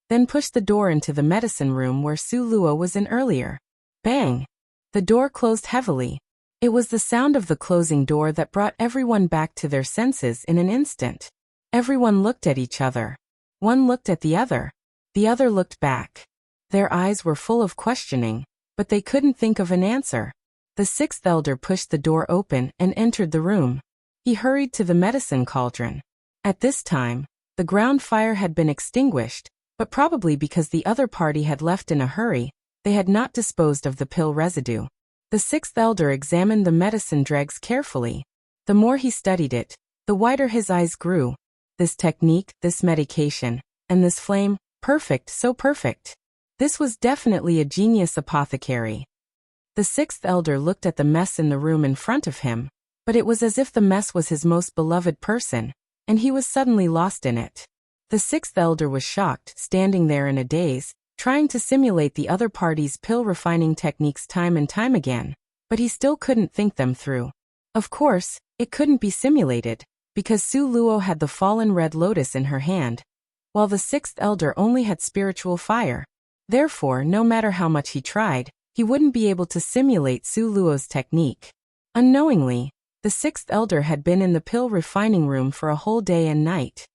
then pushed the door into the medicine room where Su Luo was in earlier. Bang! The door closed heavily. It was the sound of the closing door that brought everyone back to their senses in an instant. Everyone looked at each other. One looked at the other. The other looked back. Their eyes were full of questioning, but they couldn't think of an answer. The sixth elder pushed the door open and entered the room. He hurried to the medicine cauldron. At this time, the ground fire had been extinguished, but probably because the other party had left in a hurry, they had not disposed of the pill residue. The sixth elder examined the medicine dregs carefully. The more he studied it, the wider his eyes grew. This technique, this medication, and this flame, perfect, so perfect. This was definitely a genius apothecary. The sixth elder looked at the mess in the room in front of him, but it was as if the mess was his most beloved person, and he was suddenly lost in it. The sixth elder was shocked, standing there in a daze, trying to simulate the other party's pill refining techniques time and time again, but he still couldn't think them through. Of course, it couldn't be simulated, because Su Luo had the fallen red lotus in her hand, while the sixth elder only had spiritual fire. Therefore, no matter how much he tried, he wouldn't be able to simulate Su Luo's technique. Unknowingly, the sixth elder had been in the pill refining room for a whole day and night.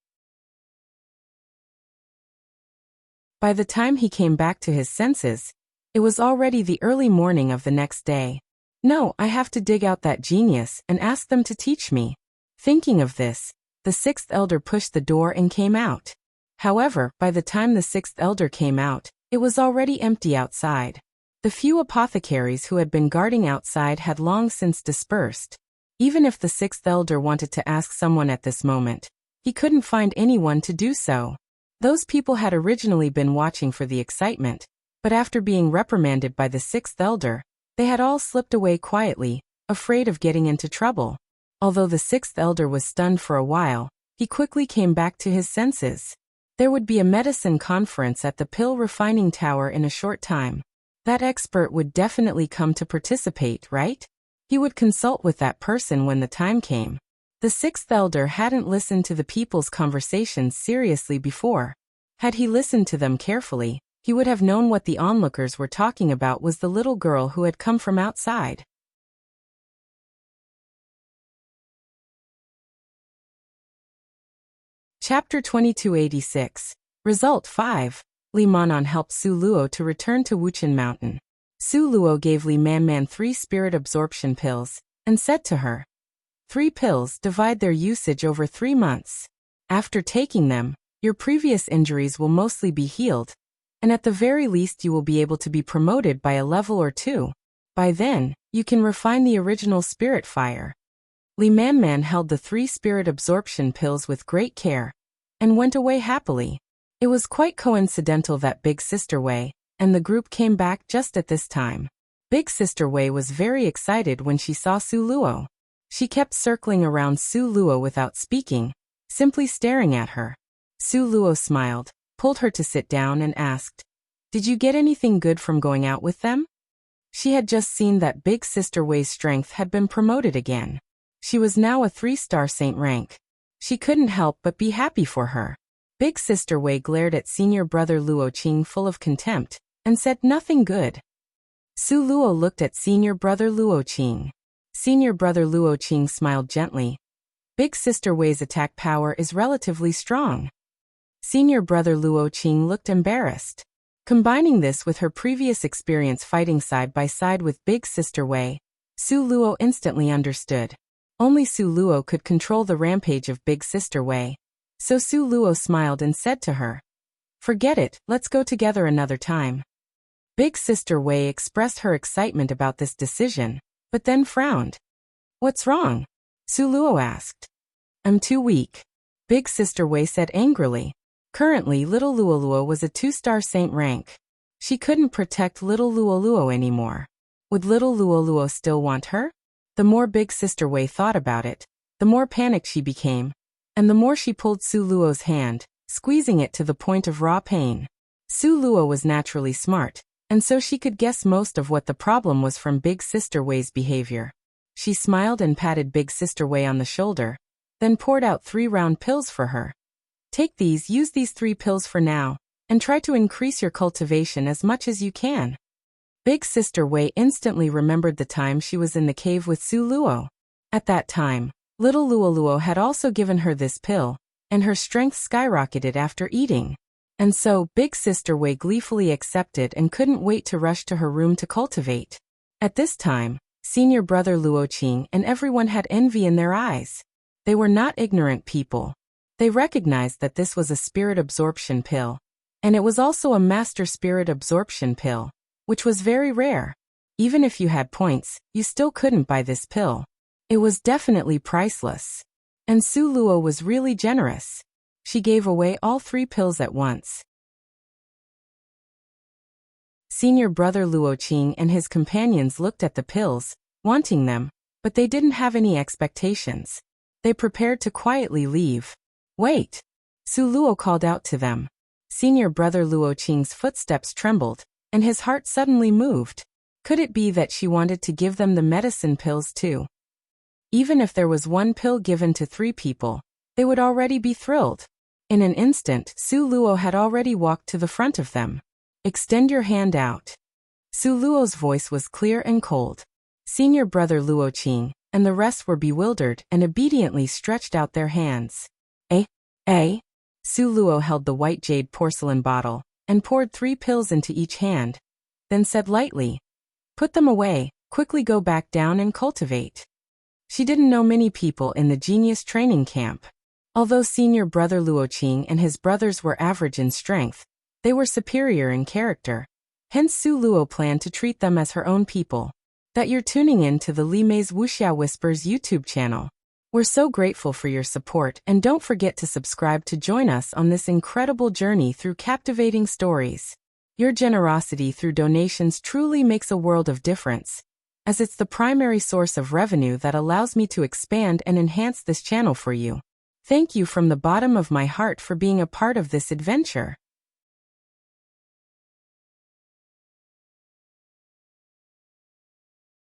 By the time he came back to his senses, it was already the early morning of the next day. No, I have to dig out that genius and ask them to teach me. Thinking of this, the sixth elder pushed the door and came out. However, by the time the sixth elder came out, it was already empty outside. The few apothecaries who had been guarding outside had long since dispersed. Even if the sixth elder wanted to ask someone at this moment, he couldn't find anyone to do so. Those people had originally been watching for the excitement, but after being reprimanded by the sixth elder, they had all slipped away quietly, afraid of getting into trouble. Although the sixth elder was stunned for a while, he quickly came back to his senses. There would be a medicine conference at the pill refining tower in a short time. That expert would definitely come to participate, right? He would consult with that person when the time came. The sixth elder hadn't listened to the people's conversations seriously before. Had he listened to them carefully, he would have known what the onlookers were talking about was the little girl who had come from outside. Chapter 2286. Result 5. Li Manan helped Su Luo to return to Wuxia Mountain. Su Luo gave Li Manman 3 spirit absorption pills, and said to her, 3 pills, divide their usage over 3 months. After taking them, your previous injuries will mostly be healed, and at the very least you will be able to be promoted by a level or 2. By then, you can refine the original spirit fire. Li Manman held the 3 spirit absorption pills with great care, and went away happily. It was quite coincidental that Big Sister Wei and the group came back just at this time. Big Sister Wei was very excited when she saw Su Luo. She kept circling around Su Luo without speaking, simply staring at her. Su Luo smiled, pulled her to sit down and asked, "Did you get anything good from going out with them?" She had just seen that Big Sister Wei's strength had been promoted again. She was now a 3-star saint rank. She couldn't help but be happy for her. Big Sister Wei glared at Senior Brother Luo Qing full of contempt, and said nothing good. Su Luo looked at Senior Brother Luo Qing. Senior Brother Luo Qing smiled gently. Big Sister Wei's attack power is relatively strong. Senior Brother Luo Qing looked embarrassed. Combining this with her previous experience fighting side by side with Big Sister Wei, Su Luo instantly understood. Only Su Luo could control the rampage of Big Sister Wei. So Su Luo smiled and said to her, "Forget it, let's go together another time." Big Sister Wei expressed her excitement about this decision, but then frowned. "What's wrong?" Su Luo asked. "I'm too weak," Big Sister Wei said angrily. Currently, little Luoluo was a 2-star saint rank. She couldn't protect little Luoluo anymore. Would little Luoluo still want her? The more Big Sister Wei thought about it, the more panicked she became, and the more she pulled Su Luo's hand, squeezing it to the point of raw pain. Su Luo was naturally smart, and so she could guess most of what the problem was from Big Sister Wei's behavior. She smiled and patted Big Sister Wei on the shoulder, then poured out 3 round pills for her. "Take these, use these 3 pills for now, and try to increase your cultivation as much as you can." Big Sister Wei instantly remembered the time she was in the cave with Su Luo. At that time, little Luoluo had also given her this pill, and her strength skyrocketed after eating. And so, Big Sister Wei gleefully accepted and couldn't wait to rush to her room to cultivate. At this time, Senior Brother Luo Qing and everyone had envy in their eyes. They were not ignorant people. They recognized that this was a spirit absorption pill, and it was also a master spirit absorption pill, which was very rare. Even if you had points, you still couldn't buy this pill. It was definitely priceless. And Su Luo was really generous. She gave away all 3 pills at once. Senior Brother Luo Qing and his companions looked at the pills, wanting them, but they didn't have any expectations. They prepared to quietly leave. "Wait!" Su Luo called out to them. Senior Brother Luo Qing's footsteps trembled, and his heart suddenly moved. Could it be that she wanted to give them the medicine pills too? Even if there was 1 pill given to 3 people, they would already be thrilled. In an instant, Su Luo had already walked to the front of them. "Extend your hand out." Su Luo's voice was clear and cold. Senior Brother Luo Qing and the rest were bewildered and obediently stretched out their hands. Eh? Su Luo held the white jade porcelain bottle and poured 3 pills into each hand, then said lightly, "Put them away, quickly go back down and cultivate." She didn't know many people in the genius training camp. Although Senior Brother Luo Qing and his brothers were average in strength, they were superior in character. Hence Su Luo planned to treat them as her own people. That you're tuning in to the Li Mei's Wuxia Whispers YouTube channel. We're so grateful for your support, and don't forget to subscribe to join us on this incredible journey through captivating stories. Your generosity through donations truly makes a world of difference. as it's the primary source of revenue that allows me to expand and enhance this channel for you. Thank you from the bottom of my heart for being a part of this adventure.